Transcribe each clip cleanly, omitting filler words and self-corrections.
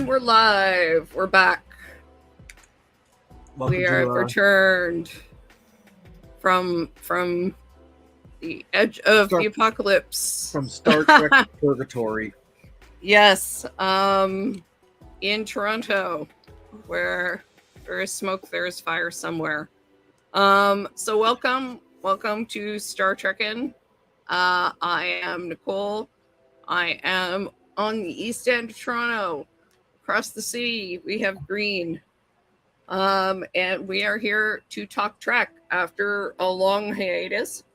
We're live. We're back. Welcome We have returned from the edge of the apocalypse. From Star Trek Purgatory. Yes. In Toronto, where there is smoke, there is fire somewhere. So welcome to StarTrekkin. I am Nicole. I am on the east end of Toronto. Across the city, we have Green. And we are here to talk Trek after a long hiatus.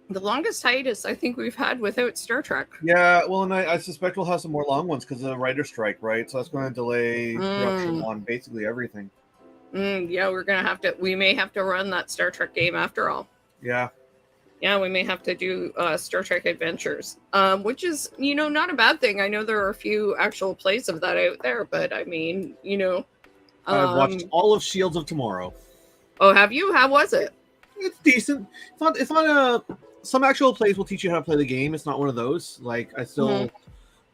The longest hiatus I think we've had without Star Trek. Yeah, well, and I suspect we'll have some more long ones because of the writer's strike, right? So that's going to delay production on basically everything. Yeah, we may have to run that Star Trek game after all. Yeah. Yeah, we may have to do Star Trek Adventures, which is, not a bad thing. I know there are a few actual plays of that out there, but I mean, I've watched all of Shields of Tomorrow. Oh, have you? How was it? It's decent. It's not some actual plays will teach you how to play the game. It's not one of those. Like, I still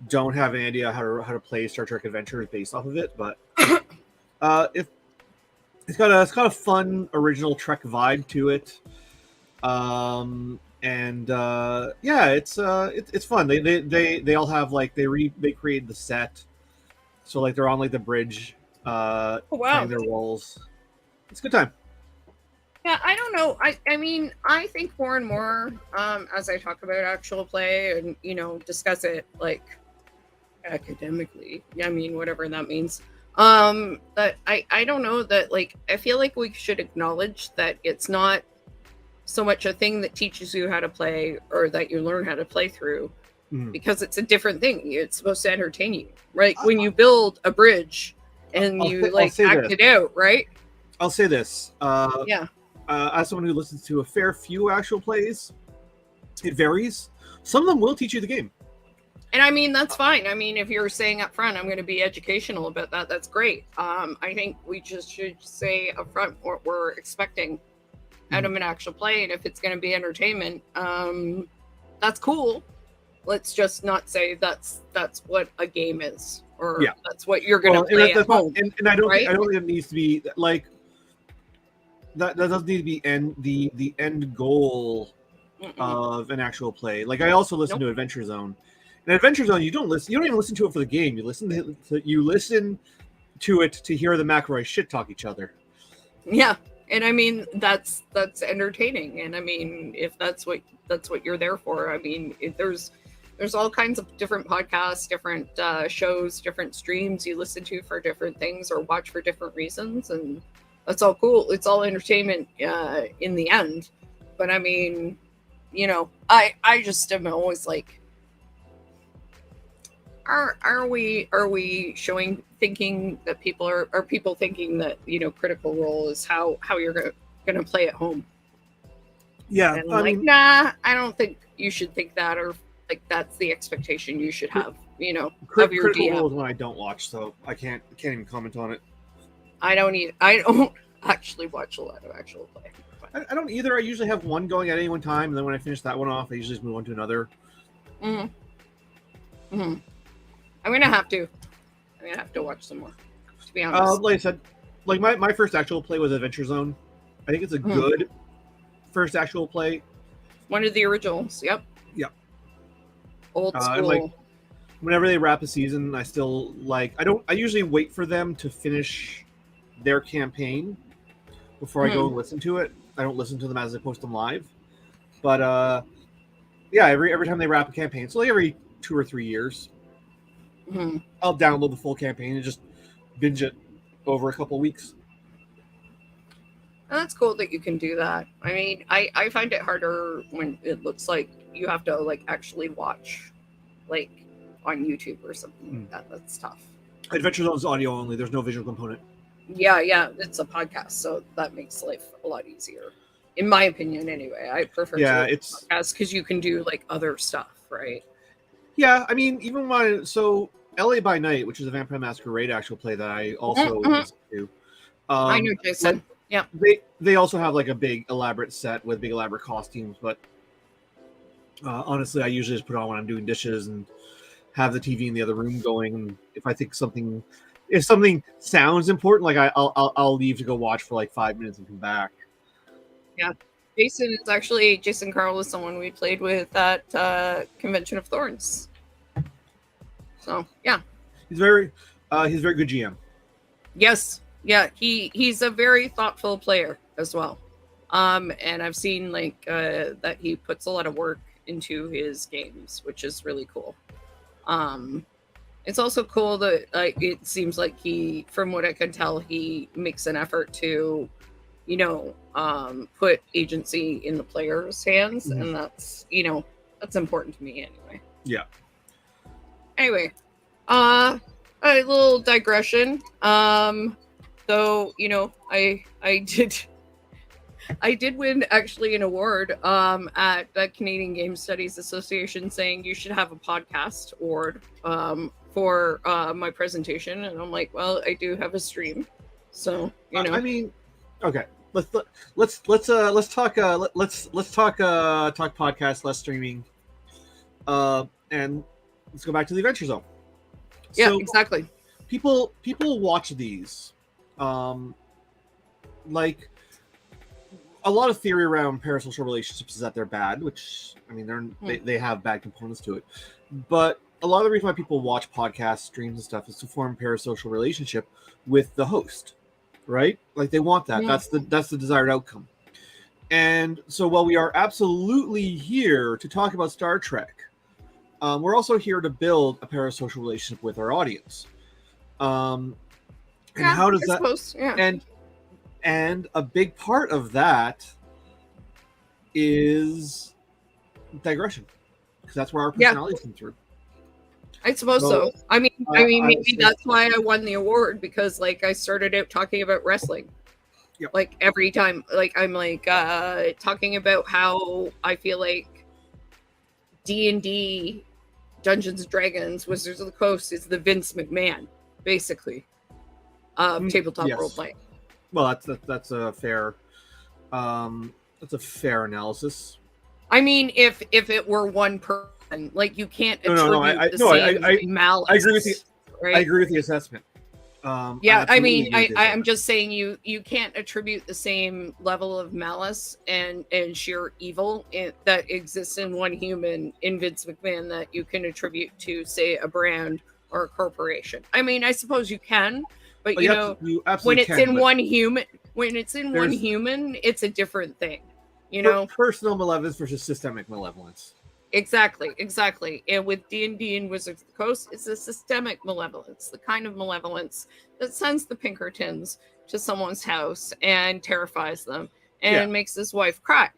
don't have any idea how to play Star Trek Adventures based off of it, but it's got a fun original Trek vibe to it. It's fun. They all have like they created the set, so like they're on like the bridge, playing their roles. It's a good time. Yeah, I don't know. I mean, I think more and more as I talk about actual play and discuss it like academically. I mean, whatever that means. But I don't know that, like, I feel like we should acknowledge that it's not so much a thing that teaches you how to play or that you learn how to play through, because it's a different thing. It's supposed to entertain you, right? When you build a bridge and act it out, right? I'll say this. As someone who listens to a fair few actual plays, it varies. Some of them will teach you the game. And I mean, that's fine. I mean, if you're saying up front, I'm going to be educational about that, that's great. I think we just should say up front what we're expecting out of an actual play. And if it's going to be entertainment, that's cool. Let's just not say that's what a game is, or that's what you're going to play at home. And I don't think it needs to be like that doesn't need to be the end goal of an actual play. Like, I also listen to Adventure Zone. In Adventure Zone, you don't even listen to it for the game. You listen to it to hear the McElroy shit talk each other. Yeah, and I mean that's entertaining. And I mean, if that's what you're there for, I mean, there's all kinds of different podcasts, different shows, different streams you listen to for different things or watch for different reasons, and that's all cool. It's all entertainment in the end. But I mean, I just am always like, are we thinking that are people thinking that Critical Role is how you're gonna play at home? Yeah, and I'm like, nah, I don't think you should think that, or like that's the expectation you should have. Of your Critical DM. Role is one I don't watch, so I can't even comment on it. I don't actually watch a lot of actual play. I don't either. I usually have one going at any one time, and then when I finish that one off, I usually just move on to another. I'm gonna have to watch some more, to be honest. Like I said, like my first actual play was Adventure Zone. I think it's a good first actual play. One of the originals. Yep. Old school. Like, whenever they wrap a season, I still I usually wait for them to finish their campaign before I go and listen to it. I don't listen to them as they post them live. But every time they wrap a campaign, so like every 2 or 3 years, I'll download the full campaign and just binge it over a couple weeks. And that's cool that you can do that. I mean, I find it harder when it looks like you have to actually watch like on YouTube or something like that. That's tough. Adventure Zone is audio only. There's no visual component. Yeah, it's a podcast, so that makes life a lot easier, in my opinion. Anyway, I prefer it's podcast because you can do other stuff, right? Yeah, I mean, even so LA by Night, which is a Vampire Masquerade actual play that I also listen to. I know Jason. Yeah, they also have a big elaborate set with big elaborate costumes, but honestly, I usually just put on when I'm doing dishes and have the TV in the other room going. And if something sounds important, like I'll leave to go watch for like 5 minutes and come back. Yeah. Jason Carl is someone we played with at Convention of Thorns. So yeah. He's very good GM. Yes. Yeah, he's a very thoughtful player as well. And I've seen like that he puts a lot of work into his games, which is really cool. It's also cool that it seems like from what I can tell, he makes an effort to, put agency in the player's hands, and that's important to me anyway. Yeah. Anyway, a little digression. So I did win actually an award at the Canadian Game Studies Association, saying you should have a podcast award for my presentation, and I'm like, well, I do have a stream, so I mean, okay, let's talk podcast, less streaming, and let's go back to the Adventure Zone. Yeah, So, exactly. People watch these, like. A lot of theory around parasocial relationships is that they're bad, which I mean they have bad components to it. But a lot of the reason why people watch podcasts, streams, and stuff is to form a parasocial relationship with the host, right? Like they want that. Yeah. That's the desired outcome. And so while we are absolutely here to talk about Star Trek, we're also here to build a parasocial relationship with our audience. And how does that? Suppose, yeah. And a big part of that is digression, because that's where our personalities come through. I suppose so. I mean, maybe that's why I won the award, because like I started out talking about wrestling. Yep. Like every time, like I'm like talking about how I feel like D&D, Dungeons and Dragons, Wizards of the Coast is the Vince McMahon, basically, of tabletop role playing. Well, that's a fair analysis. I mean, if it were one person, like you can't attribute the same malice. I agree with you. Right? I agree with the assessment. I'm just saying you can't attribute the same level of malice and sheer evil that exists in one human, in Vince McMahon, that you can attribute to, say, a brand or a corporation. I mean, I suppose you can. But when it's in one human, it's a different thing. Personal malevolence versus systemic malevolence. Exactly. And with D&D and Wizards of the Coast, it's a systemic malevolence, the kind of malevolence that sends the Pinkertons to someone's house and terrifies them and makes his wife cry.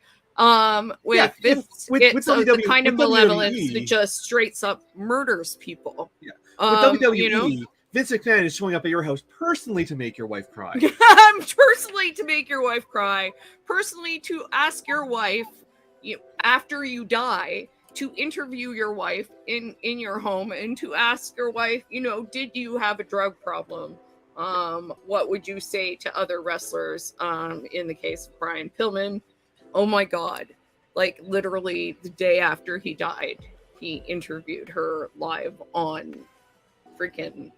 With Vince, it's the kind of malevolence that just straight up murders people. Yeah. With WWE, Vince McMahon is showing up at your house personally to make your wife cry. Personally to make your wife cry. Personally to ask your wife, after you die, to interview your wife in your home and to ask your wife, did you have a drug problem? What would you say to other wrestlers? In the case of Brian Pillman, oh my God. Like literally the day after he died, he interviewed her live on freaking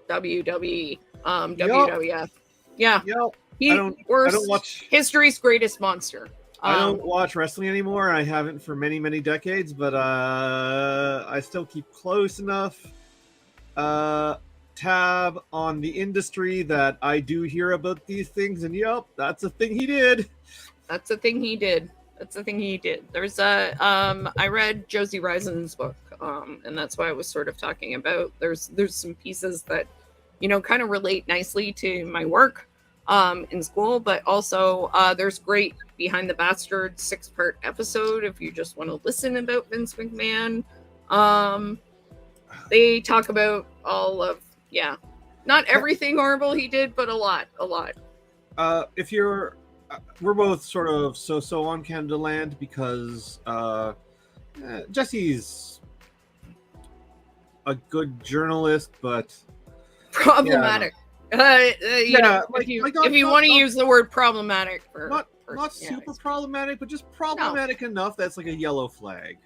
WWE, WWF. Yeah. I don't watch history's greatest monster. I don't watch wrestling anymore, and I haven't for many, many decades, but I still keep close enough tab on the industry that I do hear about these things, and that's a thing he did. There's I read Josie Reisen's book, and that's why I was sort of talking about there's some pieces that kind of relate nicely to my work in school, but also there's great Behind the Bastard 6-part episode if you just want to listen about Vince McMahon. They talk about all of not everything horrible he did, but a lot. If you're we're both sort of so on Canada Land, because Jesse's a good journalist, but problematic. If you want to use the word problematic, not super problematic, but just problematic enough that's like a yellow flag.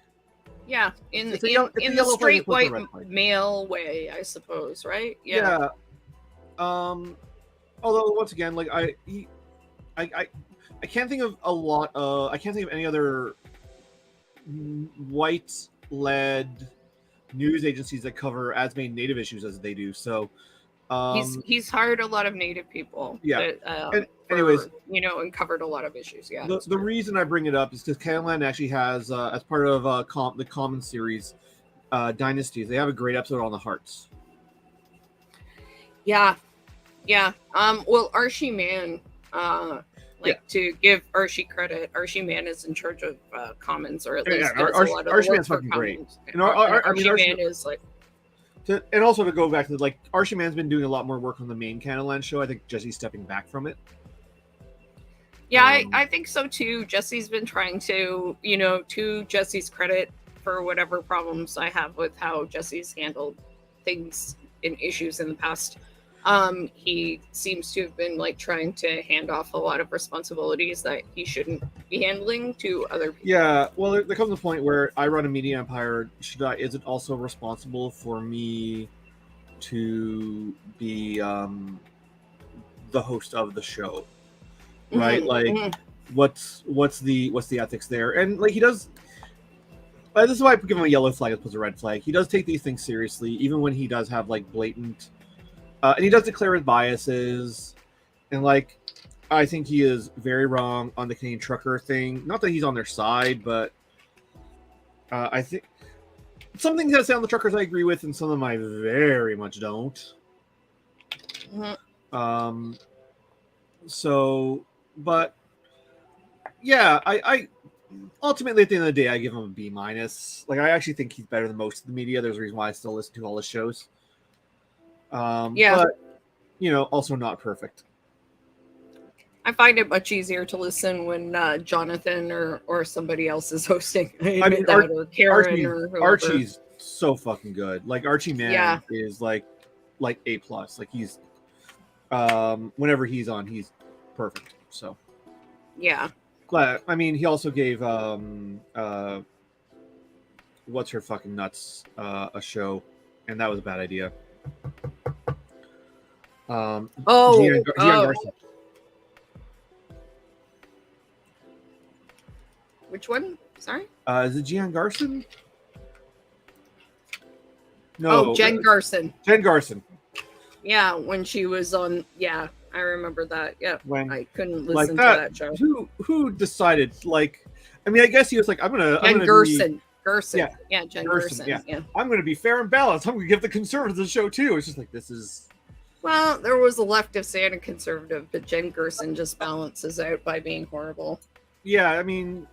Yeah, It's in a the yellow flag as straight opposed to a white red flag. male way, I suppose, right? Yeah. Although once again, like I I can't think of a lot. I can't think of any other white led news agencies that cover as many native issues as they do. So He's hired a lot of native people yeah. that And anyways, for and covered a lot of issues. Yeah, it's the true. reason I bring it up is because Canland actually has, as part of the Common series, Dynasties, they have a great episode on the Hearts. Yeah, yeah. Well, Archie Man, to give Archie credit, Archie Man is in charge of Commons, or at Yeah, least does a lot of the Archie work Man's for fucking great. Commons. And I mean, Archie Man is like, and also to go back to like Archie Man's been doing a lot more work on the main Canland show. I think Jesse's stepping back from it. yeah, I think so too. Jesse's been trying to, to Jesse's credit, for whatever problems I have with how Jesse's handled things and issues in the past. He seems to have been like trying to hand off a lot of responsibilities that he shouldn't be handling to other people. Yeah, well, there comes a point where I run a media empire. Is it also responsible for me to be the host of the show? Right? What's the ethics there? And like he does. This is why I give him a yellow flag as opposed to a red flag. He does take these things seriously, even when he does have like blatant, and he does declare his biases. And like, I think he is very wrong on the Canadian trucker thing. Not that he's on their side, but I think some things that say on the truckers I agree with, and some of them I very much don't. So, but yeah, I ultimately at the end of the day I give him a B minus. Like I actually think he's better than most of the media. There's a reason why I still listen to all his shows. But also not perfect. I find it much easier to listen when Jonathan or somebody else is hosting. Or Karen or whoever. Archie's so fucking good. Like Archie Man is like A plus. Like he's whenever he's on, he's perfect. So yeah. Glad. I mean, he also gave what's her fucking nuts a show, and that was a bad idea. Gian Garson. Which one? Sorry. Is it Gian Garson? No. Jen Garson. Jen Garson. Yeah, when she was on. Yeah, I remember that. Yeah, when I couldn't listen to that show. Who decided? Like, I mean, I guess he was like, Jen Gerson. Gerson. Yeah, Jen Gerson. Yeah. I'm going to be fair and balanced. I'm going to give the conservatives a show too. It's just like this is. Well, there was a leftist and a conservative, but Jen Gerson just balances out by being horrible. Yeah, I mean,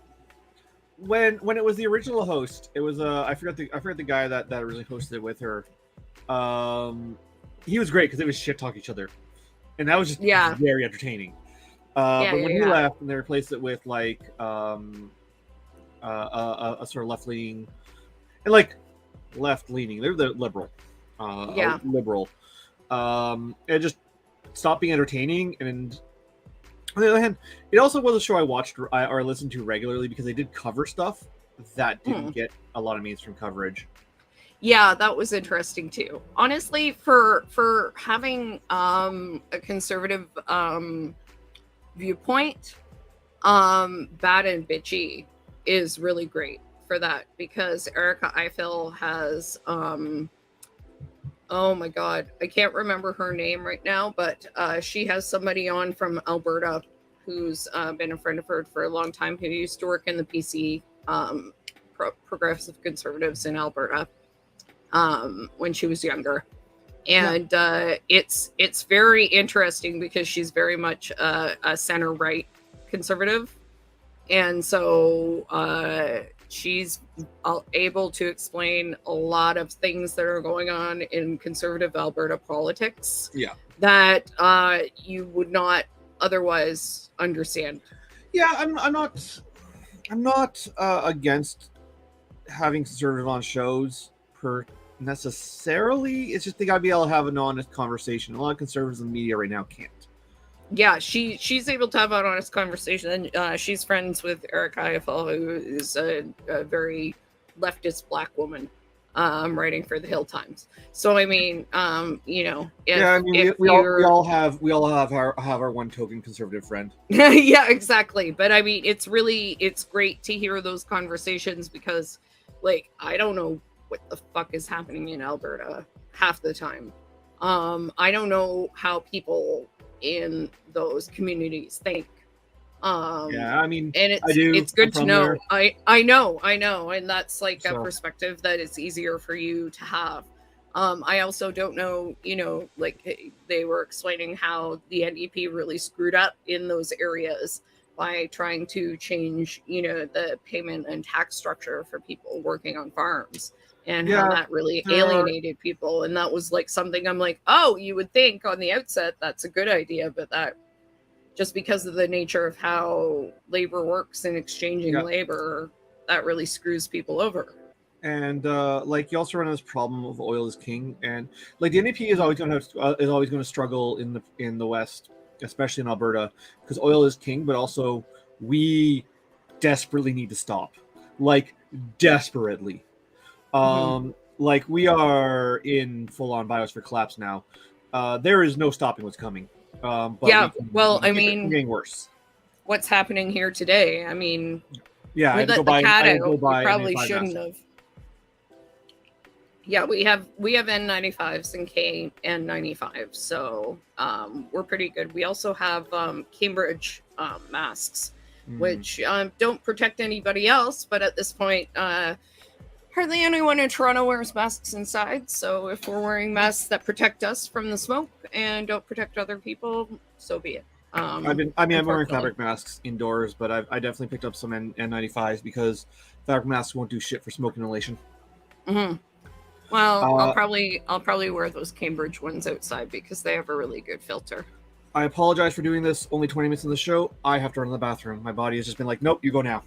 when it was the original host, it was I forgot the guy that originally hosted it with her. He was great because they would shit talk each other, and that was just very entertaining. But when he left and they replaced it with like a sort of left leaning, and like left leaning, they're the liberal, liberal. It just stopped being entertaining. And on the other hand, it also was a show I watched or listened to regularly because they did cover stuff that didn't get a lot of mainstream coverage. Yeah, that was interesting too. Honestly, for having a conservative viewpoint, Bad and Bitchy is really great for that because Erica Eiffel has oh my god, I can't remember her name right now, but she has somebody on from Alberta who's been a friend of hers for a long time, who used to work in the PC progressive conservatives in Alberta when she was younger. And it's very interesting because she's very much a center right conservative, and so she's able to explain a lot of things that are going on in conservative Alberta politics that you would not otherwise understand. Yeah, I'm not against having conservative on shows necessarily. It's just they gotta be able to have an honest conversation. A lot of conservatives in the media right now can't. Yeah, she's able to have an honest conversation, and she's friends with Eric Eiffel, who is a very leftist black woman writing for the Hill Times. So I mean, you know, if, Yeah, I mean, if we you're all have our one token conservative friend. yeah, exactly. But I mean, it's great to hear those conversations because, like, I don't know what the fuck is happening in Alberta half the time. I don't know how people in those communities think. Yeah, I mean, And I do. it's good I'm to from know. there, I know, and that's like a so perspective that is easier for you to have. I also don't know, you know, like they were explaining how the NDP really screwed up in those areas by trying to change, you know, the payment and tax structure for people working on farms and how yeah, that really there are. alienated people. And that was like something I'm like, oh, you would think on the outset that's a good idea, but that just because of the nature of how labor works and exchanging Yeah, labor, that really screws people over. and like you also run this problem of oil is king, and like the NDP is Mhm. always going to struggle in the West, especially in Alberta, because oil is king, but also we desperately need to stop, like desperately. Mhm. Like we are in full on biosphere collapse now. There is no stopping what's coming. But Yeah, well, we can I keep it from mean, getting worse. what's happening here today? I mean, Yeah, we let the I cat had to go out. We buy an probably N95 shouldn't mask. have. Yeah, we have N95s and KN95s, so we're pretty good. We also have Cambridge masks, Mm. which don't protect anybody else, but at this point, hardly anyone in Toronto wears masks inside. So if we're wearing masks that protect us from the smoke and don't protect other people, so be it. I'm wearing Unfortunately. fabric masks indoors, but I definitely picked up some N95s because fabric masks won't do shit for smoke inhalation. Hmm. Well, Uh, I'll probably wear those Cambridge ones outside because they have a really good filter. I apologize for doing this. Only 20 minutes in the show. I have to run to the bathroom. My body has just been like, nope, you go now.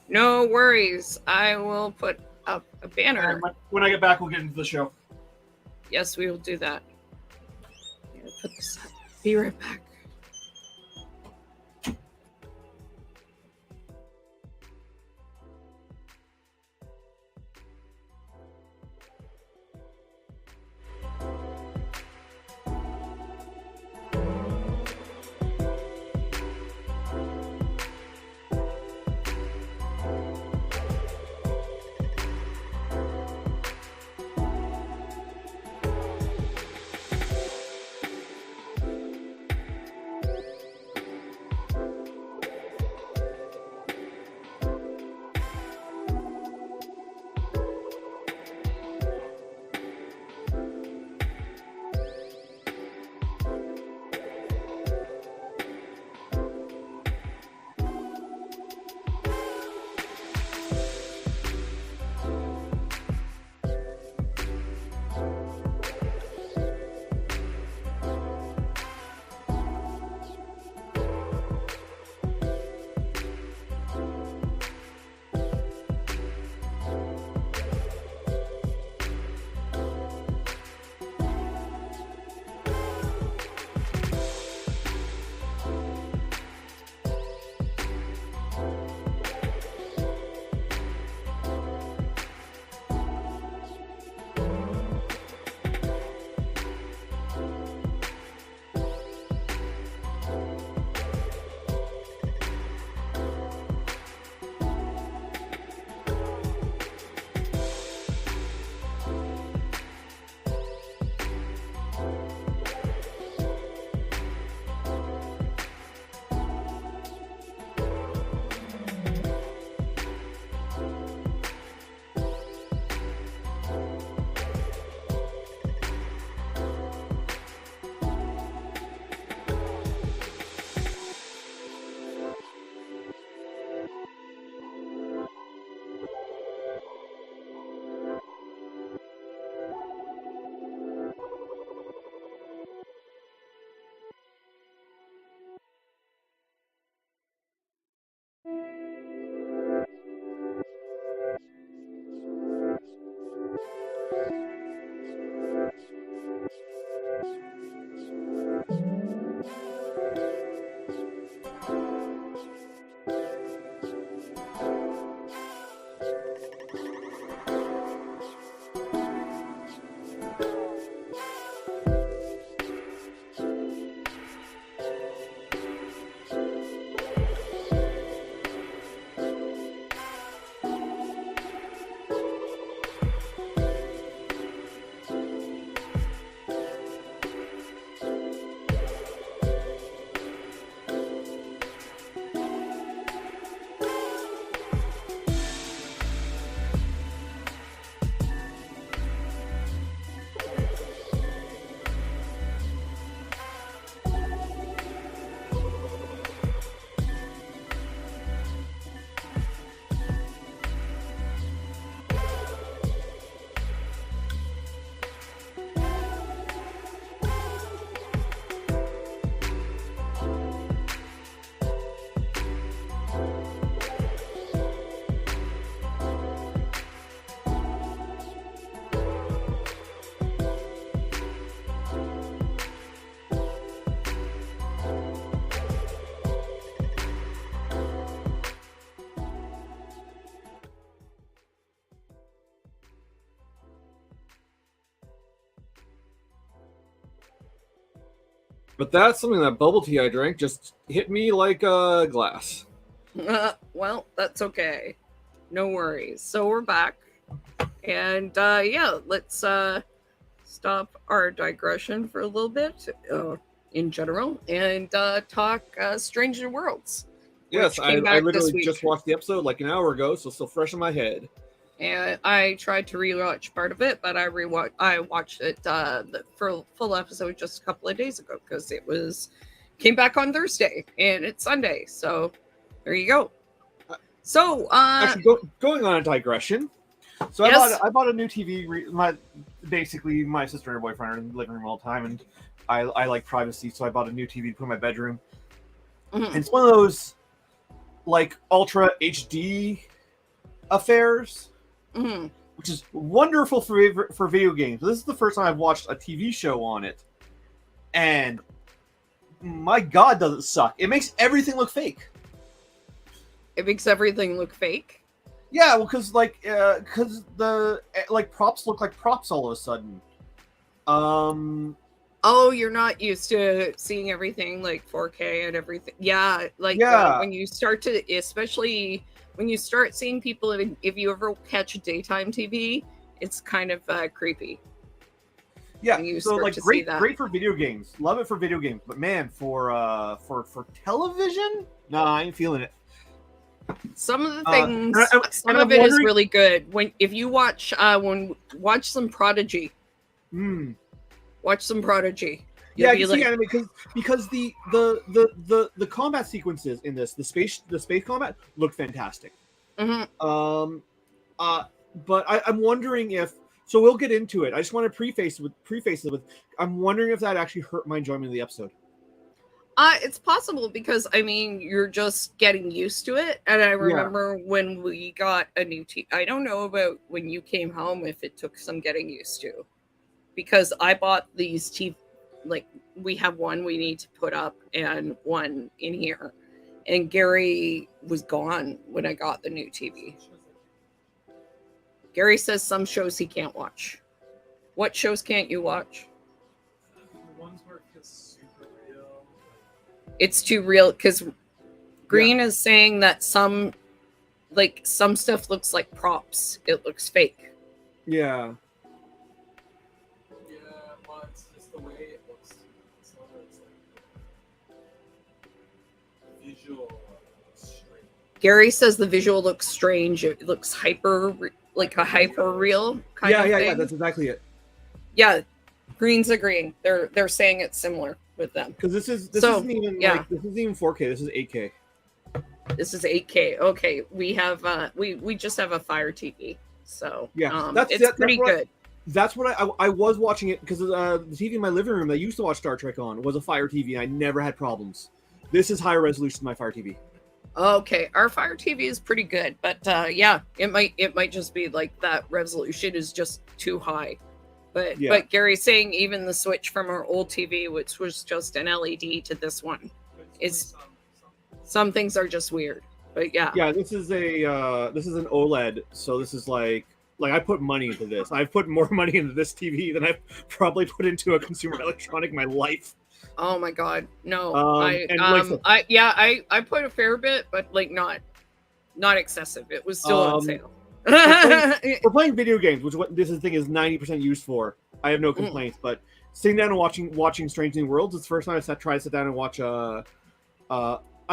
No worries. I will put up a banner. And when I get back, we'll get into the show. Yes, we will do that. I'm gonna put this up. Be right back. But that's something that bubble tea I drank just hit me like a glass. Well, that's okay. No worries. So we're back. And yeah, let's stop our digression for a little bit in general and talk Strange New Worlds, Yes, which I came back this literally week. just watched the episode like an hour ago, so it's still fresh in my head. And I tried to rewatch part of it, but I watched it for full episode just a couple of days ago because it came back on Thursday and it's Sunday. So there you go. So Actually, going on a digression. So yes. I bought a new TV. Basically, my sister and her boyfriend are in the living room all the time, and I like privacy, so I bought a new TV to put in my bedroom. Mhm. And it's one of those like ultra HD affairs, Mhm. which is wonderful for video games. This is the first time I've watched a TV show on it, and my God, does it suck! It makes everything look fake. It makes everything look fake. Yeah, well, because the props look like props all of a sudden. Oh, you're not used to seeing everything like 4K and everything. Yeah, like Yeah. when you start to, especially when you start seeing people, if you ever catch daytime TV, it's kind of creepy. Yeah, when you so start like to see that. great for video games. Love it for video games, but man, for television, nah, I ain't feeling it. Some of the things, and some of I'm it is wondering- really good. If you watch some Prodigy, watch some Prodigy. Yeah, I You'll can be see like, anime because the combat sequences in this, the space combat look fantastic. mhm. But I'm wondering if, so we'll get into it. I just want to preface it with I'm wondering if that actually hurt my enjoyment of the episode. It's possible because I mean you're just getting used to it, and I remember when we got a new TV. I don't know about when you came home if it took some getting used to, because I bought these TV. Like we have one we need to put up and one in here, and Gary was gone when I got the new TV. Gary says some shows he can't watch. What shows can't you watch? The ones where it feels super real. It's too real because Green is saying that some stuff looks like props. It looks fake. Yeah. Yeah, but it's just the way it looks. It's not that it's like visual straight. Gary says the visual looks strange. It looks like a hyper real kind of thing. Yeah. That's exactly it. Yeah, Green's agreeing. They're saying it's similar with them. Because this isn't even 4K. This is 8K. This is 8K. Okay, we have we just have a Fire TV, so Yeah, it's pretty good. That's what I was watching it because the TV in my living room that I used to watch Star Trek on was a Fire TV, and I never had problems. This is higher resolution than my Fire TV. Okay, our Fire TV is pretty good, but yeah, it might just be like that resolution is just too high. But Gary's saying even the switch from our old TV, which was just an LED, to this one, is some things are just weird. But yeah, this is an OLED, so this is like I put money into this. I've put more money into this TV than I've probably put into a consumer electronic in my life. Oh my God, no! I put a fair bit, but like not excessive. It was still on sale. For playing video games, which what this thing is 90% used for, I have no complaints. But sitting down and watching Strange New Worlds, it's the first time I tried to sit down and watch. I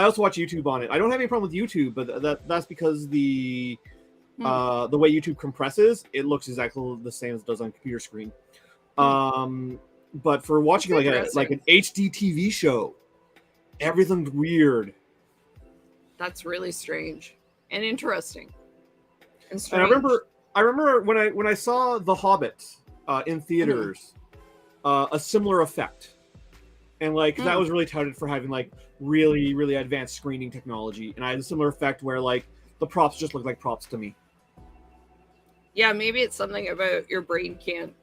also watch YouTube on it. I don't have any problem with YouTube, but that's because the way YouTube compresses, it looks exactly the same as it does on a computer screen. But for watching like an HD TV show, everything's weird. That's really strange and interesting. And I remember when I saw The Hobbit in theaters, a similar effect, and that was really touted for having like really really advanced screening technology, and I had a similar effect where like the props just look like props to me. Yeah, maybe it's something about your brain can't,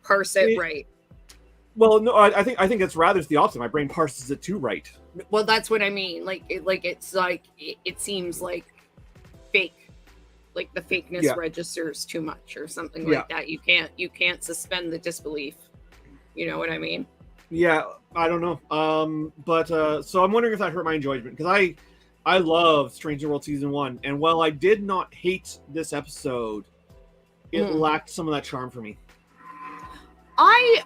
parse it right. Well, no, I think it's rather the opposite. My brain parses it too right. Well, that's what I mean. It seems like fake, like the fakeness registers too much or something like that. You can't suspend the disbelief. You know what I mean? Yeah, I don't know. But so I'm wondering if that hurt my enjoyment because I love Strange New World season 1, and while I did not hate this episode, it Mm. lacked some of that charm for me. I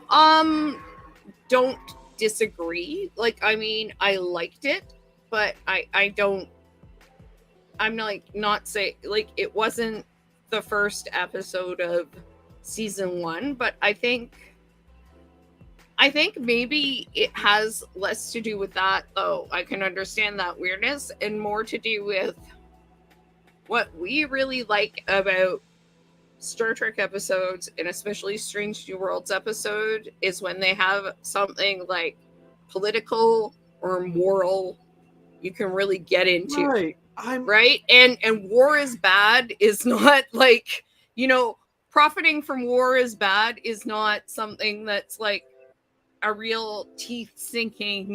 don't disagree. Like, I mean, I liked it, but I don't. I'm not saying like it wasn't the first episode of season 1, but I think maybe it has less to do with that, though. I can understand that weirdness, and more to do with what we really like about Star Trek episodes, and especially Strange New Worlds episode, is when they have something like political or moral you can really get into. Right. Right? And war is bad is not like, profiting from war is bad is not something that's like a real teeth sinking,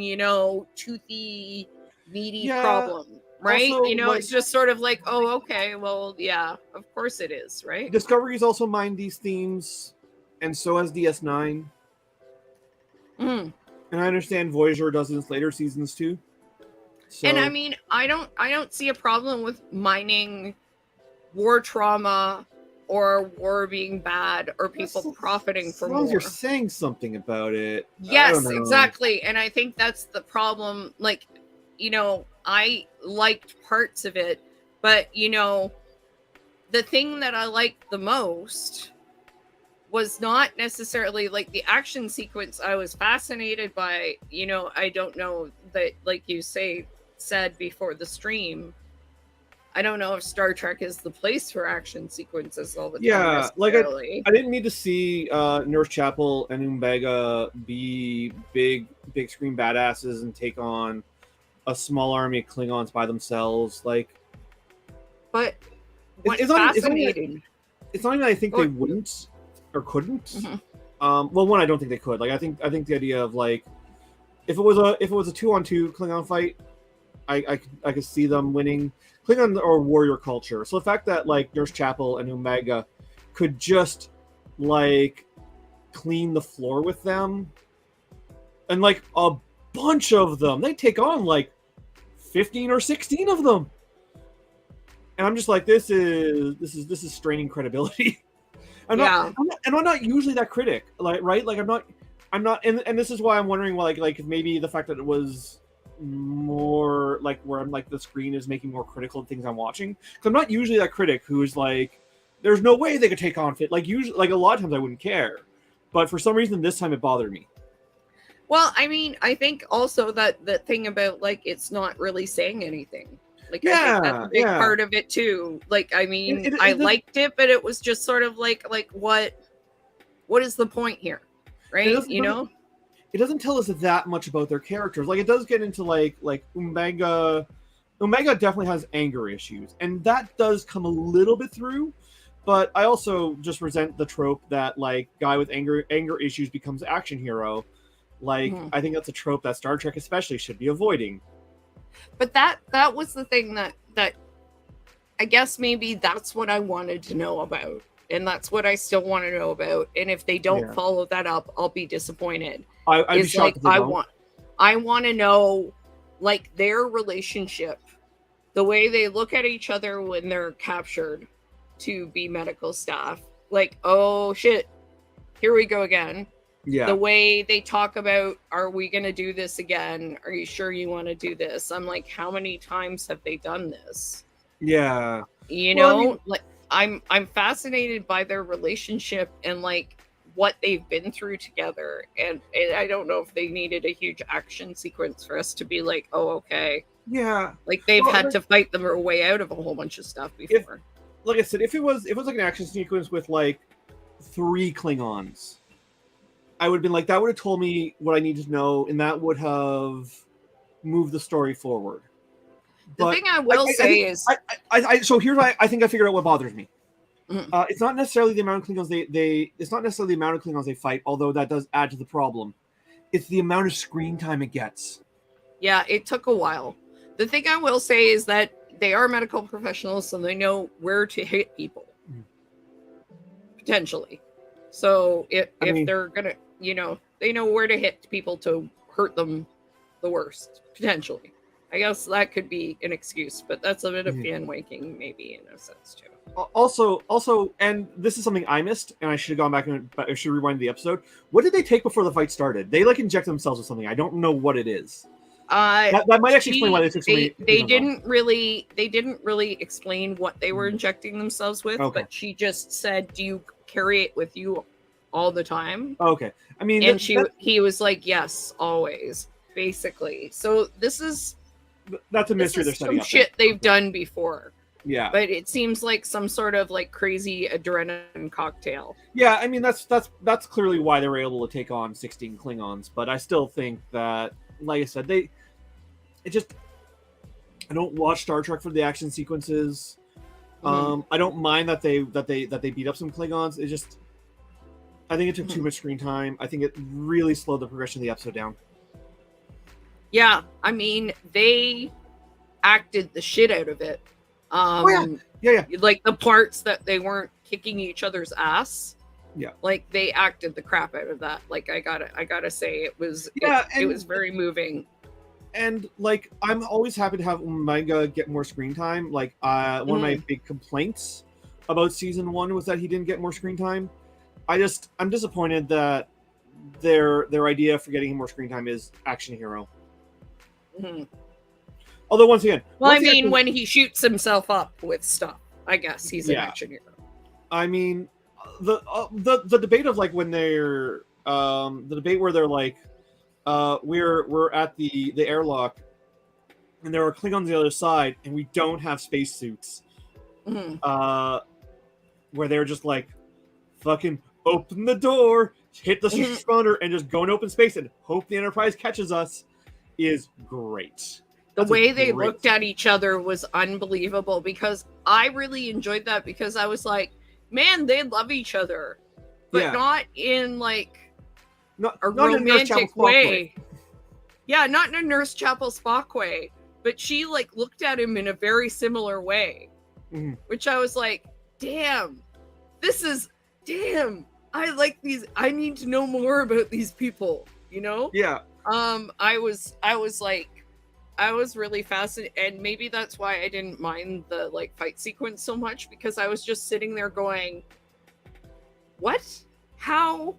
toothy, meaty Yeah. problem, right? Also, It's just sort of like, oh, okay, well, yeah, of course it is, right? Discovery's also mined these themes, and so has DS9. Mm. And I understand Voyager does it in later seasons too. So, And I mean, I don't see a problem with mining war trauma or war being bad or people profiting from as long as war. you're saying something about it. Yes, exactly. And I think that's the problem. Like, I liked parts of it, but the thing that I liked the most was not necessarily like the action sequence. I was fascinated by, I don't know that, like you said before the stream, I don't know if Star Trek is the place for action sequences all the time. Yeah, like necessarily. I didn't need to see Nurse Chapel and Umbega be big screen badasses and take on a small army of Klingons by themselves. Like, but it's fascinating. It's not even I think they wouldn't or couldn't. Mm-hmm. Well, one, I don't think they could. Like, I think the idea of like if it was a 2-on-2 Klingon fight, I could see them winning. Klingon or warrior culture. So the fact that like Nurse Chapel and Omega could just like clean the floor with them, and like a bunch of them, they take on like 15 or 16 of them, and I'm just like, this is straining credibility. I'm not usually that critic, like, right? Like I'm not, and this is why I'm wondering, well, like if maybe the fact that it was more like where I'm like the screen is making more critical of things I'm watching, because I'm not usually that critic who's like, there's no way they could take on fit. Like usually, like a lot of times I wouldn't care, but for some reason this time it bothered me. Well, I mean, I think also that the thing about like it's not really saying anything. Like, I think that's a big part of it too. Like, I mean, I liked it, but it was just sort of like what is the point here, right? It doesn't tell us that much about their characters. Like, it does get into like Omega. Omega definitely has anger issues, and that does come a little bit through. But I also just resent the trope that like guy with anger issues becomes action hero. Like, I think that's a trope that Star Trek especially should be avoiding. But that was the thing that I guess maybe that's what I wanted to know about, and that's what I still want to know about. And if they don't follow that up, I'll be disappointed. I'd be shocked if they don't. I want to know like their relationship, the way they look at each other when they're captured to be medical staff. Like, oh shit, here we go again. Yeah. The way they talk about, are we going to do this again? Are you sure you want to do this? I'm like, how many times have they done this? Yeah. Like I'm fascinated by their relationship and like what they've been through together. And I don't know if they needed a huge action sequence for us to be like, oh, okay. Yeah. Like they've had to fight their way out of a whole bunch of stuff before. Like I said, if it was like an action sequence with like 3 Klingons, I would have been like, that would have told me what I needed to know, and that would have moved the story forward. The thing I will say is, so here's why I think I figured out what bothers me. It's not necessarily the amount of Klingons it's not necessarily the amount of Klingons they fight, although that does add to the problem. It's the amount of screen time it gets. Yeah, it took a while. The thing I will say is that they are medical professionals, so they know where to hit people. Potentially. So if they're gonna, they know where to hit people to hurt them the worst, potentially. I guess that could be an excuse, but that's a bit of fan waking, maybe, in a sense, too. Also, and this is something I missed, and I should have gone back and I should rewind the episode. What did they take before the fight started? They like inject themselves with something. I don't know what it is. That might actually explain why they took so many. They didn't really explain what they were injecting themselves with, Okay. but she just said, "Do you carry it with you all the time?" Okay, I mean, and he was like, "Yes, always." Basically, so that's a mystery they're setting some up. Shit they've done before. Yeah, but it seems like some sort of like crazy adrenaline cocktail. Yeah, I mean that's clearly why they were able to take on 16 Klingons. But I still think that, like I said, I don't watch Star Trek for the action sequences. I don't mind that they beat up some Klingons. I think it took too much screen time. I think it really slowed the progression of the episode down. Yeah, I mean, they acted the shit out of it. Yeah. Like the parts that they weren't kicking each other's ass. Yeah. Like they acted the crap out of that. Like I gotta say it was very moving. And like I'm always happy to have Omega get more screen time. Like one of my big complaints about season 1 was that he didn't get more screen time. I'm disappointed that their idea for getting him more screen time is action hero. Mm-hmm. Although once again, when he shoots himself up with stuff, I guess he's an action hero. I mean, the debate of like when they're the debate where they're like, we're at the airlock, and there are Klingons on the other side, and we don't have spacesuits. Where they're just like, fucking open the door, hit the responder, and just go in open space and hope the Enterprise catches us, is great. The way they looked at each other was unbelievable, because I really enjoyed that, because I was like, man, they love each other, but not in like a romantic way. Yeah, not in a Nurse Chapel Spock way, but she like looked at him in a very similar way, which I was like, damn, I like these. I need to know more about these people, you know? Yeah. I was really fascinated, and maybe that's why I didn't mind the like fight sequence so much, because I was just sitting there going, what? How?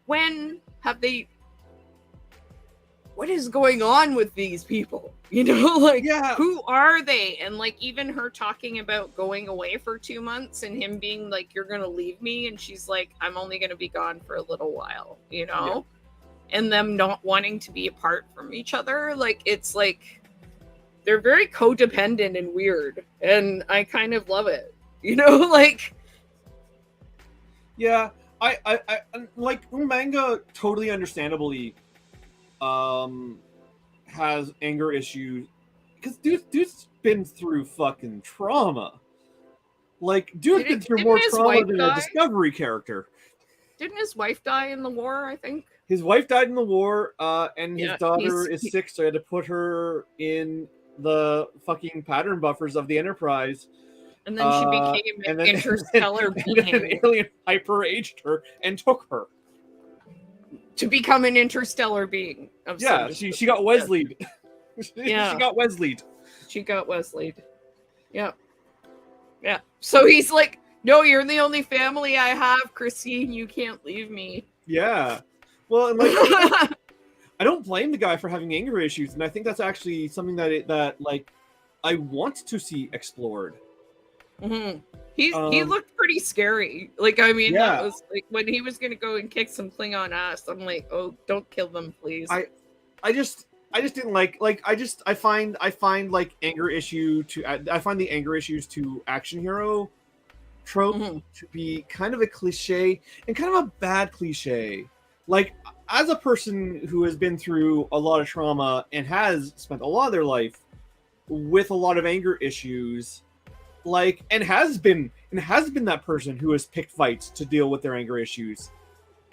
When have they? What is going on with these people? You know, like, who are they? And like, even her talking about going away for 2 months and him being like, you're going to leave me. And she's like, I'm only going to be gone for a little while, you know? Yeah. And them not wanting to be apart from each other. Like, it's like, they're very codependent and weird. And I kind of love it, you know, like. Yeah. I like Umanga totally understandably has anger issues, because dude's been through fucking trauma. Like, dude's been through more trauma than a Discovery character. Didn't his wife die in the war, I think? His wife died in the war, and his daughter is sick, so I had to put her in the fucking pattern buffers of the Enterprise. And then she became an interstellar being. And an alien hyper-aged her and took her. To become an interstellar being. She got Wesley'd. She got Wesley'd. She got Wesley'd. Yeah. Yeah. So he's like, no, you're the only family I have, Christine. You can't leave me. Yeah. Well, and like, I don't blame the guy for having anger issues, and I think that's actually something that like I want to see explored. He looked pretty scary. Like, I mean, that was like when he was gonna go and kick some Klingon ass. I'm like, oh, don't kill them, please. I just didn't like I find like anger issue to I find the anger issues to action hero trope to be kind of a cliche, and kind of a bad cliche. Like, as a person who has been through a lot of trauma and has spent a lot of their life with a lot of anger issues, like, and has been that person who has picked fights to deal with their anger issues,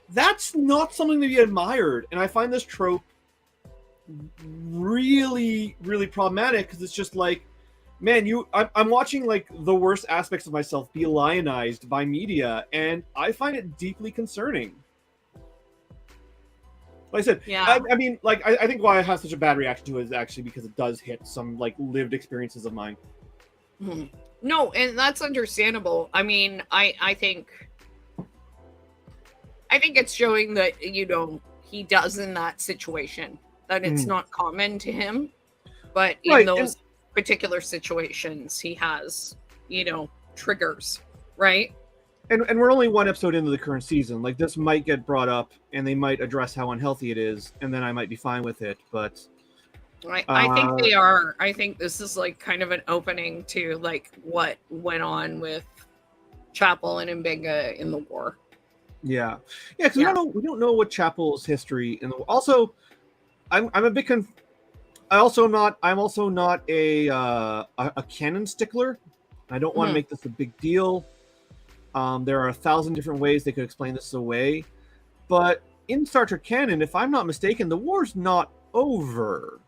that's not something to be admired. And I find this trope really, really problematic, because it's just like, man, I'm watching like the worst aspects of myself be lionized by media, and I find it deeply concerning. Like I said, Yeah. I mean, like I think why I have such a bad reaction to it is actually because it does hit some like lived experiences of mine. Mhm. No, and that's understandable. I mean, I think it's showing that, you know, he does in that situation, that it's not common to him, but in Right, those particular situations he has, you know, triggers, right? and we're only one episode into the current season. Like this might get brought up, and they might address how unhealthy it is, and then I might be fine with it. But I think they are. I think this is like kind of an opening to like what went on with Chapel and Mbenga in the war. yeah, because we don't know what Chapel's history in the. Also, I'm a bit I'm also not a canon stickler. I don't want to make this a big deal. There are 1,000 different ways they could explain this away, but in Star Trek canon, if I'm not mistaken, the war's not over,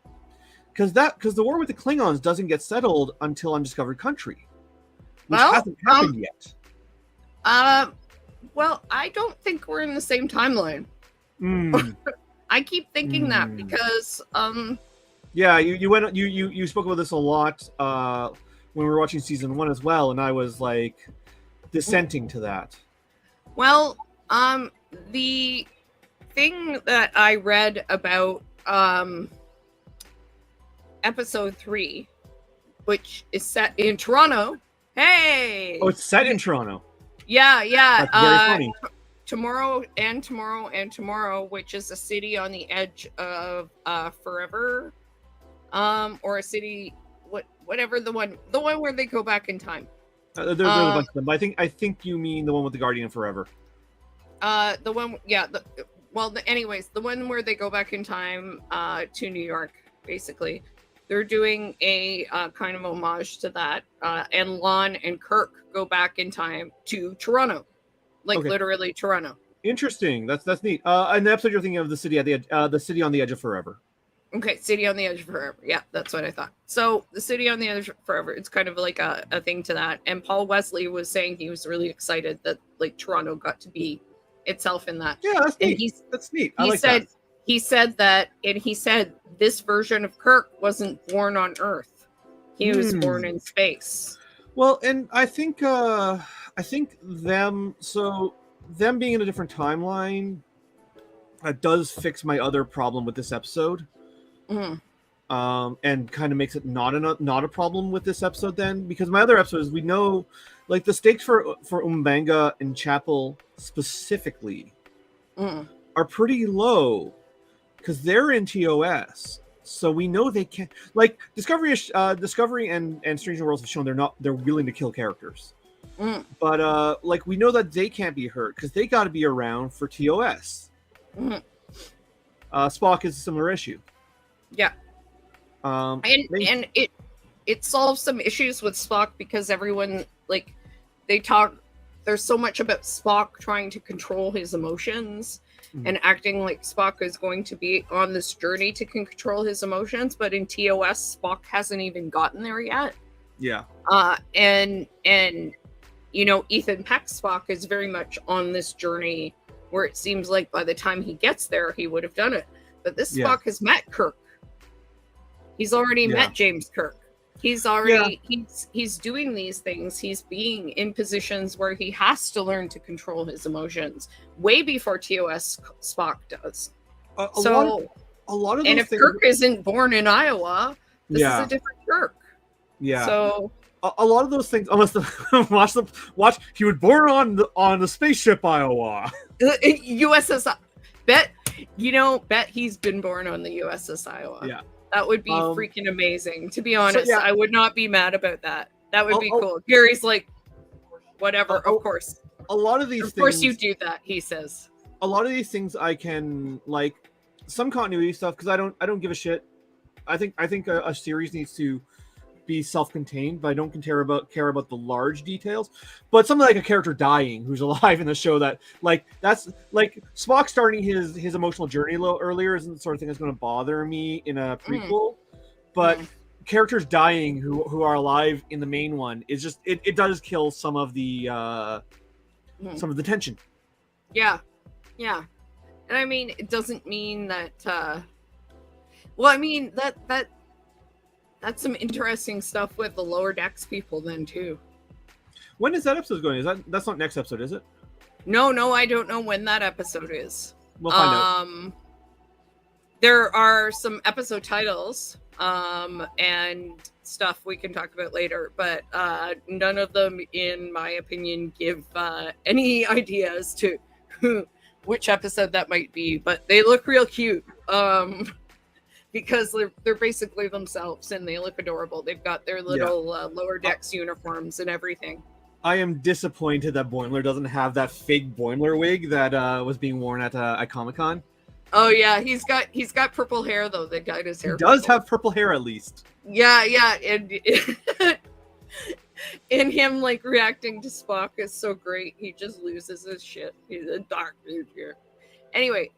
because the war with the Klingons doesn't get settled until Undiscovered Country, which hasn't happened yet. Well, I don't think we're in the same timeline. I keep thinking that because yeah, you spoke about this a lot when we were watching season 1 as well, and I was like dissenting to that. Well, the thing that I read about episode 3, which is set in Toronto. Hey! Oh, it's set in Toronto. Yeah. That's very funny. Tomorrow, which is a city on the edge of forever, or a city, whatever the one where they go back in time. There's a bunch of them. But I think you mean the one with the Guardian Forever. The one, yeah. Anyways, the one where they go back in time to New York, basically. They're doing a kind of homage to that, and Lon and Kirk go back in time to Toronto, literally Toronto. Interesting. That's neat. In the episode you're thinking of the city the city on the edge of forever. Okay, City on the Edge of Forever. Yeah, that's what I thought. So the City on the Edge of Forever, it's kind of like a thing to that. And Paul Wesley was saying he was really excited that like Toronto got to be itself in that. Yeah, that's neat. That's neat. He said that, and he said this version of Kirk wasn't born on Earth. He was born in space. Well, and I think them being in a different timeline does fix my other problem with this episode. And kind of makes it not a problem with this episode then, because my other episodes, we know like the stakes for Mbenga and Chapel specifically are pretty low because they're in TOS, so we know they can't. Like Discovery and Strange New Worlds have shown they're willing to kill characters, but like we know that they can't be hurt because they got to be around for TOS. Spock is a similar issue. Yeah. And it solves some issues with Spock because everyone like there's so much about Spock trying to control his emotions and acting like Spock is going to be on this journey to control his emotions, but in TOS Spock hasn't even gotten there yet. Yeah. And you know, Ethan Peck's Spock is very much on this journey where it seems like by the time he gets there he would have done it. But this Spock has met Kirk. He's already met James Kirk. He's already he's doing these things. He's being in positions where he has to learn to control his emotions way before TOS Spock does. A lot of those and if things... Kirk isn't born in Iowa, this is a different Kirk. Yeah. So a lot of those things, unless watch, he was born on the spaceship Iowa. USS bet he's been born on the USS Iowa. Yeah. That would be freaking amazing. To be honest, I would not be mad about that. That would be cool. Gary's like, whatever. Of course. A lot of these things. Of course you do that, he says. A lot of these things I can like some continuity stuff because I don't give a shit. I think a series needs to be self-contained, but I don't care about the large details. But something like a character dying who's alive in the show, that like that's like Spock starting his emotional journey a little earlier isn't the sort of thing that's going to bother me in a prequel. But characters dying who are alive in the main one is just it does kill some of the tension. Yeah. And I mean, it doesn't mean that. Well, I mean that's some interesting stuff with the lower decks people then too. When is that episode going? That's not next episode, is it? No, I don't know when that episode is. We'll find out. There are some episode titles and stuff we can talk about later, but none of them, in my opinion, give any ideas to which episode that might be. But they look real cute because they're basically themselves and they look adorable. They've got their little lower decks uniforms and everything. I am disappointed that Boimler doesn't have that fake Boimler wig that was being worn at Comic-Con. Oh yeah, he's got purple hair though. That dyed his hair. He does have purple hair at least. Yeah, and him like reacting to Spock is so great. He just loses his shit. He's a dark dude here. Anyway,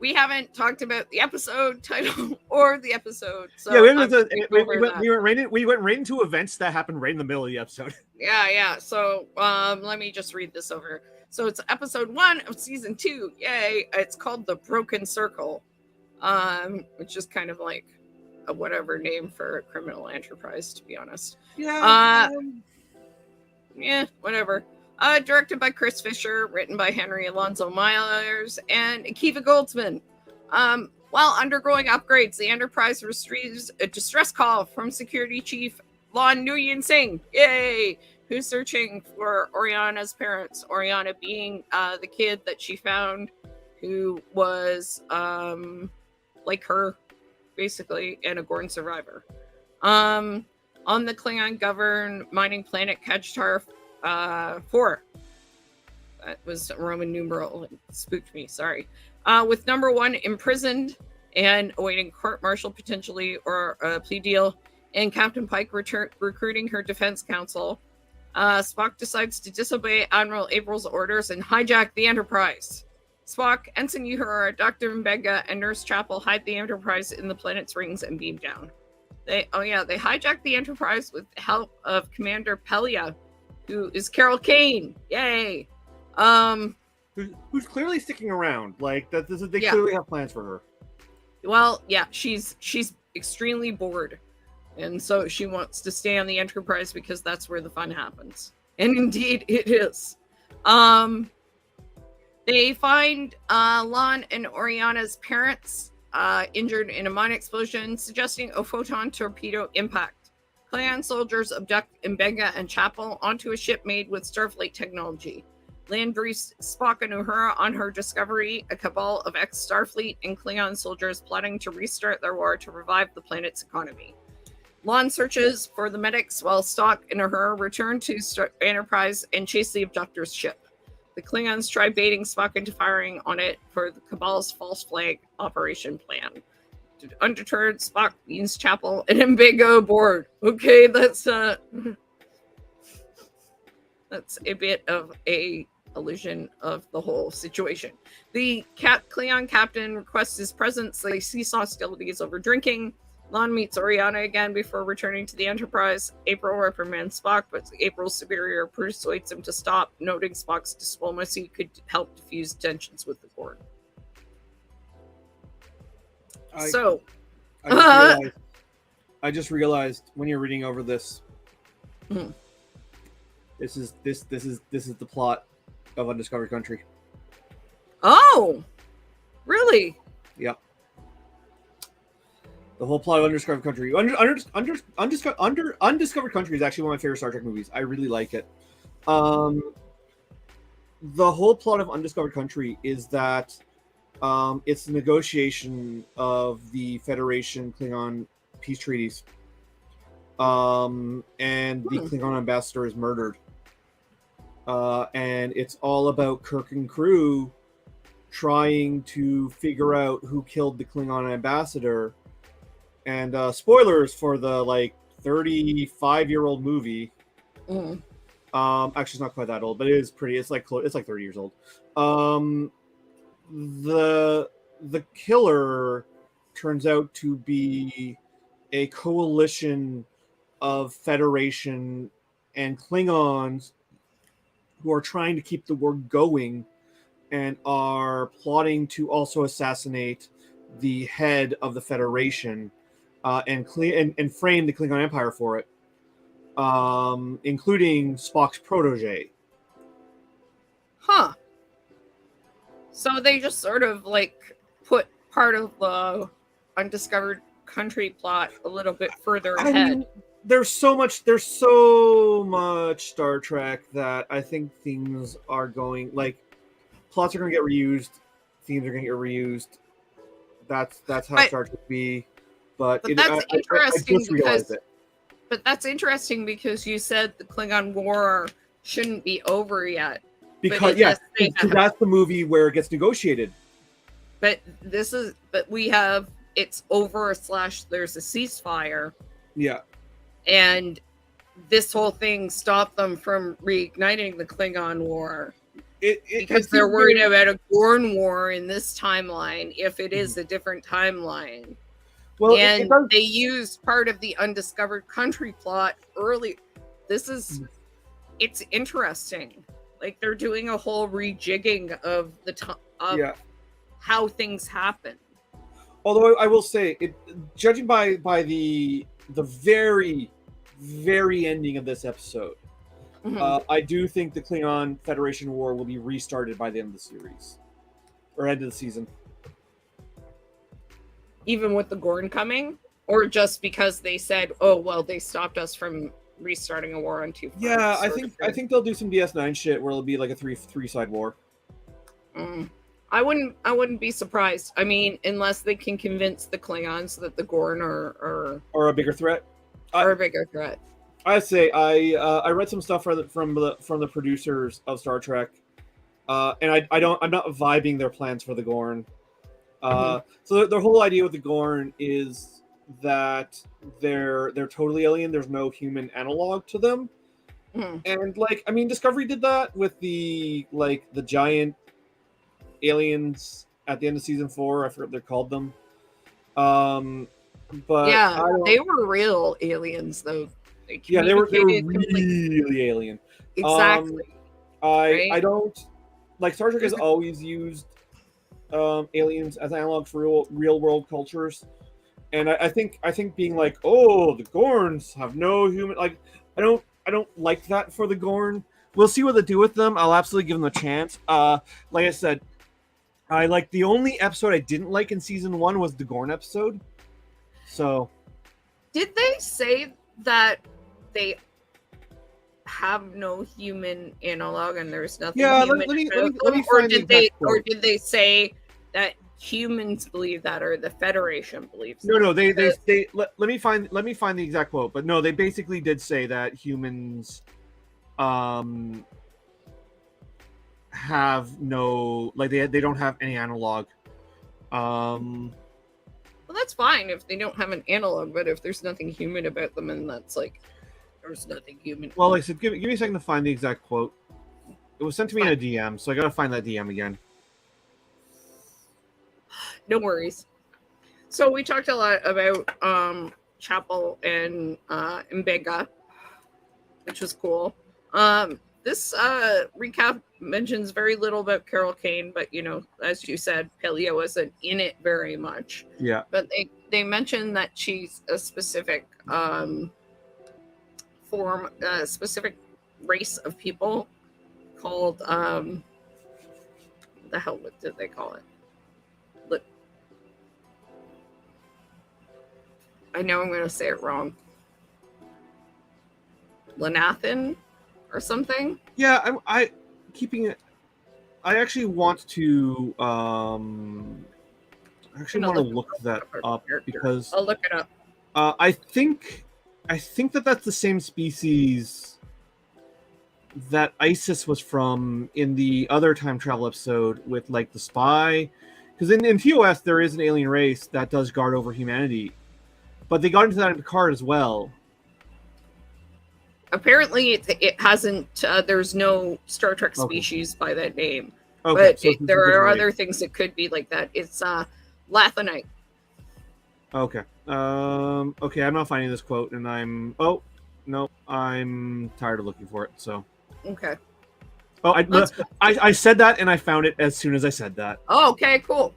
we haven't talked about the episode title or the episode. So yeah, we went right into events that happened right in the middle of the episode. Yeah. So let me just read this over. So it's episode 1 of season 2. Yay! It's called The Broken Circle, which is kind of like a whatever name for a criminal enterprise, to be honest. Yeah. Yeah, whatever. Directed by Chris Fisher, written by Henry Alonso Myers and Akiva Goldsman. While undergoing upgrades, the Enterprise receives a distress call from Security Chief Lon Nguyen Singh. Yay! Who's searching for Oriana's parents. Oriana being the kid that she found who was like her, basically, and a Gorn survivor. On the Klingon-governed mining planet Kajtar 4. That was a Roman numeral. It spooked me, sorry. With number 1 imprisoned and awaiting court-martial potentially or a plea deal, and Captain Pike recruiting her defense counsel, Spock decides to disobey Admiral April's orders and hijack the Enterprise. Spock, Ensign Uhura, Dr. Mbenga, and Nurse Chapel hide the Enterprise in the planet's rings and beam down. They hijack the Enterprise with the help of Commander Pelia, who is Carol Kane. Yay! Who's clearly sticking around. Like that. They clearly have plans for her. Well, yeah, she's extremely bored. And so she wants to stay on the Enterprise because that's where the fun happens. And indeed it is. They find Lon and Oriana's parents injured in a mine explosion, suggesting a photon torpedo impact. Klingon soldiers abduct Mbenga and Chapel onto a ship made with Starfleet technology. Land briefs Spock and Uhura on her discovery, a cabal of ex-Starfleet and Klingon soldiers plotting to restart their war to revive the planet's economy. Lon searches for the medics while Spock and Uhura return to Enterprise and chase the abductor's ship. The Klingons try baiting Spock into firing on it for the Cabal's false flag operation plan. Undeterred, Spock beams Chapel and Mbenga aboard. Okay, that's a bit of a illusion of the whole situation. The Klingon captain requests his presence. They cease hostilities over drinking. Lon meets Oriana again before returning to the Enterprise. April reprimands Spock, but April's superior persuades him to stop, noting Spock's diplomacy could help diffuse tensions with the Gorn. I just realized when you're reading over this, this is the plot of Undiscovered Country. Oh, really? Yep. The whole plot of Undiscovered Country. Undiscovered Country is actually one of my favorite Star Trek movies. I really like it. The whole plot of Undiscovered Country is that it's the negotiation of the Federation Klingon peace treaties. And the Klingon ambassador is murdered. And it's all about Kirk and crew trying to figure out who killed the Klingon ambassador. And spoilers for the 35-year-old movie. Actually, it's not quite that old, but it is pretty. It's like 30 years old. The killer turns out to be a coalition of Federation and Klingons who are trying to keep the war going and are plotting to also assassinate the head of the Federation, and frame the Klingon Empire for it, including Spock's protege. Huh. So they just sort of like put part of the undiscovered country plot a little bit further ahead. There's so much Star Trek that I think themes are going, like, plots are going to get reused, themes are going to get reused. That's how Star Trek be. But that's interesting I just realized it. But that's interesting because you said the Klingon War shouldn't be over yet. Because that's the movie where it gets negotiated. But we have it's over / there's a ceasefire. Yeah. And this whole thing stopped them from reigniting the Klingon War. Because they're worried about a Gorn war in this timeline if it is a different timeline. Well, and they used part of the undiscovered country plot early. It's interesting. Like they're doing a whole rejigging of how things happen. Although I will say, judging by the very, very ending of this episode, I do think the Klingon Federation War will be restarted by the end of the series or end of the season. Even with the Gorn coming, or just because they said, "Oh well, they stopped us from restarting a war on two fronts." Yeah, I think they'll do some DS9 shit where it'll be like a three-side war. I wouldn't be surprised. I mean, unless they can convince the Klingons that the Gorn are a bigger threat. Are a bigger threat. I say I read some stuff from the producers of Star Trek, and I'm not vibing their plans for the Gorn. So their whole idea with the Gorn is that they're totally alien. There's no human analog to them, and like I mean, Discovery did that with the giant aliens at the end of season 4. I forget what they called them. But yeah, they were real aliens though. They were really alien. Exactly. I don't like Star Trek has always used aliens as analogs for real world cultures, and I think being like, oh, the Gorns have no human, like I don't like that for the Gorn. We'll see what they do with them. I'll absolutely give them a chance. Like I said, I like the only episode I didn't like in season 1 was the Gorn episode. So, did they say that they have no human analog and there's nothing human? Let me or did they say that humans believe that or the Federation believes that? No, they let me find the exact quote, but no, they basically did say that humans have no, like they don't have any analog. Well, that's fine if they don't have an analog, but if there's nothing human about them, and that's like there's nothing human. Well, like I said, give me a second to find the exact quote. It was sent to me in a DM, so I gotta find that DM again. No worries. So we talked a lot about Chapel and Mbega, which was cool. This recap mentions very little about Carol Kane, but you know, as you said, Paleo wasn't in it very much. Yeah. But they mentioned that she's a specific form, a specific race of people called the hell what did they call it? I know I'm going to say it wrong. Lanathan or something. Yeah, I keeping it. I actually want to look that up because I'll look it up. I think that's the same species that Isis was from in the other time travel episode with like the spy, because in TOS there is an alien race that does guard over humanity, but they got into that in Picard as well. Apparently, it hasn't. There's no Star Trek species by that name. Okay, but there are other things that could be like that. It's Lathanite. Okay. Okay, I'm not finding this quote, and I'm tired of looking for it. So. Okay. Oh, That's cool. I said that and I found it as soon as I said that. Oh, okay, cool.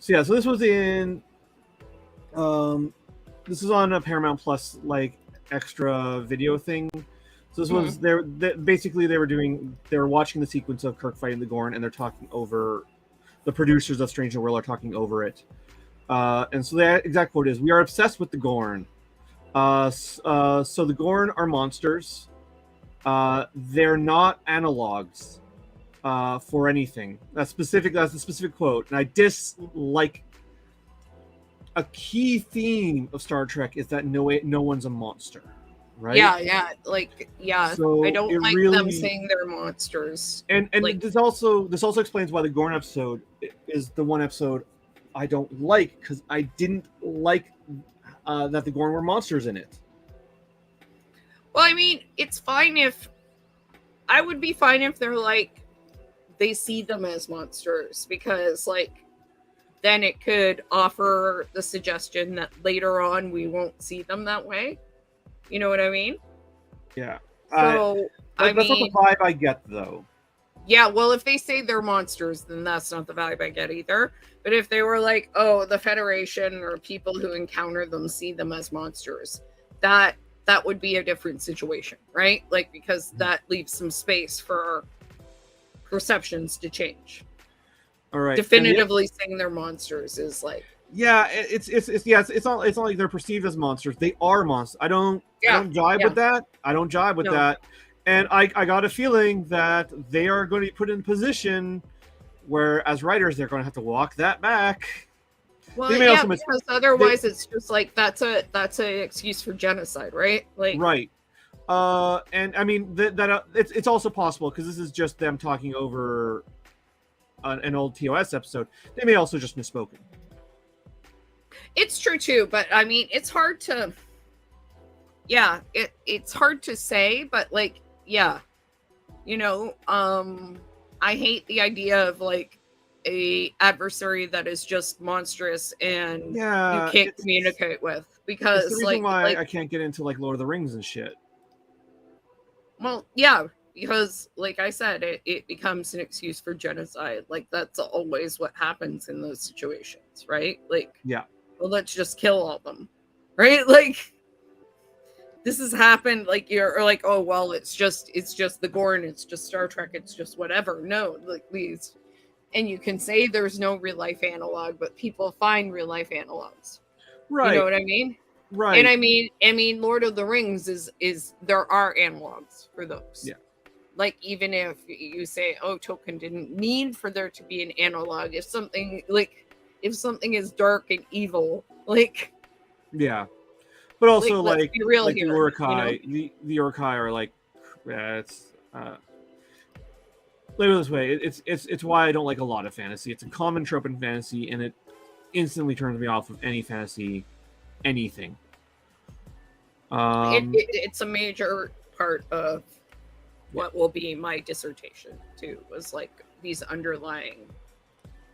So yeah, so this was in this is on a Paramount Plus like extra video thing. So this was basically they were watching the sequence of Kirk fighting the Gorn, and they're talking over the producers of Strange New World are talking over it. And so the exact quote is, "We are obsessed with the Gorn. So the Gorn are monsters. They're not analogs for anything." That's the specific quote. And I dislike a key theme of Star Trek is that no one's a monster, right? Yeah. So I don't like them saying they're monsters. And like, this also explains why the Gorn episode is the one episode I don't like, because I didn't like that the Gorn were monsters in it. Well, I mean, it's fine if I would be fine if they're like they see them as monsters, because like then it could offer the suggestion that later on we won't see them that way. You know what I mean? Yeah. So that's not the vibe I get, though. Yeah, well, if they say they're monsters, then that's not the vibe I get either. But if they were like, oh, the Federation or people who encounter them see them as monsters, that would be a different situation, right? Like, because that leaves some space for perceptions to change. All right. Definitively saying they're monsters is like, yeah, it's not like they're perceived as monsters. They are monsters. I don't jive with that. I don't jive with that. And I got a feeling that they are going to be put in a position where, as writers, they're going to have to walk that back. Well, yeah, because otherwise it's just like that's an excuse for genocide, right? Like, right. And I mean that it's also possible, because this is just them talking over an old TOS episode. They may also just misspoken. It's true too, but I mean, it's hard to. Yeah, it's hard to say, but like, yeah, you know, I hate the idea of like a adversary that is just monstrous and you can't communicate with, because it's the reason why I can't get into like Lord of the Rings and shit. Well, yeah, because like I said, it becomes an excuse for genocide. Like that's always what happens in those situations, right? Like, yeah, well, let's just kill all of them, right? Like, this has happened. Like, you're like, oh well, it's just the Gorn, it's just Star Trek, it's just whatever. No, like these. And you can say there's no real life analog, but people find real life analogs. Right. You know what I mean? Right. And I mean, Lord of the Rings is there are analogs for those. Yeah. Like, even if you say, oh, Tolkien didn't need for there to be an analog, if something is dark and evil, like, yeah. But also like be real like here, the Uruk-hai, you know? the Uruk-hai are like, it's Look at it this way, it's why I don't like a lot of fantasy. It's a common trope in fantasy, and it instantly turns me off of any fantasy, anything. It's a major part of what will be my dissertation too, was like these underlying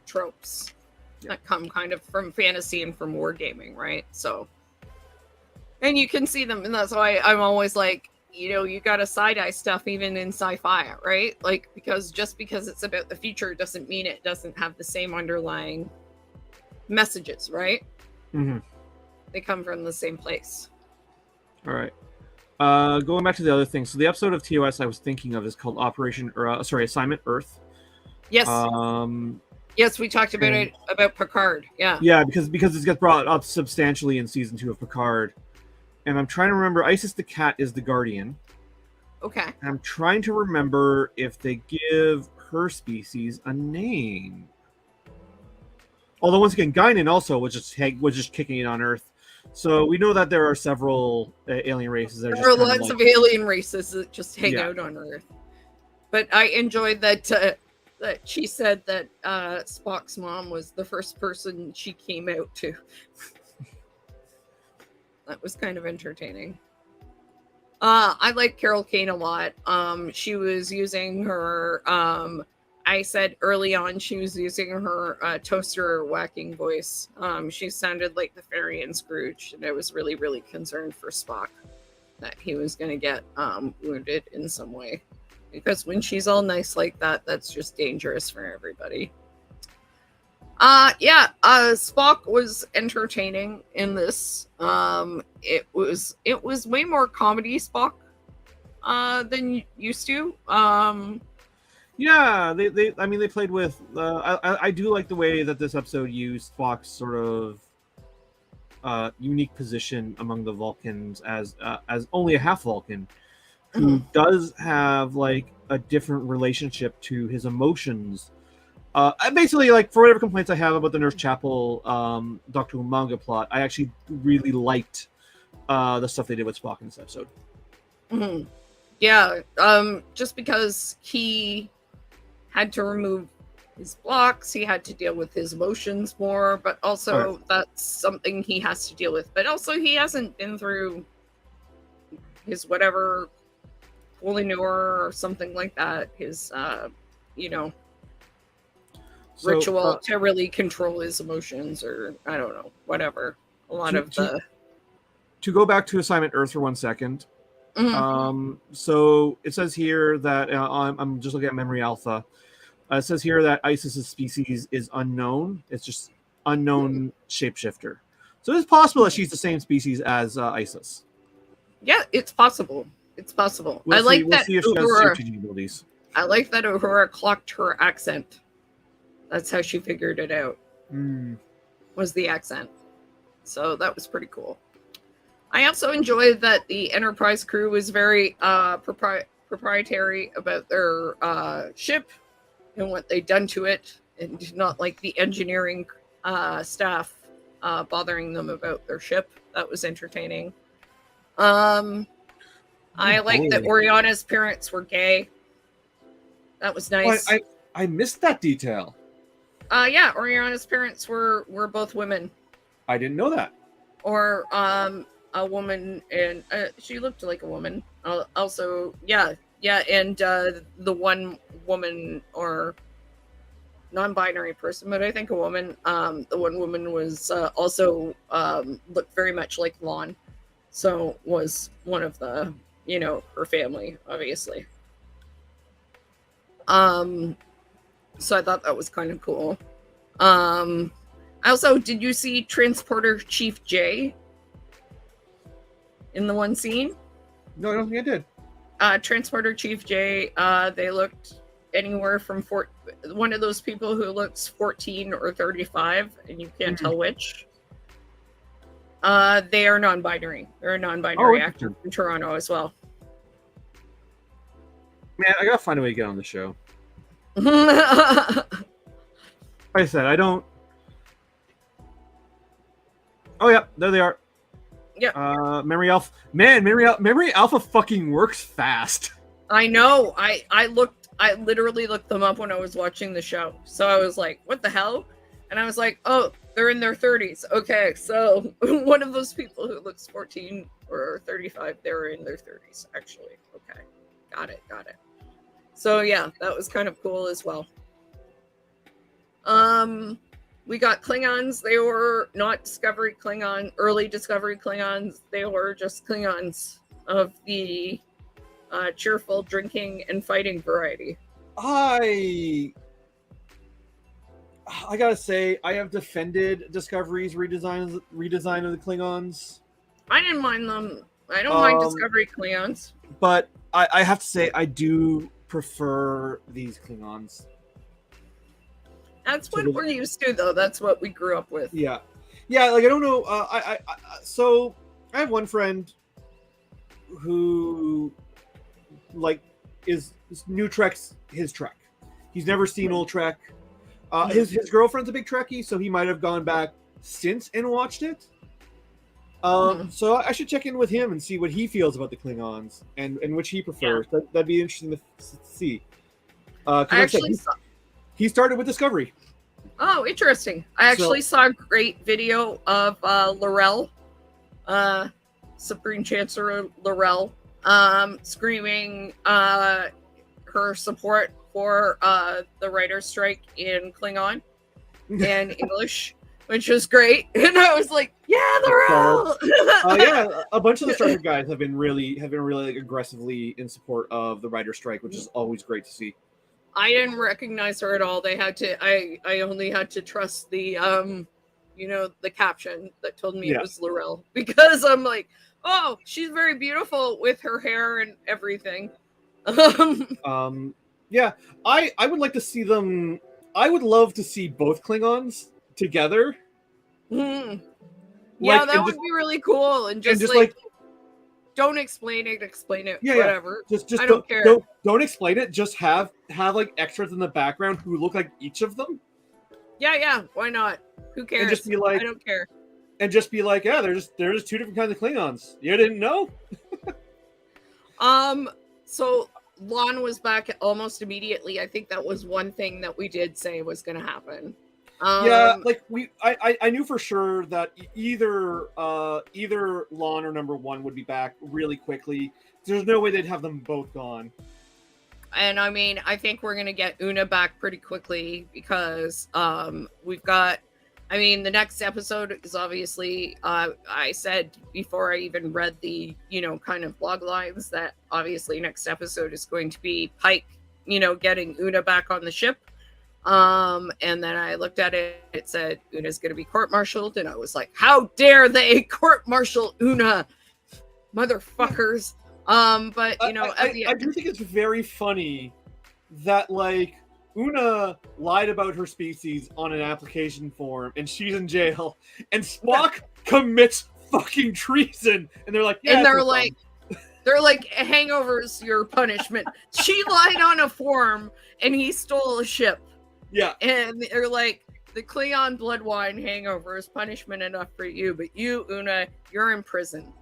tropes that come kind of from fantasy and from wargaming, right? So, and you can see them, and that's why I'm always like, you know, you got to side-eye stuff even in sci-fi, right? Like, because just because it's about the future doesn't mean it doesn't have the same underlying messages, right? Mm-hmm. They come from the same place. All right. Going back to the other thing. So the episode of TOS I was thinking of is called Assignment Earth. Yes. Yes, we talked about it, about Picard. Yeah. Yeah, because it gets brought up substantially in season 2 of Picard. And I'm trying to remember, Isis the cat is the Guardian. Okay. And I'm trying to remember if they give her species a name. Although once again, Guinan also was just kicking it on Earth. So we know that there are several alien races. There are lots of alien races that just hang out on Earth. But I enjoyed that that she said that Spock's mom was the first person she came out to. That was kind of entertaining. I like Carol Kane a lot. She was using her, I said early on, she was using her toaster whacking voice. She sounded like the fairy in Scrooge, and I was really, really concerned for Spock. that he was going to get wounded in some way. Because when she's all nice like that, that's just dangerous for everybody. Spock was entertaining in this. It was way more comedy Spock than used to. Yeah, they played with. I do like the way that this episode used Spock's sort of unique position among the Vulcans as only a half Vulcan, who does have like a different relationship to his emotions. Basically, like, for whatever complaints I have about the Nurse Chapel Doctor Who manga plot, I actually really liked the stuff they did with Spock in this episode. Mm-hmm. Yeah, just because he had to remove his blocks, he had to deal with his emotions more, but also that's something he has to deal with. But also he hasn't been through his whatever Holy-Noor or something like that, his ritual to really control his emotions, or I don't know, whatever. To go back to Assignment Earth for 1 second. So it says here that I'm just looking at Memory Alpha. It says here that Isis's species is unknown. It's just unknown shapeshifter. So it's possible that she's the same species as Isis. Yeah, it's possible. It's possible. We'll see if she has shape-changing abilities. I like that Uhura clocked her accent. That's how she figured it out. Was the accent. So that was pretty cool. I also enjoyed that the Enterprise crew was very proprietary about their ship and what they'd done to it, and not like the engineering staff bothering them about their ship. That was entertaining. I like that Oriana's parents were gay. That was nice. Well, I missed that detail. Yeah, Oriana's parents were both women. I didn't know that. Or a woman, and she looked like a woman. Also, and the one woman or non-binary person, but I think a woman. The one woman was also looked very much like Lon, so was one of the her family, obviously. So I thought that was kind of cool. Also, did you see Transporter Chief J in the one scene? No, I don't think I did. Transporter Chief J, they looked anywhere from one of those people who looks 14 or 35, and you can't tell which. They are non-binary. They're a non-binary actor in Toronto as well. Man, I gotta find a way to get on the show. Like I said, I don't. Oh yeah, there they are. Yeah. Memory Alpha. Man, Memory Alpha fucking works fast. I know. I literally looked them up when I was watching the show. So I was like, what the hell? And I was like, oh, they're in their 30s. Okay, so one of those people who looks 14 or 35, they were in their 30s, actually. Okay. Got it. So yeah, that was kind of cool as well. We got Klingons. They were not early Discovery Klingons. They were just Klingons of the cheerful drinking and fighting variety. I gotta say, I have defended Discovery's redesign of the Klingons. I didn't mind them. I don't mind Discovery Klingons. But I have to say, I do prefer these Klingons. That's what we're used to, though. That's what we grew up with. Yeah. Like, I don't know. So I have one friend who, like, is new Trek's his Trek. He's never seen old Trek. His girlfriend's a big Trekkie, so he might have gone back since and watched it. So I should check in with him and see what he feels about the Klingons and which he prefers. Yeah. That'd be interesting to see. He started with Discovery. Oh, interesting. I actually saw a great video of L'Rell, Supreme Chancellor L'Rell, screaming her support for the writer's strike in Klingon and English. which was great. And I was like, yeah, they're out. Yeah, a bunch of the Star Trek guys have been really like, aggressively in support of the writer strike, which is always great to see. I didn't recognize her at all. They had to. I only had to trust the the caption that told me it was Laurel, because I'm like, oh, she's very beautiful with her hair and everything. Yeah, I would like to see them. I would love to see both Klingons together. Yeah, that would be really cool. And just like don't explain it. Explain it. Yeah, whatever. Just I don't care. Don't explain it. Just have like extras in the background who look like each of them. Yeah. Why not? Who cares? And just be like, I don't care. And just be like, yeah, they're just two different kinds of Klingons. You didn't know? So Lon was back almost immediately. I think that was one thing that we did say was going to happen. Yeah, like I knew for sure that either Lon or number one would be back really quickly. There's no way they'd have them both gone. And I mean, I think we're gonna get Una back pretty quickly, because we've got. I mean, the next episode is obviously. I said before I even read the kind of blog lines that obviously next episode is going to be Pike, getting Una back on the ship. And then I looked at it, it said Una's going to be court-martialed, and I was like, how dare they court-martial Una, motherfuckers. But I do think it's very funny that like Una lied about her species on an application form and she's in jail, and Spock commits fucking treason, and they're like, yeah, and they're like hangovers your punishment. She lied on a form and he stole a ship. Yeah. And they're like, the Klingon blood wine hangover is punishment enough for you, but you, Una, you're in prison.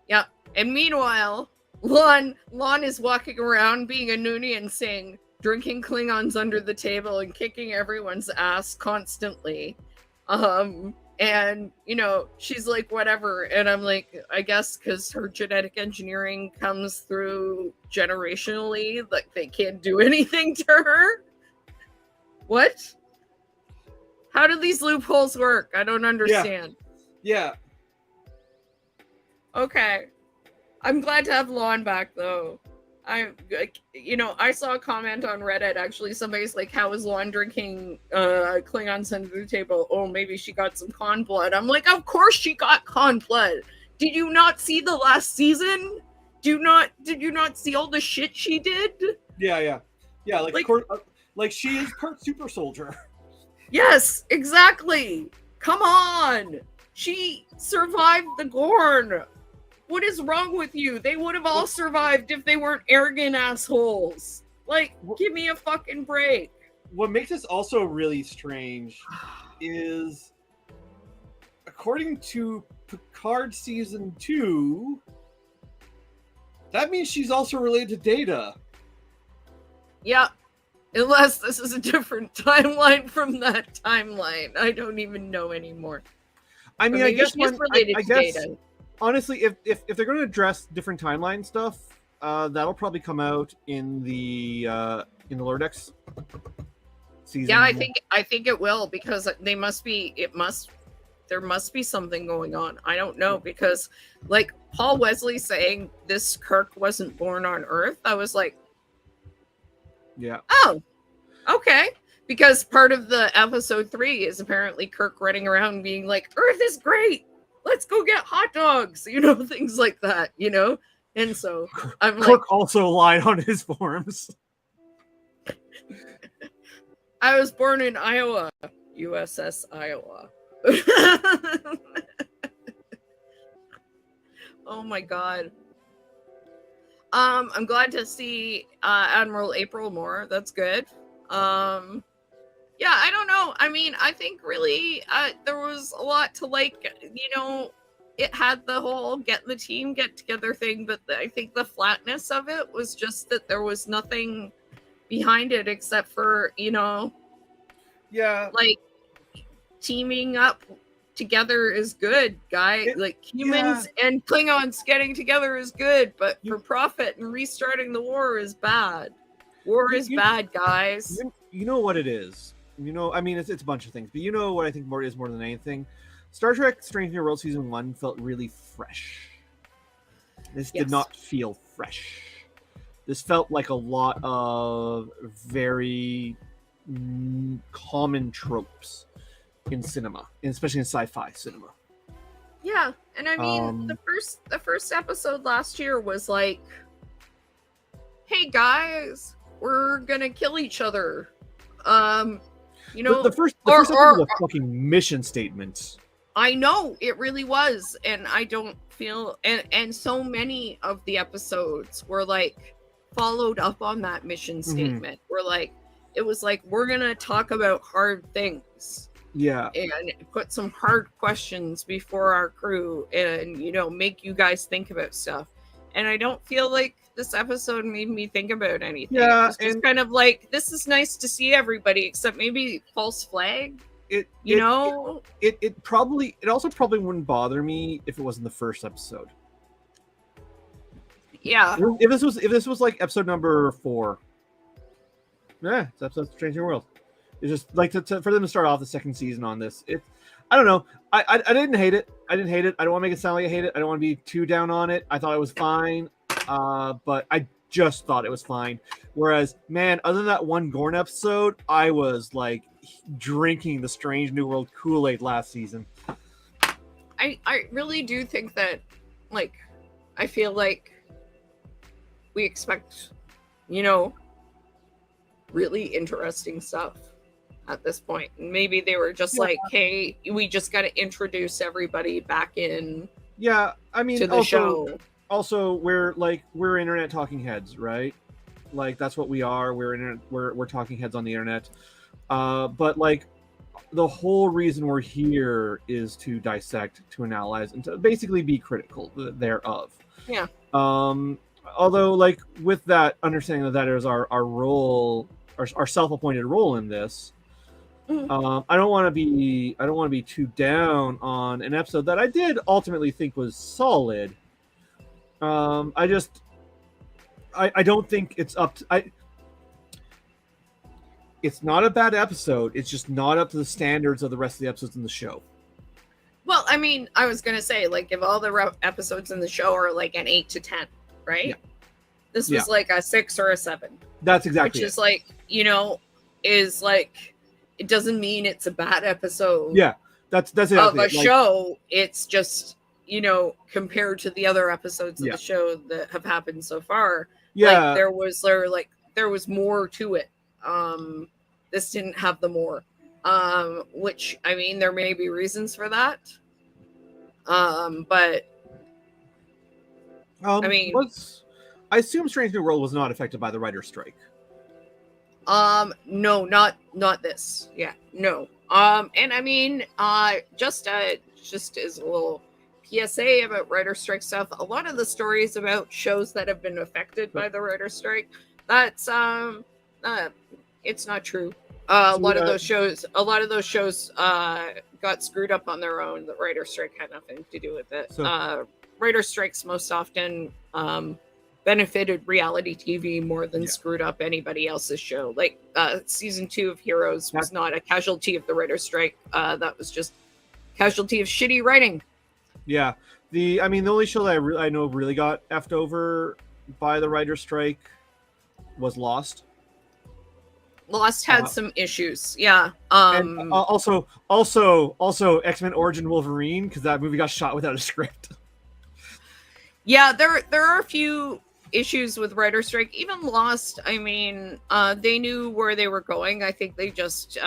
Yep. And meanwhile, Lon is walking around being a Noonien Singh, drinking Klingons under the table and kicking everyone's ass constantly. And, she's like, whatever. And I'm like, I guess because her genetic engineering comes through generationally, like they can't do anything to her. What? How do these loopholes work? I don't understand. Yeah. Okay. I'm glad to have Lon back, though. I saw a comment on Reddit, actually. Somebody's like, how is Lon drinking Klingons under the table? Oh, maybe she got some con blood. I'm like, of course she got con blood. Did you not see the last season? Did you not see all the shit she did? Yeah, like she is part super soldier. Yes, exactly. Come on. She survived the Gorn. What is wrong with you? They would have all survived if they weren't arrogant assholes. Like, give me a fucking break. What makes this also really strange is, according to Picard season 2, that means she's also related to Data. Yeah. Unless this is a different timeline from that timeline. I don't even know anymore. I mean, I guess related to Data. Honestly, if they're going to address different timeline stuff, that'll probably come out in the Lordex season. Yeah, I think it will, because there must be something going on. I don't know, because like Paul Wesley saying this Kirk wasn't born on Earth, I was like, yeah. Oh, okay. Because part of the episode 3 is apparently Kirk running around being like, Earth is great. Let's go get hot dogs. Things like that, And so I'm Kirk like, also lied on his forms. I was born in Iowa, USS Iowa. Oh my God. I'm glad to see Admiral April more. That's good. Yeah, I don't know. I mean, I think really there was a lot to like. It had the whole get the team get together thing, but I think the flatness of it was just that there was nothing behind it except for like teaming up together is good, guy. Like humans and Klingons getting together is good, but for profit and restarting the war is bad. War is bad, guys. You know what it is? You know, I mean, it's a bunch of things, but you know what I think more than anything, Star Trek: Strange New World season 1 felt really fresh. This did Yes. not feel fresh. This felt like a lot of very common tropes in cinema, especially in sci-fi cinema. Yeah, and I mean the first episode last year was like, "Hey guys, we're gonna kill each other." You know, The first episode was a fucking mission statement. I know it really was, and I don't feel and so many of the episodes were like followed up on that mission statement. We're like, it was like, we're gonna talk about hard things. Yeah. And put some hard questions before our crew and, you know, make you guys think about stuff. And I don't feel like this episode made me think about anything. Yeah, It's just kind of like, this is nice to see everybody, except maybe false flag. It also probably wouldn't bother me if it wasn't the first episode. Yeah. If this was like episode number 4. Yeah, it's episode of Strange New World. It's just like for them to start off the second season on this. I don't know. I didn't hate it. I don't want to make it sound like I hate it. I don't want to be too down on it. I thought it was fine. But I just thought it was fine. Whereas, man, other than that one Gorn episode, I was like drinking the Strange New World Kool-Aid last season. I really do think that, like, I feel like we expect, you know, really interesting stuff at this point. And maybe they were just like, hey, we just got to introduce everybody back in. Yeah, I mean, to the show. Also, we're internet talking heads, right? Like, that's what we are. We're talking heads on the internet. But like, the whole reason we're here is to dissect, to analyze, and to basically be critical thereof. Yeah. Although, like, with that understanding that is our role, our self-appointed role in this, I don't want to be too down on an episode that I did ultimately think was solid. I don't think it's up to, it's not a bad episode. It's just not up to the standards of the rest of the episodes in the show. Well, I mean, I was gonna say, like, if all the episodes in the show are like an 8 to 10, right? Yeah. This was like a 6 or a 7. That's exactly which is like, you know, is like, it doesn't mean it's a bad episode. Yeah, that's exactly of a show. It's just, you know, compared to the other episodes of the show that have happened so far. Yeah, like there was more to it. This didn't have the more. Which, I mean, there may be reasons for that. But I mean, I assume Strange New World was not affected by the writer's strike. No, not this. Yeah, no. And I mean, just as a little PSA about writer strike stuff, a lot of the stories about shows that have been affected by the writer strike, that's it's not true. A lot of those shows got screwed up on their own. The writer strike had nothing to do with it. Writer strikes most often benefited reality TV more than screwed up anybody else's show. Like season 2 of Heroes was not a casualty of the writer strike. That was just casualty of shitty writing. Yeah, the only show that I know really got effed over by the writer strike was Lost. Lost had some issues, yeah. And also X-Men Origin Wolverine, because that movie got shot without a script. Yeah, there are a few issues with writer strike. Even Lost, I mean, they knew where they were going. I think they just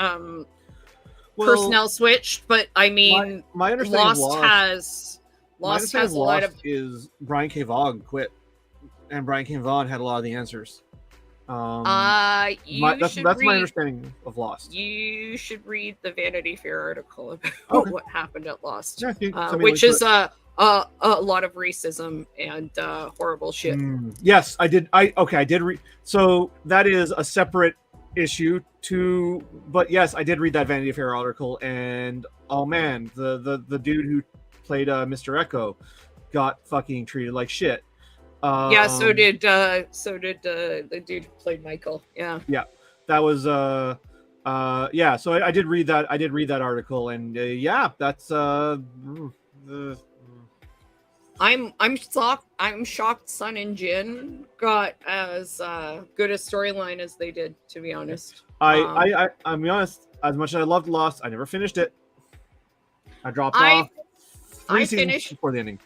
personnel switched. But I mean, my understanding Lost has a lot of is Brian K. Vaughan quit, and Brian K. Vaughan had a lot of the answers. That's my understanding of Lost. You should read the Vanity Fair article about what happened at Lost, which is a lot of racism and horrible shit. Yes, I did. I did read. So that is a separate issue too. But yes, I did read that Vanity Fair article, and oh man, the dude who played Mr. Echo got fucking treated like shit. So did the dude who played Michael. Yeah. Yeah, that was Yeah, so I did read that. I did read that article, and yeah, that's I'm shocked. I'm shocked. Sun and Jin got as good a storyline as they did. To be honest, I'm be honest. As much as I loved Lost, I never finished it. I dropped off three I seasons finished. before the ending.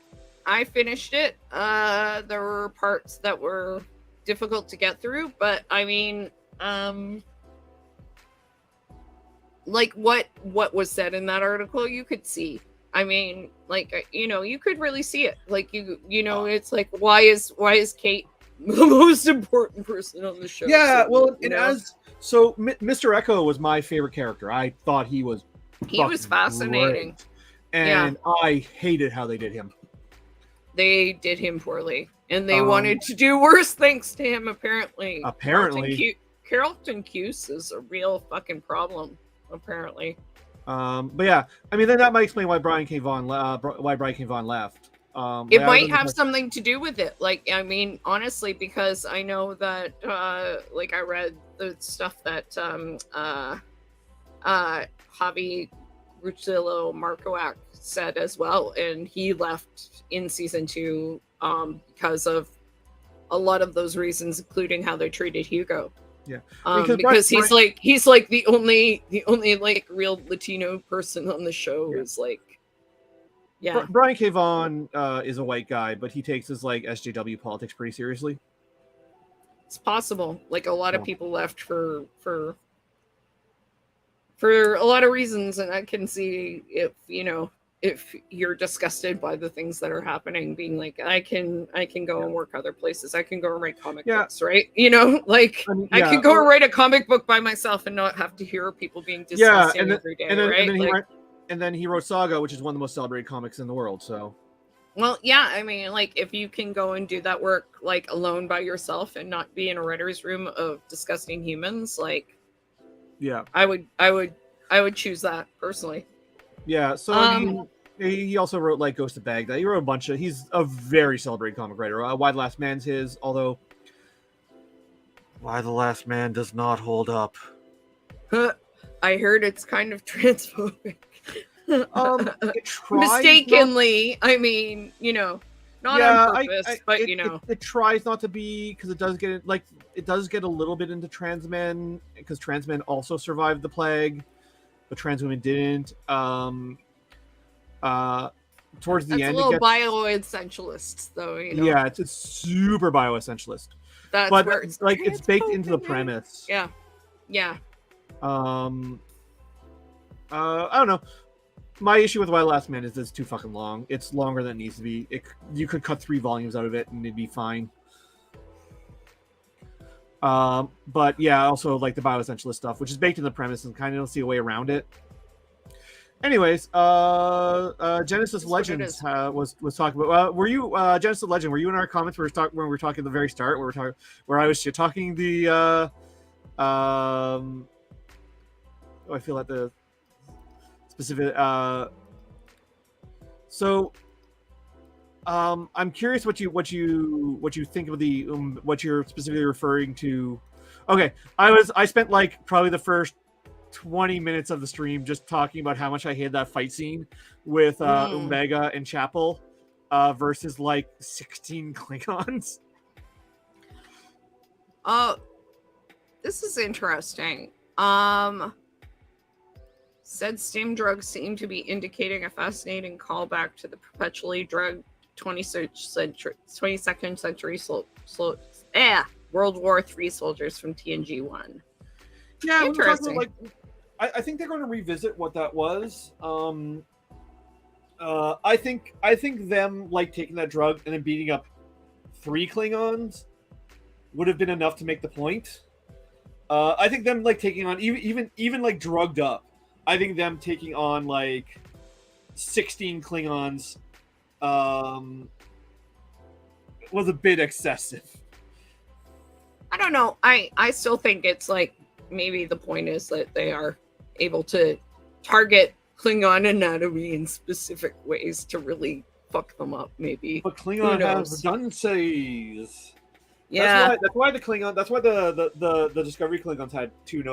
I finished it. There were parts that were difficult to get through, but I mean, like what was said in that article, you could see. I mean, like you could really see it. Like it's like why is Kate the most important person on the show? Yeah, so, well, and Mr. Echo was my favorite character. I thought he was fascinating. Great. And I hated how they did him. They did him poorly, and they wanted to do worse things to him. Apparently, Carlton Cuse is a real fucking problem. Apparently, but yeah, I mean, then that might explain why Brian K. Vaughan left. It might have something to do with it. Like, I mean, honestly, because I know that, like, I read the stuff that Javi Rucillo Marcoac said as well, and he left in season 2 because of a lot of those reasons, including how they treated Hugo. Yeah, because he's like the only like real Latino person on the show. Is like, yeah. Brian K. Vaughan is a white guy, but he takes his like SJW politics pretty seriously. It's possible. Like a lot of people left for a lot of reasons, and I can see if you're disgusted by the things that are happening, being like, I can go and work other places. I can go and write comic books, right? I can go and write a comic book by myself and not have to hear people being disgusting every day, right? And then he wrote Saga, which is one of the most celebrated comics in the world. So, well, yeah, I mean, like if you can go and do that work like alone by yourself and not be in a writer's room of disgusting humans, like, yeah, I would choose that personally. Yeah, so I mean, he also wrote like Ghost of Baghdad. He wrote a bunch of. He's a very celebrated comic writer. Why the Last Man's his, although Why the Last Man does not hold up. I heard it's kind of transphobic. It Mistakenly, I mean, not on purpose, but it tries not to be, because it does get a little bit into trans men, because trans men also survived the plague, but trans women didn't. Towards the end, it's a little bioessentialist, though. Yeah, it's super bioessentialist. That's but where it's it's baked into the premise. Yeah. I don't know. My issue with Why the Last Man is it's too fucking long. It's longer than it needs to be. You could cut 3 volumes out of it and it'd be fine. But yeah, also like the bioessentialist stuff, which is baked in the premise and kind of don't see a way around it. Anyways, Genesis Legends was talking about. Were you Genesis Legend? Were you in our comments? When we were talking at the very start. Where I was shit talking the. I feel like the specific. So, I'm curious what you think of the what you're specifically referring to. Okay, I spent like probably the first 20 minutes of the stream just talking about how much I hated that fight scene with Umbega and Chapel versus like 16 Klingons. This is interesting. Said stim drugs seem to be indicating a fascinating callback to the perpetually drugged 22nd century World War III soldiers from TNG 1. Yeah, interesting. I think they're going to revisit what that was. I think them like taking that drug and then beating up 3 Klingons would have been enough to make the point. I think them like taking on even like drugged up. I think them taking on like 16 Klingons was a bit excessive. I don't know. I still think it's like maybe the point is that they are able to target Klingon anatomy in specific ways to really fuck them up, maybe. But Klingon has redundancies. Yeah, that's why the Klingon. That's why the Discovery Klingons had two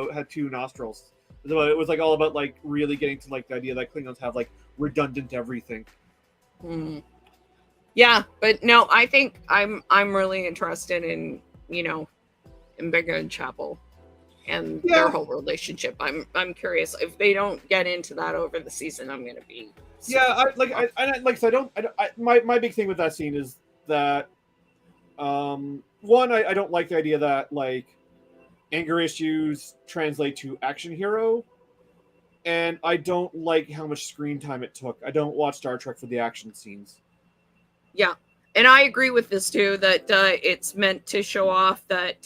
nostrils. So it was like all about like really getting to like the idea that Klingons have like redundant everything. Hmm. Yeah, but no, I think I'm really interested in, you know, in Bigger and Chapel and their Yeah, whole relationship. I'm curious if they don't get into that over the season. I'm gonna be yeah. super I like off. I like so my big thing with that scene is that one I don't like the idea that like anger issues translate to action hero, and I don't like how much screen time it took. I don't watch Star Trek for the action scenes. Yeah, and I agree with this too. That it's meant to show off that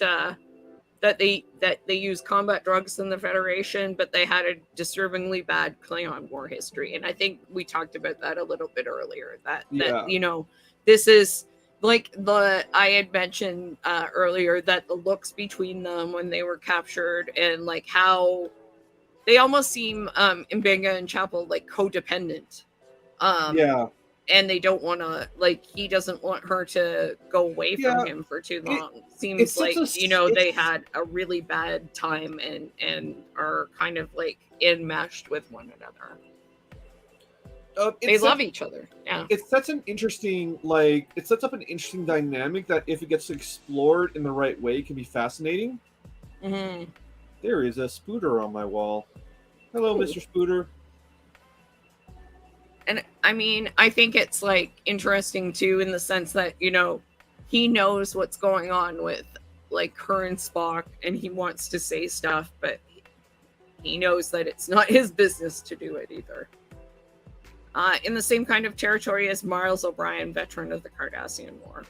that they use combat drugs in the Federation, but they had a disturbingly bad Klingon war history, and I think we talked about that a little bit earlier. That Yeah, you know, this is like the I had mentioned earlier that the looks between them when they were captured and like how they almost seem in Benga and Chapel like codependent. Um, yeah, and they don't want to like he doesn't want her to go away from yeah. him for too It long. it's Seems such like, a you know, they it's had a really bad time and are kind of like enmeshed with one another. They it's such love each other. Yeah. it's such an interesting like it sets up an interesting dynamic that if it gets explored in the right way can be fascinating. Hmm. There is a Spooter on my wall. Hello, Mr. Spooter. And I mean, I think it's like interesting too in the sense that, you know, he knows what's going on with like her and Spock and he wants to say stuff, but he knows that it's not his business to do it either. In the same kind of territory as Miles O'Brien, veteran of the Cardassian War.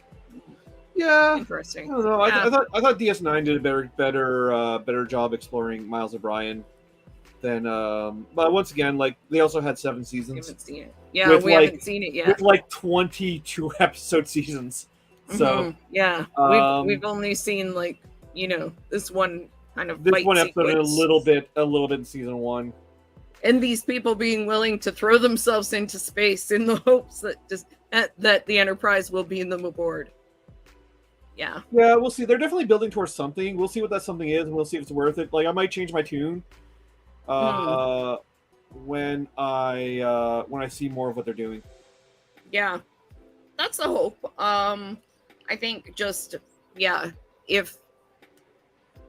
Yeah, I Interesting. don't know. Yeah, I thought DS9 did a better job exploring Miles O'Brien than but once again, like they also had 7 we seasons haven't seen it. Yeah, with we haven't seen it yet. 22 episode seasons. So Yeah, we've only seen like, you know, this one kind of this fight one episode and sequence, a little bit in season 1. and these people being willing to throw themselves into space in the hopes that just that the Enterprise will beam them aboard. Yeah. Yeah, we'll see. They're definitely building towards something. We'll see what that something is, and we'll see if it's worth it. Like I might change my tune Hmm. uh, when I see more of what they're doing. Yeah. That's the hope. I think just yeah, if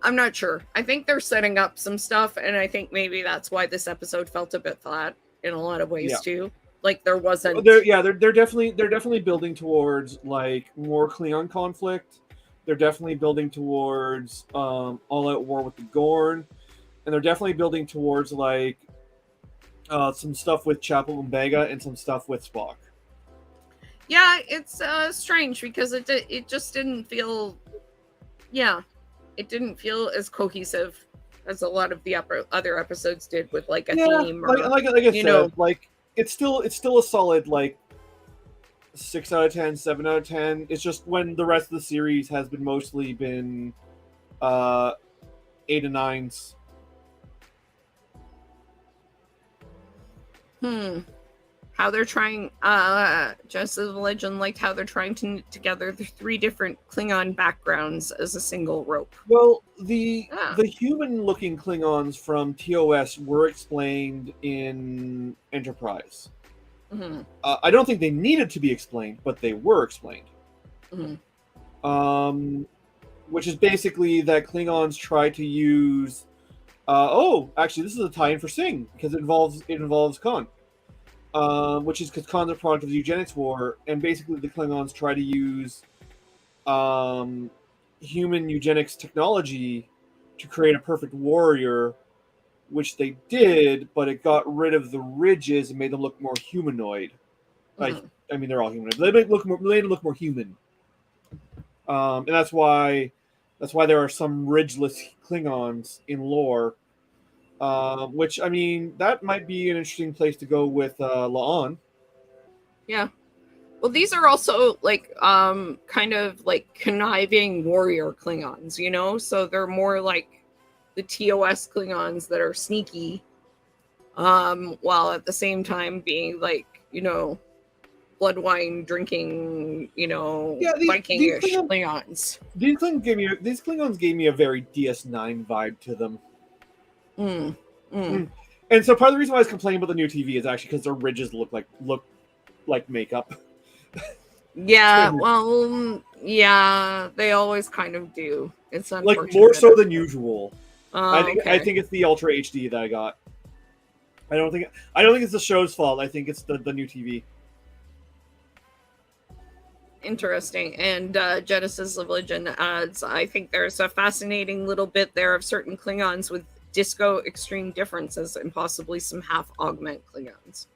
I'm not sure. I think they're setting up some stuff, and I think maybe that's why this episode felt a bit flat in a lot of ways Yeah. too. Like there wasn't. They're definitely building towards like more Klingon conflict. They're definitely building towards all out war with the Gorn, and they're definitely building towards like some stuff with Chapel and Vega and some stuff with Spock. Yeah, it's strange because it just didn't feel. Yeah, it didn't feel as cohesive as a lot of the other episodes did with like a Yeah, theme or like I you said, know. like it's still a solid like 6 out of 10, 7 out of 10. It's just when the rest of the series has been mostly been 8 and 9s. How they're trying just as a legend liked how they're trying to knit together the 3 different Klingon backgrounds as a single rope. Well, the Ah. human looking Klingons from TOS were explained in Enterprise. Mm-hmm. I don't think they needed to be explained, but they were explained. Mm-hmm. Which is basically that Klingons try to use. Actually, this is a tie-in for Sing because it involves Khan, which is because Khan's a product of the eugenics war, and basically the Klingons try to use human eugenics technology to create a perfect warrior, which they did, but it got rid of the ridges and made them look more humanoid. Mm-hmm. I mean, they're all humanoid. They made them look more human, and that's why there are some ridgeless Klingons in lore. Which I mean, that might be an interesting place to go with La'an. Yeah. Well, these are also like kind of like conniving warrior Klingons, you know? So they're more like the TOS Klingons that are sneaky, while at the same time being like, you know, blood wine drinking, you know, Yeah, Viking-ish Klingons. These Klingons gave me a very DS9 vibe to them. Mm. And so part of the reason why I was complaining about the new TV is actually because their ridges look like makeup. Yeah, well, yeah, they always kind of do. It's Like unfortunate. more so than usual. I Okay. think it's the Ultra HD that I got. I don't think it's the show's fault. I think it's the new TV. Interesting. And Genesis of Legend adds, I think there's a fascinating little bit there of certain Klingons with disco extreme differences and possibly some half augment Klingons.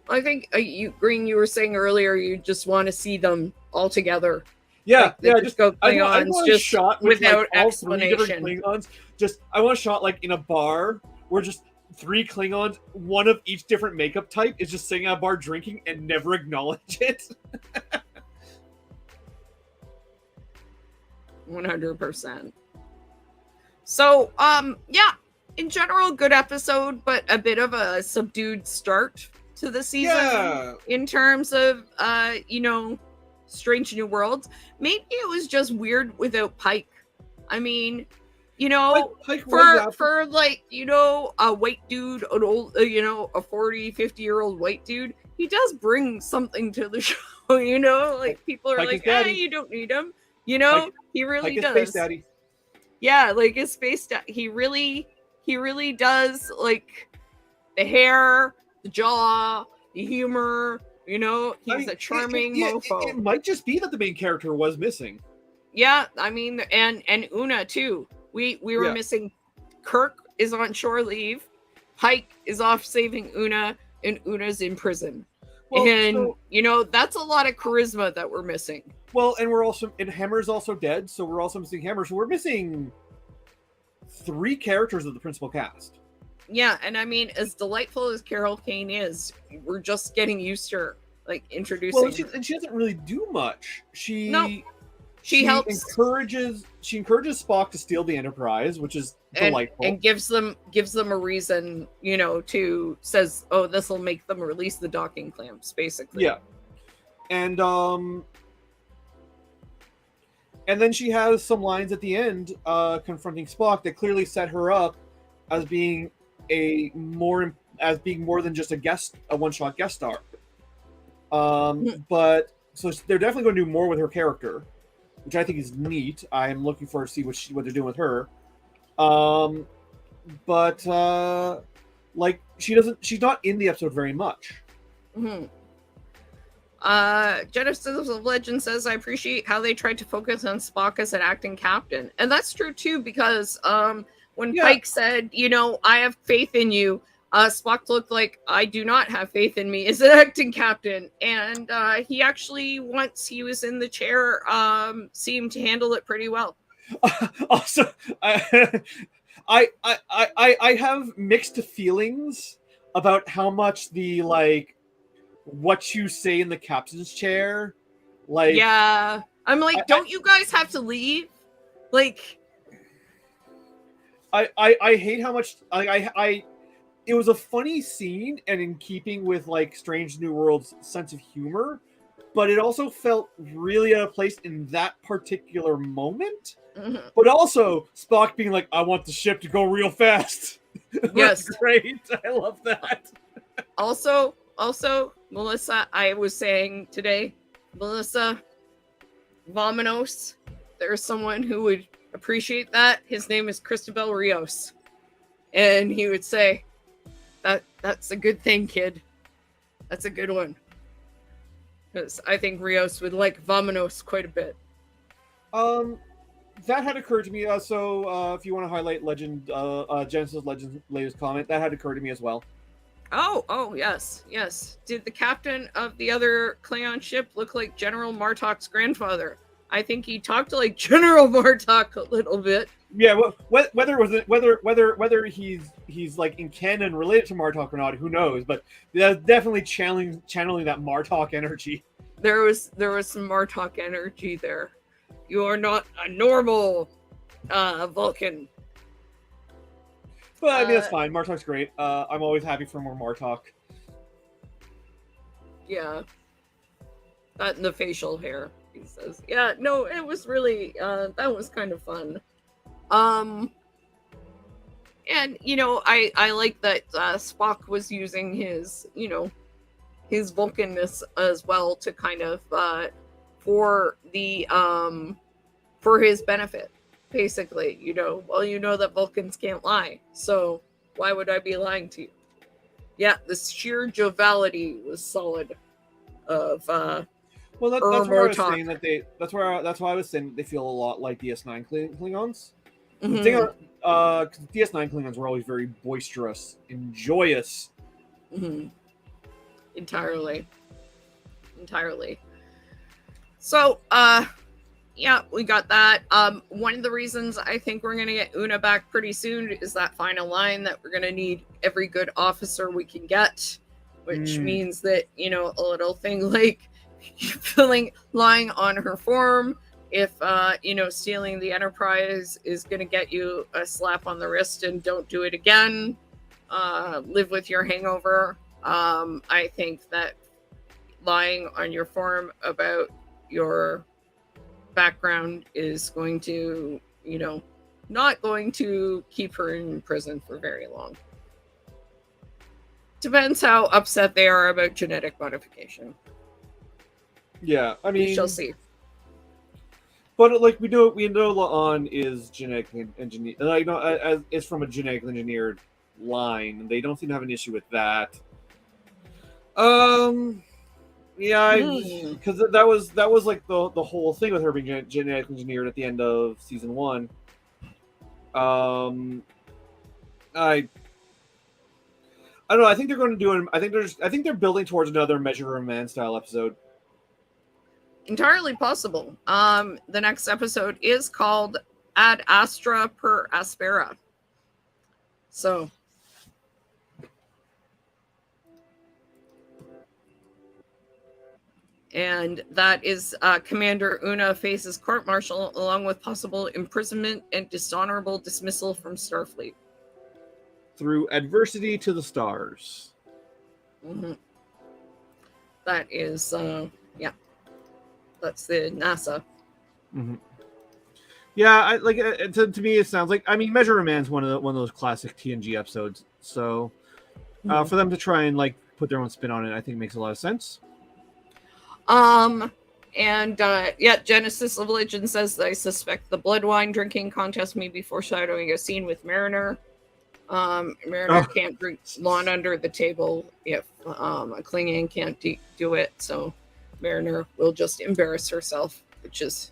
I think you Green, you were saying earlier you just want to see them all together. Yeah, like the yeah. disco Klingons, I want a just shot with without like all three different explanation. Klingons. Just I want a shot like in a bar where just 3 Klingons, one of each different makeup type, is just sitting at a bar drinking and never acknowledge it. 100%. So, yeah, in general, good episode, but a bit of a subdued start to the season Yeah. in terms of, Strange New Worlds. Maybe it was just weird without Pike. I mean, Pike for like, a white dude, an old, a 40, 50-year-old white dude, he does bring something to the show, like people are Pike like, is daddy. you don't need him. Pike- He really Pike is does. Space Daddy. Yeah, like his space he really does, like the hair, the jaw, the humor, he's a charming mofo. It might just be that the main character was missing. Yeah, I mean, and Una too. We were missing. Kirk is on shore leave. Pike is off saving Una, and Una's in prison. Well, and that's a lot of charisma that we're missing. Well, and Hammer's also dead, so we're also missing Hammer. So we're missing 3 characters of the principal cast. Yeah, and I mean, as delightful as Carol Kane is, we're just getting used to her, like introducing. Well, she doesn't really do much. She helps encourages Spock to steal the Enterprise, which is delightful, and gives them a reason, to says, oh, this will make them release the docking clamps, basically. Yeah, and then she has some lines at the end confronting Spock that clearly set her up as being more than just a one-shot guest star. But so they're definitely going to do more with her character, which I think is neat. I'm looking forward to see what they're doing with her. But like she's not in the episode very much. Mm-hmm. Genesis of Legend says, I appreciate how they tried to focus on Spock as an acting captain. And that's true too, because when Pike said, I have faith in you, Spock looked like, I do not have faith in me as an acting captain. And he actually, once he was in the chair, seemed to handle it pretty well. Also, I have mixed feelings about how much the what you say in the captain's chair, I'm like, don't you guys have to leave? Like, I hate how much it was a funny scene and in keeping with Strange New World's sense of humor, but it also felt really out of place in that particular moment. Mm-hmm. But also Spock being like, I want the ship to go real fast. Yes. That's great. I love that. Also, Melissa, I was saying today, Melissa Vominos, there's someone who would appreciate that. His name is Cristobal Rios. And he would say, that's a good thing, kid. That's a good one. Because I think Rios would like Vominos quite a bit. That had occurred to me. So if you want to highlight Genesis Legend's latest comment, that had occurred to me as well. Oh, yes. Did the captain of the other Klingon ship look like General Martok's grandfather? I think he talked like General Martok a little bit. Yeah, whether he's like in canon related to Martok or not, who knows? But that's definitely channeling that Martok energy. There was some Martok energy there. You are not a normal Vulcan. But I mean, that's fine. Martok's great. I'm always happy for more Martok. Yeah. That and the facial hair, he says. Yeah, no, it was really, that was kind of fun. And I like that Spock was using his his Vulcanness as well to kind of for the for his benefit, basically. That Vulcans can't lie, so why would I be lying to you? Yeah, the sheer joviality was solid of Well, that's where I was Murtaugh. saying that's why I was saying they feel a lot like DS9 Klingons. The Mhm. thing, 'cause DS9 Klingons were always very boisterous and joyous. Mhm. Entirely. So, yeah, we got that. One of the reasons I think we're gonna get Una back pretty soon is that final line that we're gonna need every good officer we can get, which means that a little thing like lying on her form. If stealing the Enterprise is gonna get you a slap on the wrist and don't do it again, live with your hangover. I think that lying on your form about your background is going to, not going to keep her in prison for very long. Depends how upset they are about genetic modification. Yeah, I mean, We shall see. But like we know La'an is genetically engineered. Like, as it's from a genetically engineered line. They don't seem to have an issue with that. Yeah, because that was like the whole thing with her being genetically engineered at the end of season 1. I don't know. I think they're going to do. I think they're building towards another Measure of Man style episode. Entirely possible. The next episode is called Ad Astra per Aspera. So and that is Commander Una faces court-martial along with possible imprisonment and dishonorable dismissal from Starfleet. Through adversity to the stars. Mm-hmm. That is, yeah. That's the NASA. Mm-hmm. Yeah, to me it sounds like. I mean, Measure of Man's one of those classic TNG episodes. So for them to try and put their own spin on it, I think makes a lot of sense. Genesis of Legend says that I suspect the blood wine drinking contest may be foreshadowing a scene with Mariner. Mariner can't drink La'an under the table if a Klingon can't do it, so Mariner will just embarrass herself, which is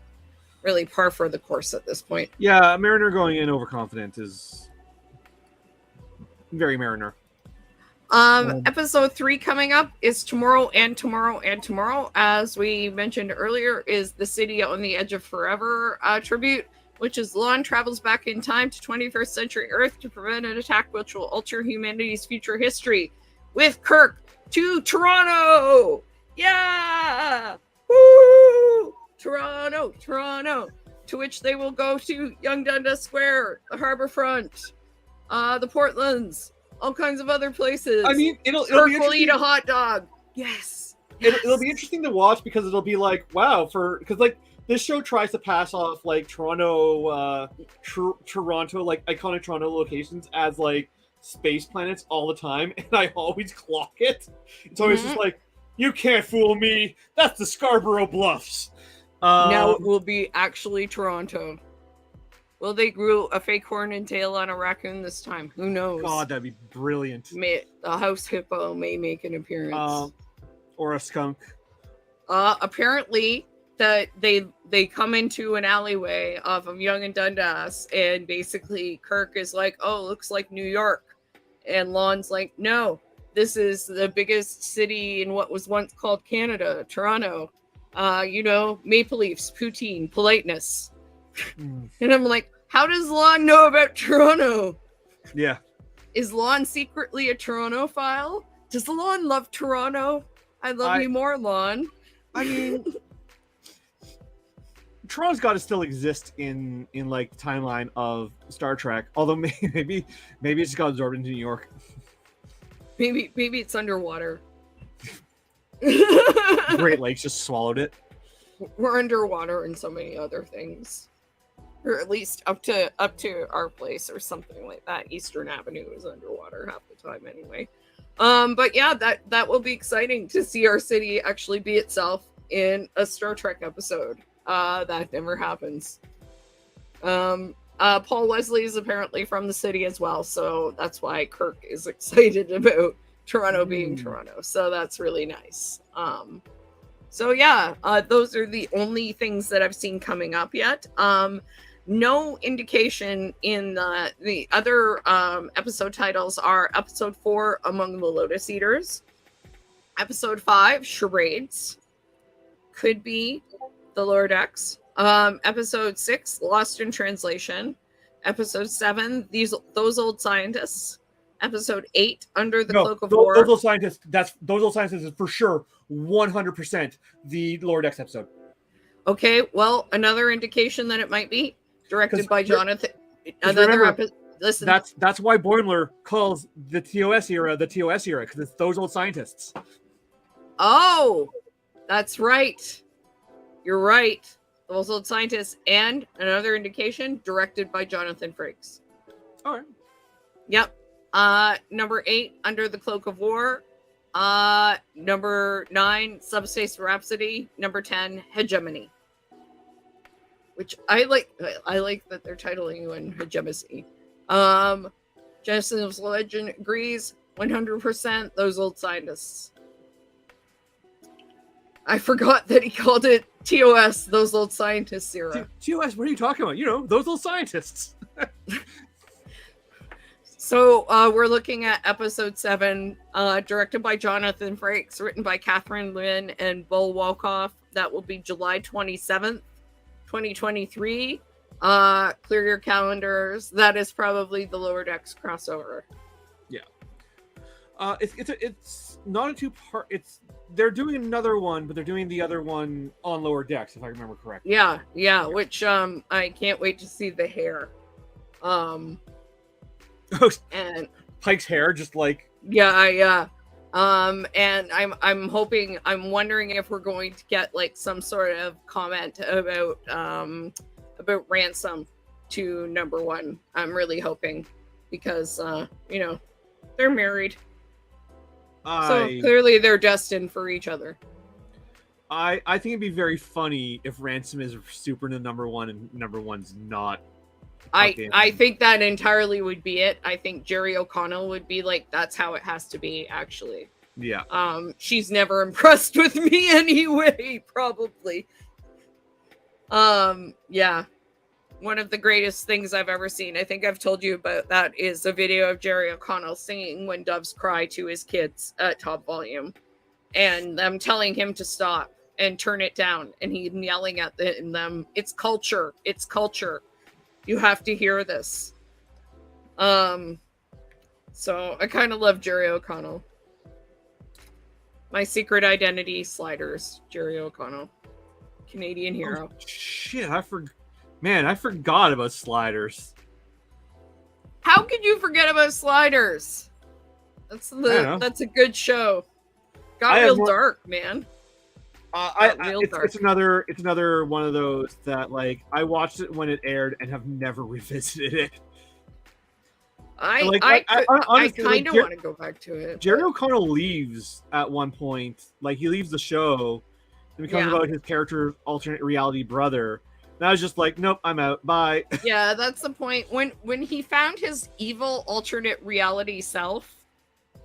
really par for the course at this point. Yeah, Mariner going in overconfident is very Mariner. Episode 3 coming up is tomorrow and tomorrow and tomorrow. As we mentioned earlier, is the City on the Edge of Forever tribute, which is La'an travels back in time to 21st century Earth to prevent an attack which will alter humanity's future history, with Kirk to Toronto. Yeah! Woo! Toronto. To which they will go to Young Dundas Square, the Harbourfront, the Portlands, all kinds of other places. I mean, it'll Kirk be will eat a hot dog. Yes. It'll be interesting to watch because it'll be like, wow, because this show tries to pass off Toronto, iconic Toronto locations as space planets all the time, and I always clock it. It's always just like, you can't fool me. That's the Scarborough Bluffs. Now it will be actually Toronto. Will they grow a fake horn and tail on a raccoon this time? Who knows? God, that'd be brilliant. The house hippo may make an appearance. Or a skunk. Apparently, that they come into an alleyway off of Young and Dundas, and basically Kirk is like, "Oh, looks like New York," and La'an's like, "No, this is the biggest city in what was once called Canada, Toronto. Maple Leafs, poutine, politeness." And I'm like, how does La'an know about Toronto? Yeah. Is La'an secretly a Toronto-phile? Does La'an love Toronto? I love you more, La'an. I mean, Toronto's got to still exist in the timeline of Star Trek. Although maybe it just got absorbed into New York. Maybe it's underwater. Great Lakes just swallowed it. We're underwater and so many other things. or at least up to our place or something like that. Eastern Avenue is underwater half the time anyway. But yeah, that will be exciting to see our city actually be itself in a Star Trek episode. That never happens. Paul Wesley is apparently from the city as well, so that's why Kirk is excited about Toronto being Toronto. So that's really nice. So yeah, those are the only things that I've seen coming up yet. No indication in the other episode titles are episode 4, Among the Lotus Eaters, episode 5, Charades, could be the Lower Decks, episode 6, Lost in Translation, episode 7, those old scientists, episode 8, Under the Cloak of War. Those old scientists. Those old scientists is for sure 100% the Lower Decks episode. Okay, well, another indication that it might be directed by Jonathan. Listen, that's why Boimler calls the TOS era because it's those old scientists. Oh, that's right. You're right. Those old scientists, and another indication directed by Jonathan Frakes. All right. Yep. Number 8, Under the Cloak of War. Number 9, Subspace Rhapsody. Number 10, Hegemony. Which I like that they're titling you in Hegemony. Genesis Legend agrees 100%. Those old scientists. I forgot that he called it TOS, those old scientists era. TOS, what are you talking about? You know, those old scientists. So we're looking at episode 7, directed by Jonathan Frakes, written by Catherine Lynn and Bull Wolkoff. That will be July 27th, 2023. Clear your calendars. That is probably the Lower Decks crossover. Yeah. It's not a 2-part. They're doing another one, but they're doing the other one on Lower Decks, if I remember correctly. Yeah. Which I can't wait to see the hair. And Pike's hair, just like yeah. And I'm wondering if we're going to get like some sort of comment about Ransom to number 1. I'm really hoping because they're married. So clearly they're destined for each other. I think it'd be very funny if Ransom is super into number 1 and number 1's not. I think that entirely would be it. I think Jerry O'Connell would be like, that's how it has to be, actually. Yeah. She's never impressed with me anyway, probably. Yeah. One of the greatest things I've ever seen, I think I've told you about that, is a video of Jerry O'Connell singing When Doves Cry to his kids at top volume. And them telling him to stop and turn it down. And he yelling at them, it's culture. It's culture. You have to hear this. So I kind of love Jerry O'Connell. My secret identity, Sliders, Jerry O'Connell. Canadian hero. Oh, shit, I forgot about Sliders. How could you forget about Sliders? That's a good show. Got real dark, man. It's another one of those that, like, I watched it when it aired and have never revisited it. I kind of want to go back to it. Jerry O'Connell leaves at one point, like he leaves the show, and becomes about his character's alternate reality brother. And I was just like, nope, I'm out. Bye. Yeah, that's the point. When he found his evil alternate reality self,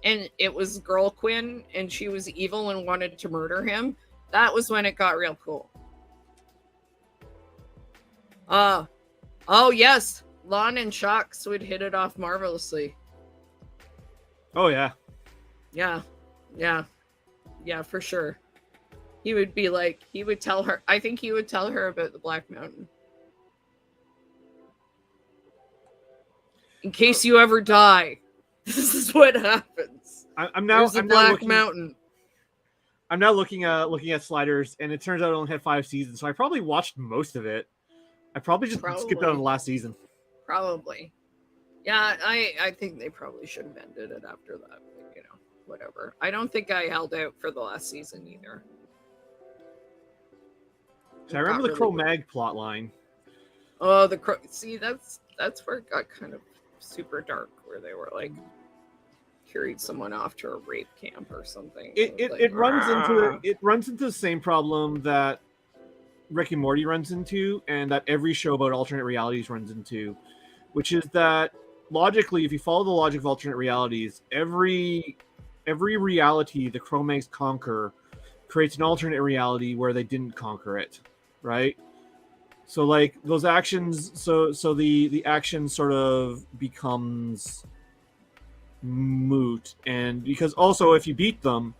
and it was Girl Quinn, and she was evil and wanted to murder him. That was when it got real cool. Oh yes, Lon and Shox would hit it off marvelously. Oh yeah. Yeah, for sure. He would be like, he would tell her about the Black Mountain. In case you ever die, this is what happens. I'm now Black Mountain. I'm now looking at Sliders, and it turns out it only had 5 seasons, so I probably watched most of it. I probably skipped out on the last season. Probably. Yeah, I think they probably should have ended it after that. But, whatever. I don't think I held out for the last season either. So I remember the Cro-Mag plot line. Oh, see, that's where it got kind of super dark, where they were like carried someone off to a rape camp or something. It runs into the same problem that Rick and Morty runs into, and that every show about alternate realities runs into, which is that logically, if you follow the logic of alternate realities, every reality the Chromags conquer creates an alternate reality where they didn't conquer it, right? So like those actions, so the action sort of becomes moot, and because also if you beat them,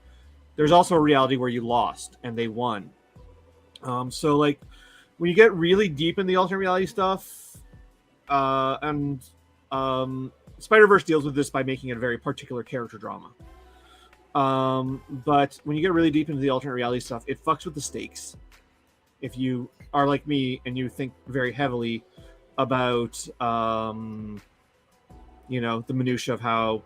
there's also a reality where you lost and they won. So like when you get really deep in the alternate reality stuff, and Spider-Verse deals with this by making it a very particular character drama. But when you get really deep into the alternate reality stuff, it fucks with the stakes. If you are like me and you think very heavily about, the minutia of how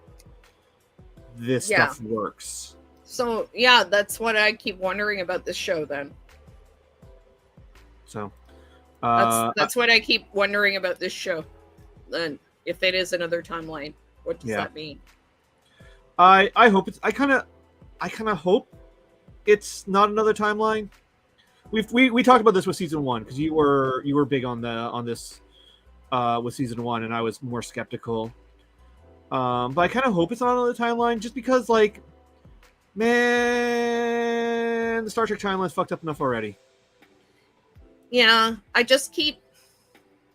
this stuff works. So yeah, that's what I keep wondering about this show. Then. So. That's what I keep wondering about this show. Then, if it is another timeline, what does that mean? I hope it's. I kind of hope it's not another timeline. We talked about this with season 1 because you were big on this with season 1, and I was more skeptical. But I kind of hope it's not another timeline, just because, like, man, the Star Trek timeline's fucked up enough already. Yeah,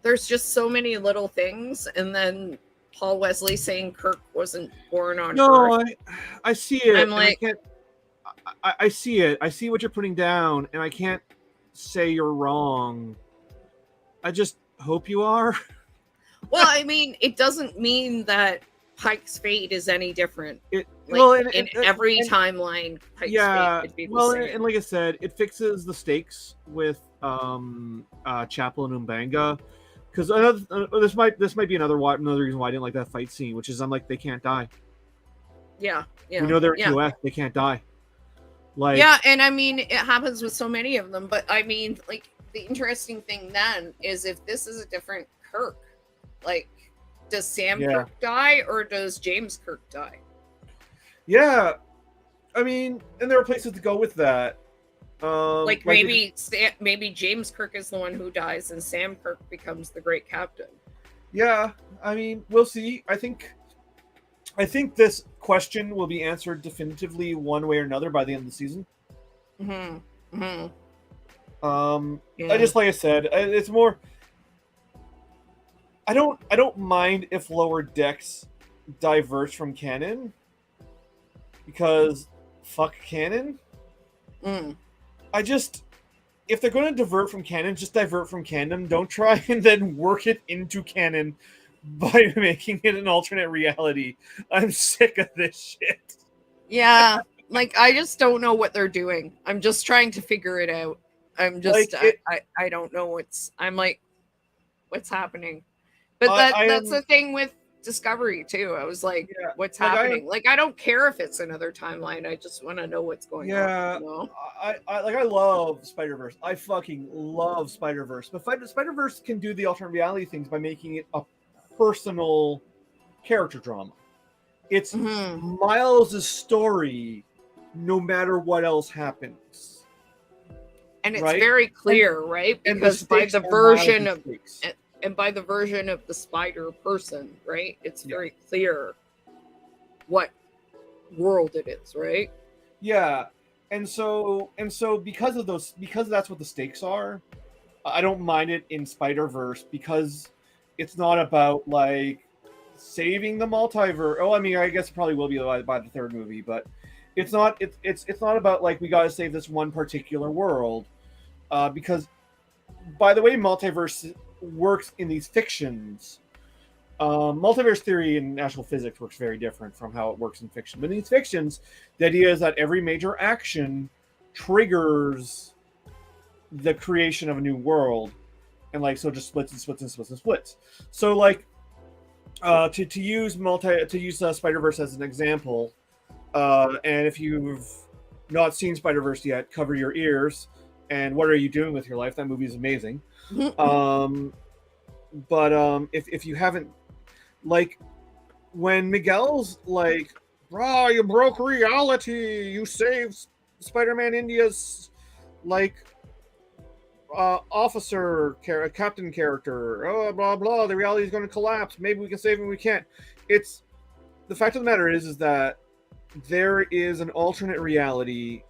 there's just so many little things, and then Paul Wesley saying Kirk wasn't born on Earth. No, I see it. I'm like, I see it. I see what you're putting down, and I can't say you're wrong. I just hope you are. Well, I mean, it doesn't mean that Pike's fate is any different. In every timeline, Pike's fate could be the same. And like I said, it fixes the stakes with Chaplin and Umbanga, because this might be another reason why I didn't like that fight scene, which is I'm like, they can't die. Yeah. We know they're in QF, they can't die. Like, yeah, and I mean, it happens with so many of them, but I mean, like, the interesting thing then is if this is a different Kirk, like, does Sam Kirk die or does James Kirk die? Yeah, I mean, and there are places to go with that. Maybe James Kirk is the one who dies and Sam Kirk becomes the great captain. Yeah, I mean, we'll see. I think this question will be answered definitively one way or another by the end of the season. Mm-hmm. Mm-hmm. I just, like I said, it's more. I don't mind if Lower Decks diverge from canon, because fuck canon. If they're going to divert from canon, just divert from canon. Don't try and then work it into canon by making it an alternate reality. I'm sick of this shit. Yeah, like, I just don't know what they're doing. I'm just trying to figure it out. I'm just, I don't know what's happening. But that's the thing with Discovery too. I was like, what's happening? I don't care if it's another timeline. I just want to know what's going on. You know? I love Spider-Verse. I fucking love Spider-Verse. But Spider-Verse can do the alternate reality things by making it a personal character drama. It's Miles' story, no matter what else happens. And it's very clear, right? Because by the version of by the version of the spider person, right? It's very clear what world it is, right? Yeah. And so because that's what the stakes are, I don't mind it in Spider-Verse, because it's not about, like, saving the multiverse. Oh, I mean, I guess it probably will be by the third movie, but it's not about, like, we got to save this one particular world, because by the way multiverse works in these fictions, multiverse theory in actual physics works very different from how it works in fiction. But in these fictions, the idea is that every major action triggers the creation of a new world, and, like, so it just splits and splits and splits and splits. So, like, to use Spider-Verse as an example, and if you've not seen Spider-Verse yet, cover your ears. And What Are You Doing with Your Life? That movie is amazing. But if you haven't, like, when Miguel's like, "Brah, you broke reality. You saved Spider-Man India's like officer, captain character. Oh, blah blah. The reality is going to collapse. Maybe we can save him. We can't." It's the fact of the matter is that there is an alternate reality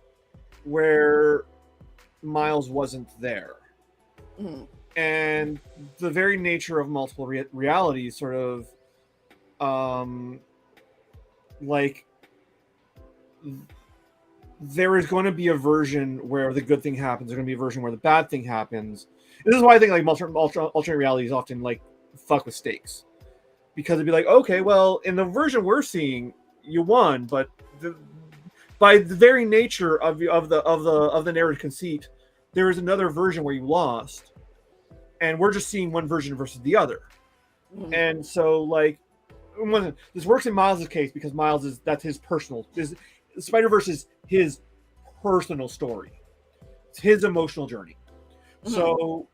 where Miles wasn't there. Mhm. And the very nature of multiple realities sort of like there is going to be a version where the good thing happens, there's going to be a version where the bad thing happens. This is why I think like alternate realities often like fuck with stakes, because it'd be like, okay, well, in the version we're seeing you won, but by the very nature of the narrative conceit, there is another version where you lost, and we're just seeing one version versus the other. Mhm. And so, like, this works in Miles' case because Miles that's his personal. Spider-Verse is his personal story. It's his emotional journey. Mhm. So,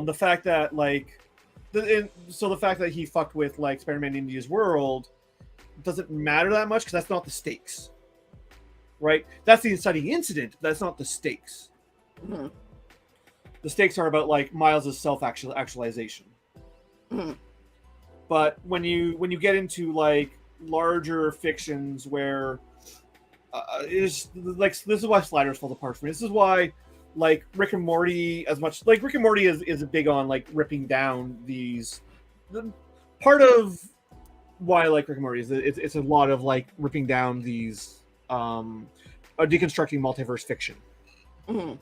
the fact that the fact that he fucked with like Spider-Man India's world doesn't matter that much because that's not the stakes, right? That's the inciting incident. But that's not the stakes. Mhm. The stakes are about like Miles' self-actualization. Mhm. But when you get into like larger fictions where is like, this is why Sliders falls apart for me. This is why like Rick and Morty, as much like Rick and Morty is big on like ripping down these. Part of why I like Rick and Morty is it's a lot of like ripping down these deconstructing multiverse fiction. Mhm.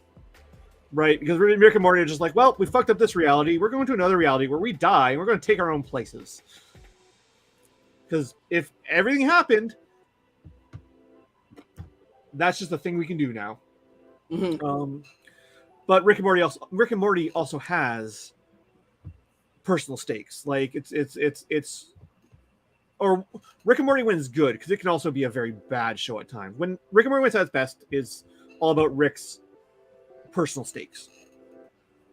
Right, because Rick and Morty are just like, well, we fucked up this reality. We're going to another reality where we die, and we're going to take our own places. Because if everything happened, that's just a thing we can do now. Mhm. But Rick and Morty also has personal stakes. Like it's or Rick and Morty when it's good, because it can also be a very bad show at times. When Rick and Morty when it's at its best is all about Rick's personal stakes.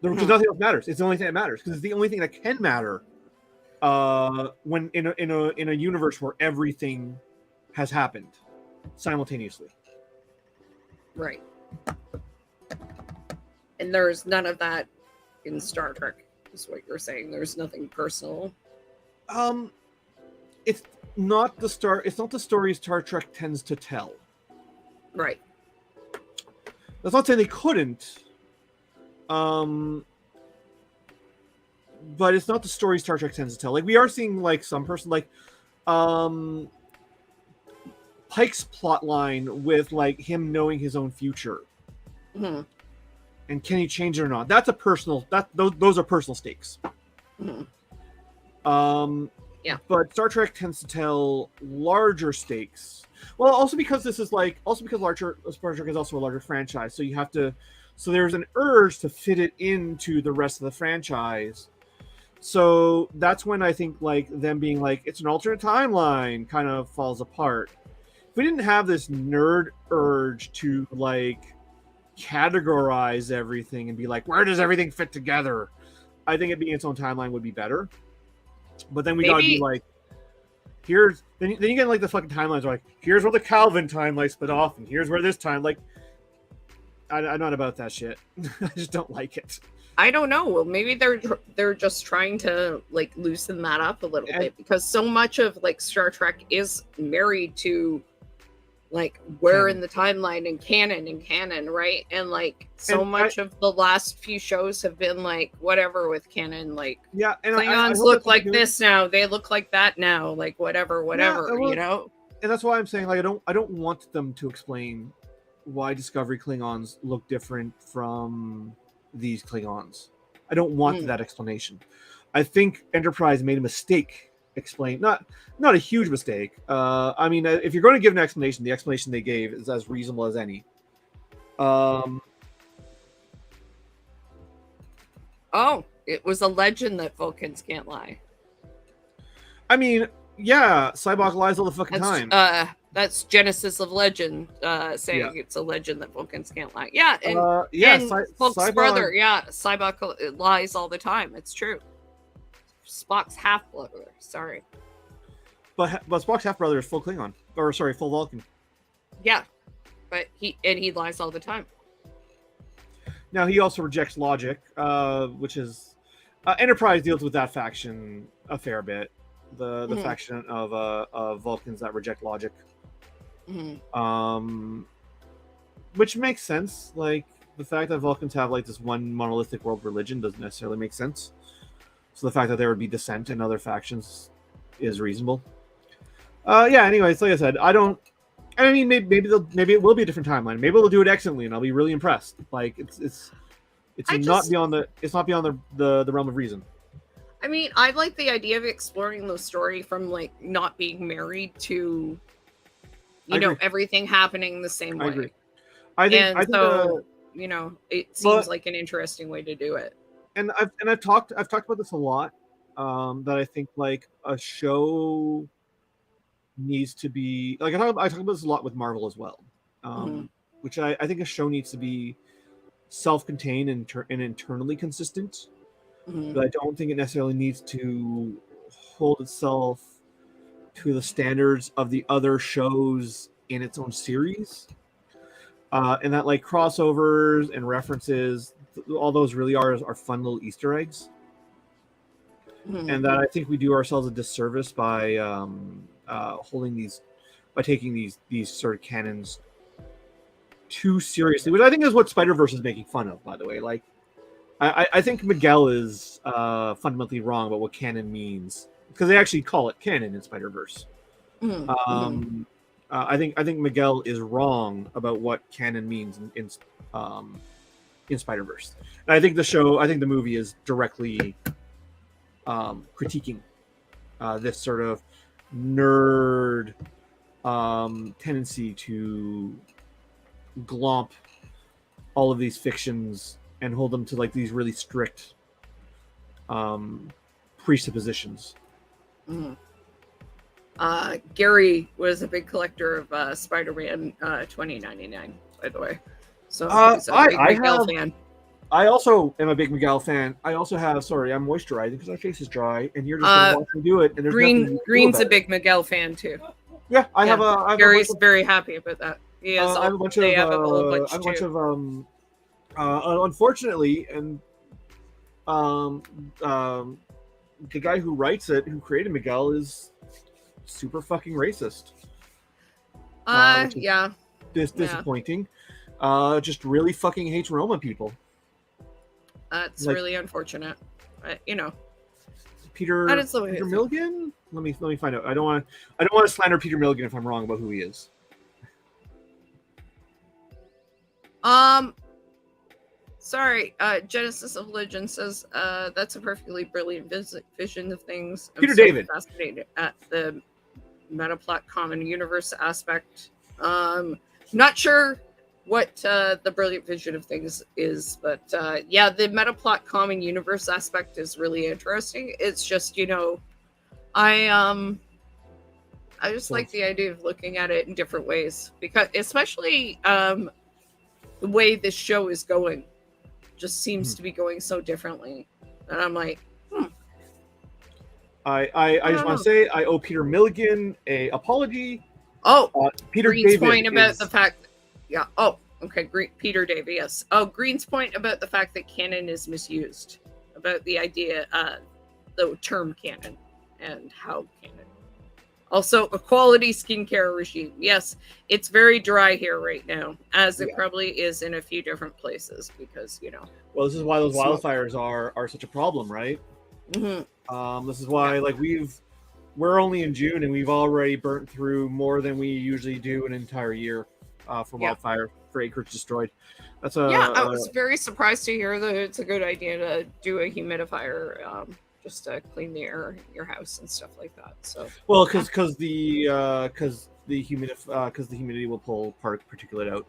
Because nothing else matters. It's the only thing that matters, because it's the only thing that can matter when in a universe where everything has happened simultaneously. Right. And there's none of that in Star Trek, is what you're saying. There's nothing personal. It's not the story Star Trek tends to tell. Right. That's not saying they couldn't. But it's not the story Star Trek tends to tell. Like, we are seeing like some person like Pike's plot line with like him knowing his own future. Mhm. And can he change it or not? That's a personal those are personal stakes. Mhm. Yeah. But Star Trek tends to tell larger stakes. Well, also because Star Trek is also a larger franchise, so you have to. So there's an urge to fit it into the rest of the franchise. So that's when I think like them being like it's an alternate timeline kind of falls apart. If we didn't have this nerd urge to like categorize everything and be like, where does everything fit together? I think it being its own timeline would be better. But then we gotta be like, here's then you get like the fucking timelines are like, here's where the Calvin timeline split off, and here's where this time like I'm not about that shit. I just don't like it. I don't know. Well, maybe they're just trying to like loosen that up a little bit, because so much of like Star Trek is married to like where in the timeline and canon, right? And like so much of the last few shows have been like whatever with canon, like yeah, and Klingons look like this now, they look like that now, like whatever, you know. And that's why I'm saying like I don't want them to explain why Discovery Klingons look different from these Klingons. I don't want that explanation. I think Enterprise made a mistake not a huge mistake. I mean, if you're going to give an explanation, the explanation they gave is as reasonable as any. Oh, it was a legend that Vulcans can't lie. I mean, yeah, Cybok lies all the fucking time. That's Genesis of Legend, saying it's a legend that Vulcans can't lie. Yeah, and Vulc's brother, Cybok lies all the time. It's true. Spock's half brother. Sorry. But Spock's half brother is full Klingon, or sorry, full Vulcan. Yeah, but he lies all the time. Now he also rejects logic, which is Enterprise deals with that faction a fair bit. The faction of Vulcans that reject logic, which makes sense. Like the fact that Vulcans have like this one monolithic world religion doesn't necessarily make sense. So the fact that there would be dissent in other factions is reasonable. Yeah. Anyways, like I said, I don't. I mean, maybe it will be a different timeline. Maybe they'll do it excellently, and I'll be really impressed. Like it's not beyond the realm of reason. I mean, I like the idea of exploring the story from like not being married to, everything happening the same way. I agree. I think so, it seems like an interesting way to do it. And I've talked about this a lot. That I think like a show needs to be like I talk about this a lot with Marvel as well, which I think a show needs to be self-contained and internally consistent. But I don't think it necessarily needs to hold itself to the standards of the other shows in its own series. And that like crossovers and references, all those really are fun little Easter eggs. And that I think we do ourselves a disservice by taking these sort of canons too seriously, which I think is what Spider-Verse is making fun of, by the way. Like, I think Miguel is fundamentally wrong about what canon means, because they actually call it canon in Spider-Verse. I think Miguel is wrong about what canon means in Spider-Verse. And I think the movie is directly critiquing this sort of nerd tendency to glomp all of these fictions and hold them to like these really strict presuppositions. Gary was a big collector of Spider-Man 2099, by the way. So he's a big Miguel fan. I also am a big Miguel fan. I also have, sorry, I'm moisturizing because my face is dry, and you're just going to watch me do it. And there's Green's a big Miguel fan too. Yeah, I have Gary's very happy about that. He has I have a bunch of unfortunately, and the guy who writes it, who created Miguel, is super fucking racist. Yeah. Disappointing. Just really fucking hates Roma people. That's really unfortunate. Peter Milligan. Let me find out. I don't want to slander Peter Milligan if I'm wrong about who he is. Sorry. Genesis of Legend says that's a perfectly brilliant vision of things. Peter David. Fascinated at the metaplot common universe aspect. Not sure what the brilliant vision of things is, but the metaplot common universe aspect is really interesting. It's just I just like the idea of looking at it in different ways, because especially the way this show is going just seems to be going so differently, and I'm like, I just want to say I owe Peter Milligan a apology. Peter Green's David point about the fact. Yeah. Oh, okay. Peter David. Yes. Oh, Green's point about the fact that canon is misused, about the idea, the term canon, and how canon. Also, a quality skincare regime. Yes, it's very dry here right now, as it probably is in a few different places, because Well, this is why those wildfires are such a problem, right? This is why we're only in June and we've already burnt through more than we usually do an entire year. For wildfire, for acreage destroyed. That's I was very surprised to hear that it's a good idea to do a humidifier, just to clean the air in your house and stuff like that. So because the humidity will pull particulate out.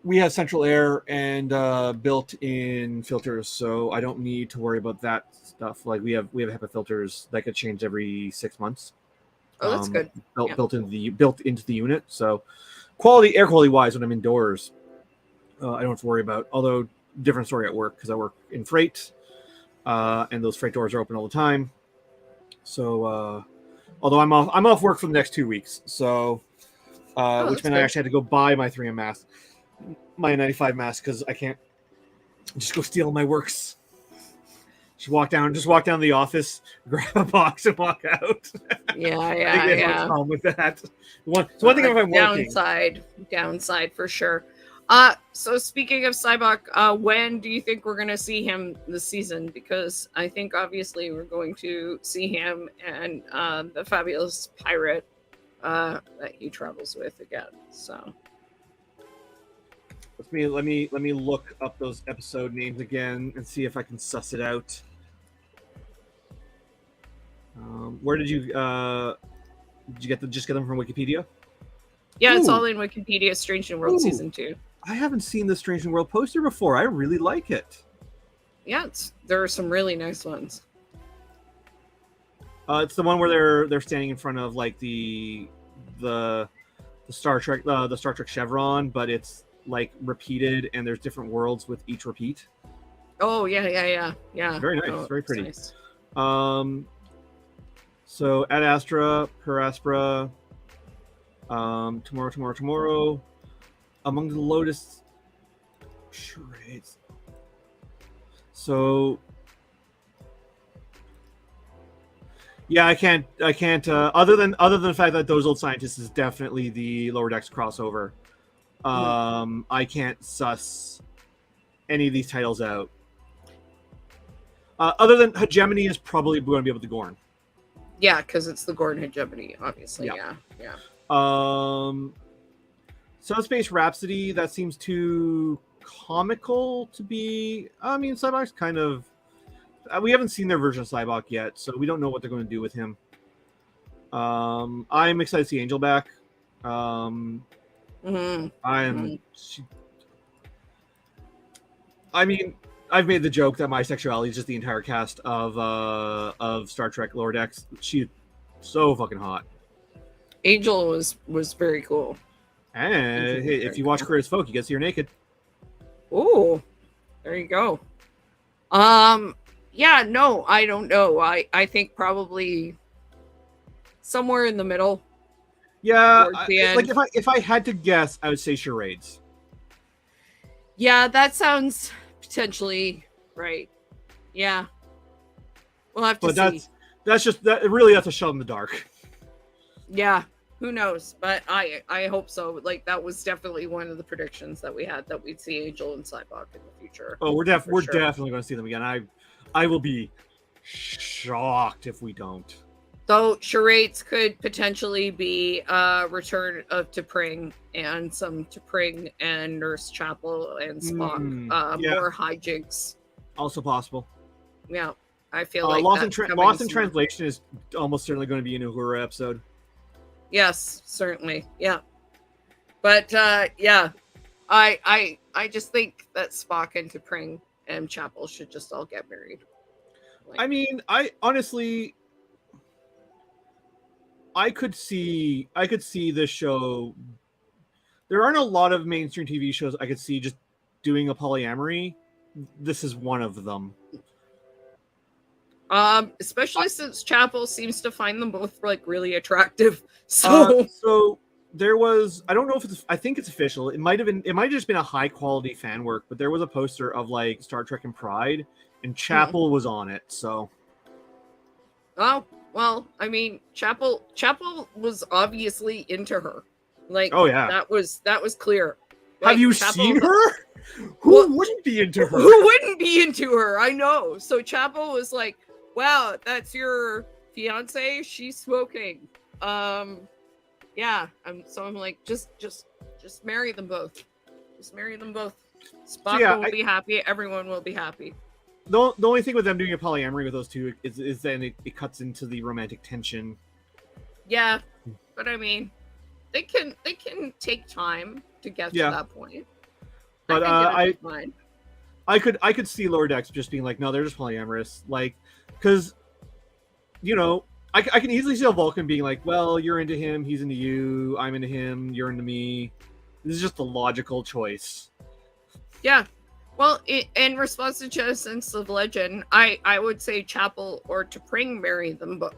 We have central air and built-in filters, so I don't need to worry about that stuff. Like we have HEPA filters that get changed every 6 months. Oh, that's good. Built into the unit. So air quality wise, when I'm indoors, I don't have to worry about. Although different story at work because I work in freight, and those freight doors are open all the time. So, although I'm off work for the next 2 weeks, so which meant I actually had to go buy my 3M mask, my 95 mask, because I can't just go steal my works. Just walk down to the office, grab a box, and walk out. Yeah, I think they have no problem with that. One thing if I'm working. Downside for sure. So speaking of Cybok, when do you think we're going to see him this season? Because I think obviously we're going to see him and the fabulous pirate that he travels with again. So Let me look up those episode names again and see if I can suss it out. Where did you get them from Wikipedia? Yeah, it's Ooh. all in Wikipedia. Strange New World season 2. I haven't seen the Strange New World poster before. I really like it. Yeah, there are some really nice ones. It's the one where they're standing in front of like the Star Trek the Star Trek chevron, but it's like repeated and there's different worlds with each repeat. Oh yeah. Very nice, oh, very pretty. Nice. So Ad Astra, Per Aspera, tomorrow, Among the Lotus, charades. So yeah, I can't. Other than the fact that Those Old Scientists is definitely the Lower Decks crossover. I can't suss any of these titles out. Other than Hegemony is probably going to be able to Gorn. Yeah, because it's the Gordon Hegemony, obviously. Yeah. Subspace Rhapsody, that seems too comical to be. I mean, Cybok's kind of. We haven't seen their version of Cybok yet, so we don't know what they're going to do with him. I'm excited to see Angel back. I mean, I've made the joke that my sexuality is just the entire cast of Star Trek Lower Decks. She's so fucking hot. Angel was very cool. And hey, if you watch Career as Folk, you get to see her naked. Oh, there you go. Yeah, no, I don't know. I think probably somewhere in the middle. Yeah, like if I had to guess, I would say charades. Yeah, that sounds potentially right. Yeah, we'll have to see. That's a shot in the dark. Yeah, who knows? But I hope so. Like that was definitely one of the predictions that we had, that we'd see Angel and Cybok in the future. Oh, we're definitely going to see them again. I will be shocked if we don't. Though charades could potentially be return of T'Pring and some T'Pring and Nurse Chapel and Spock. More hijinks. Also possible. Yeah, I feel like Lost in Translation is almost certainly going to be an Uhura episode. Yes, certainly. Yeah, but yeah, I just think that Spock and T'Pring and Chapel should just all get married. I mean, I honestly, I could see this show. There aren't a lot of mainstream TV shows I could see just doing a polyamory. This is one of them. Especially since Chapel seems to find them both like really attractive. So there was, I don't know if I think it's official. It might have just been a high quality fan work, but there was a poster of like Star Trek and Pride, and Chapel was on it. So, oh well, I mean, Chapel was obviously into her. Like, oh yeah, that was clear. Like, have you seen her? Who wouldn't be into her? Who wouldn't be into her? I know. So Chapel was like, "Wow, that's your fiance? She's smoking." Yeah. I'm like, just marry them both. Just marry them both. Spock will be happy. Everyone will be happy. The only thing with them doing a polyamory with those two is then it cuts into the romantic tension. Yeah, but I mean, they can take time to get to that point. But I could see Lower Decks just being like, no, they're just polyamorous, like, because I can easily see a Vulcan being like, well, you're into him, he's into you, I'm into him, you're into me. This is just a logical choice. Yeah. Well, in response to Genesis of Legend, I would say Chapel or T'Pring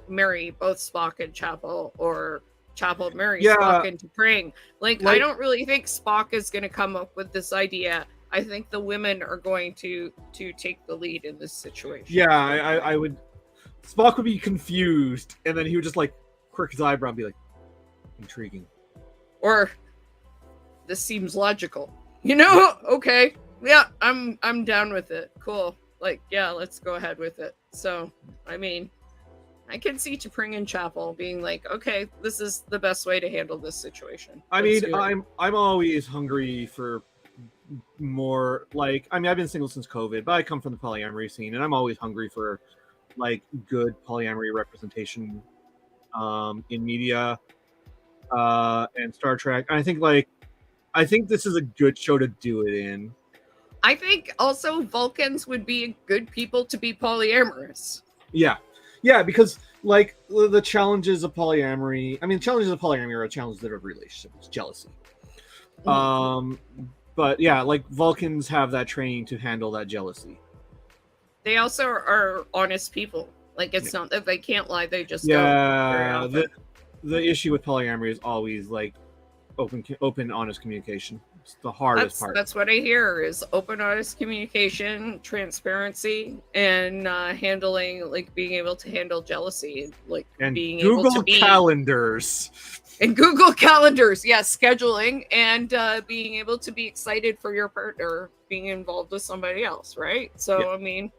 marry both Spock and Chapel, or Chapel marry Spock Yeah, and T'Pring. Like, I like don't really think Spock is going to come up with this idea. I think the women are going to take the lead in this situation. yeah, I would. Spock would be confused, and then he would just like quirk his eyebrow and be like, intriguing. Or this seems logical. You know? Okay. Yeah, I'm down with it. Cool. Like, yeah, let's go ahead with it. So, I mean, I can see T'Pring and Chapel being like, okay, this is the best way to handle this situation. I Let's mean, do it. I'm always hungry for more. Like, I mean, I've been single since COVID, but I come from the polyamory scene, and I'm always hungry for like good polyamory representation in media and Star Trek. And I think this is a good show to do it in. I think also Vulcans would be good people to be polyamorous. Yeah, yeah, because like the challenges of polyamory. I mean, the challenges of polyamory are challenges that are relationships, jealousy. Um, but yeah, like Vulcans have that training to handle that jealousy. They also are honest people. Like, it's not that they can't lie; they just don't. Very Yeah, often. the issue with polyamory is always like open, honest communication. It's the hardest part. That's what I hear is open, honest communication, transparency, and handling, like, being able to handle jealousy, like And being able to Google be calendars. and Google calendars, yes, scheduling, and being able to be excited for your partner being involved with somebody else, right? So Yeah. I mean,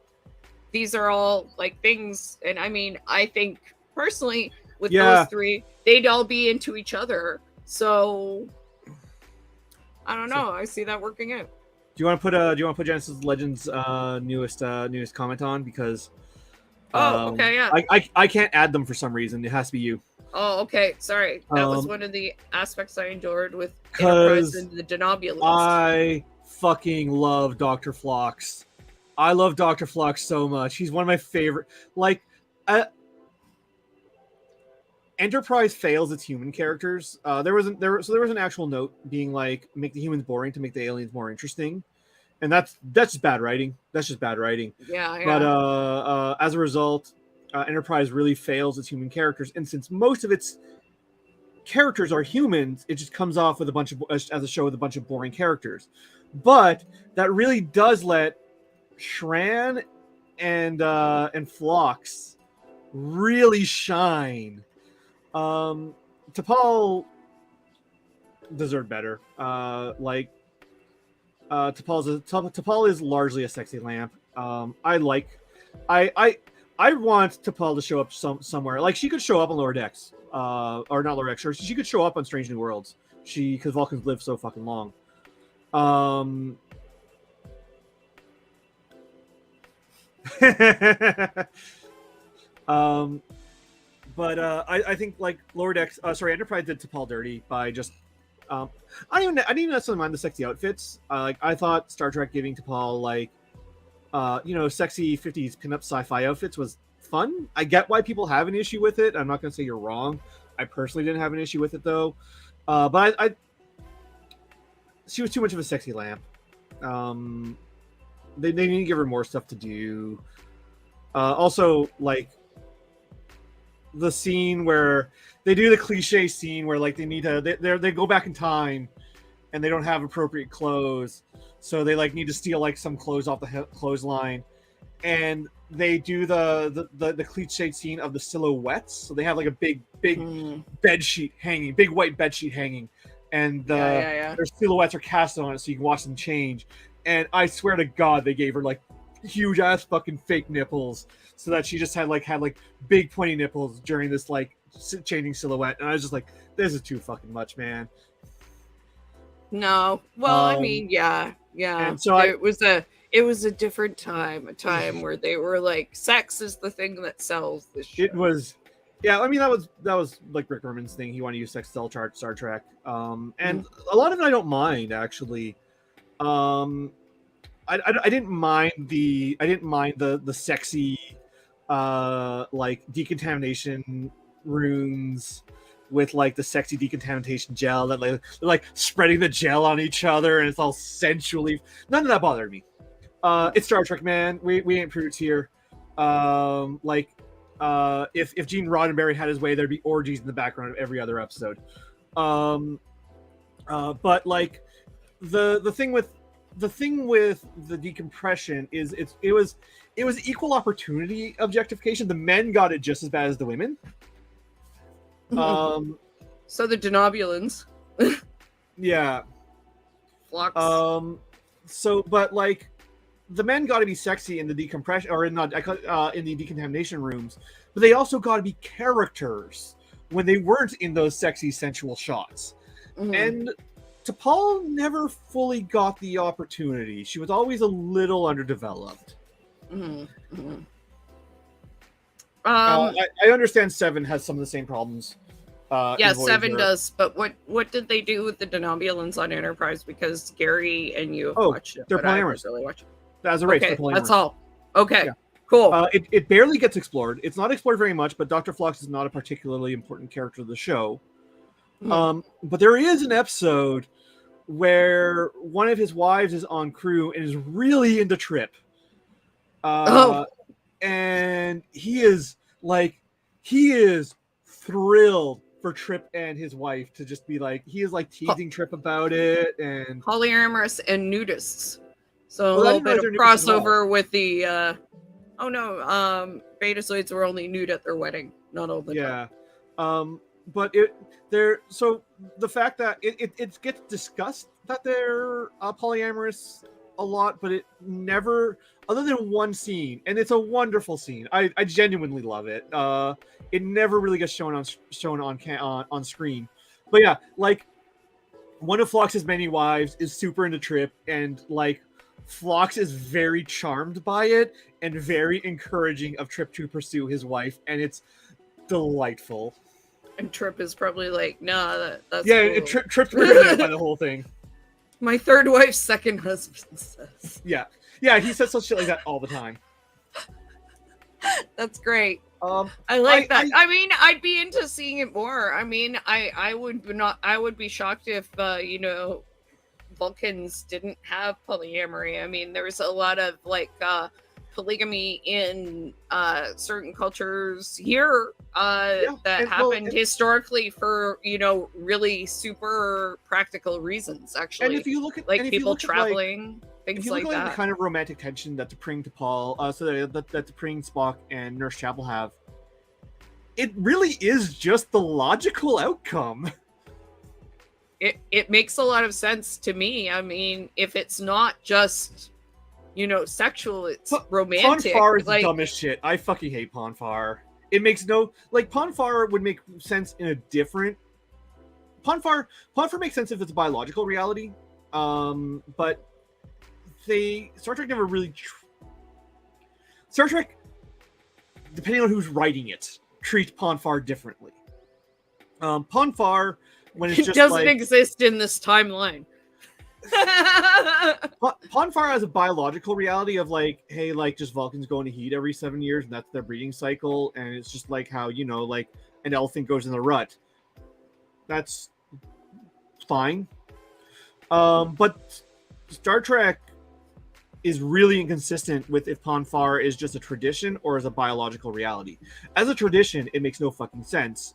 these are all like things, and I mean, I think personally with Yeah. those three, they'd all be into each other. So I don't know. I see that working out. Do you want to put Genesis Legends newest comment on, because Okay, yeah. I can't add them for some reason. It has to be you. Oh, okay. Sorry. That was Um, one of the aspects I enjoyed with Enterprise 'Cause and the Denobulist. I fucking love Dr. Phlox. I love Dr. Phlox so much. He's one of my favorite. Like, Enterprise fails its human characters. There was an actual note being like, make the humans boring to make the aliens more interesting, and that's just bad writing. That's just bad writing. Yeah, yeah. But as a result, Enterprise really fails its human characters, and since most of its characters are humans, it just comes off with as a show with a bunch of boring characters. But that really does let Shran and Phlox really shine. T'Pol deserved better. T'Pol is largely a sexy lamp. I want T'Pol to show up somewhere. Like, she could show up on Lower Decks, or not Lower Decks. Or she could show up on Strange New Worlds. Because Vulcans live so fucking long. But I think like Lower Decks, Enterprise did T'Pol dirty by just I didn't even necessarily mind the sexy outfits. Like, I thought Star Trek giving T'Pol like sexy 50s pinup sci-fi outfits was fun. I get why people have an issue with it. I'm not gonna say you're wrong. I personally didn't have an issue with it though. But she was too much of a sexy lamp. They need to give her more stuff to do. Also, like, the scene where they do the cliche scene where like they go back in time and they don't have appropriate clothes, so they like need to steal like some clothes off the clothesline, and they do the cliche scene of the silhouettes. So they have like a big bed sheet hanging, big white bed sheet hanging, and their silhouettes are cast on it so you can watch them change. And I swear to God, they gave her like huge ass fucking fake nipples, so that she just had big pointy nipples during this like changing silhouette. And I was just like, this is too fucking much, man. No. Well, I mean, yeah. And so it was a different time, a time where they were like, sex is the thing that sells this show. It was, yeah. I mean, that was like Rick Berman's thing. He wanted to use sex to sell Star Trek, and a lot of it I don't mind, actually. I didn't mind the sexy like decontamination runes with like the sexy decontamination gel that like they're like spreading the gel on each other and it's all sensually. None of that bothered me. It's Star Trek, man. We ain't prudes here. If Gene Roddenberry had his way, there'd be orgies in the background of every other episode. But like the thing with the decompression is it was equal opportunity objectification. The men got it just as bad as the women. So the Denobulans. Yeah. Flux. But like the men got to be sexy in the decompression or in the decontamination rooms, but they also got to be characters when they weren't in those sexy sensual shots. And T'Pol never fully got the opportunity. She was always a little underdeveloped. I understand Seven has some of the same problems. Yeah, Seven does. But what did they do with the Denobulans on Enterprise? Because Gary and you have watched it. They're but I polyamorous. haven't really watched it. As a race, Okay, they're polyamorous. that's all. Okay, Yeah. cool. It barely gets explored. It's not explored very much, but Dr. Phlox is not a particularly important character of the show. But there is an episode where one of his wives is on crew and is really into Trip. And he is thrilled for Trip and his wife to just be like, he is like teasing Trip about it, and polyamorous and nudists. So a little bit of crossover with the Betazoids were only nude at their wedding, not all the time. But the fact that it gets discussed that they're polyamorous a lot, but it never, other than one scene, and it's a wonderful scene. I genuinely love it. It never really gets shown on screen. But yeah, like one of Phlox's many wives is super into Trip, and like Phlox is very charmed by it and very encouraging of Trip to pursue his wife, and it's delightful. And Trip is probably like, nah, that's cool. Trip's weirded by the whole thing. My third wife's second husband says. Yeah, he says such shit like that all the time. That's great. I like that. I mean, I'd be into seeing it more. I mean, I would be shocked if Vulcans didn't have polyamory. I mean, there's a lot of like polygamy in certain cultures here that happened historically for really super practical reasons. Actually, and if you look at like people traveling, things like that. The kind of romantic tension that T'Pring T'Pol, that T'Pring, Spock, and Nurse Chapel have, it really is just the logical outcome. It makes a lot of sense to me. I mean, if it's not just sexual, it's romantic. Ponfar is dumb as shit. I fucking hate Ponfar. It makes Ponfar would make sense in a different. Ponfar makes sense if it's a biological reality, but Star Trek never really. Star Trek, depending on who's writing it, treats Ponfar differently. Ponfar, when it's just doesn't exist in this timeline. Ponfar has a biological reality of like, hey, like just Vulcans go into heat every 7 years, and that's their breeding cycle, and it's just like how like an elephant goes in the rut. That's fine. But Star Trek is really inconsistent with if Ponfar is just a tradition or as a biological reality. As a tradition, it makes no fucking sense.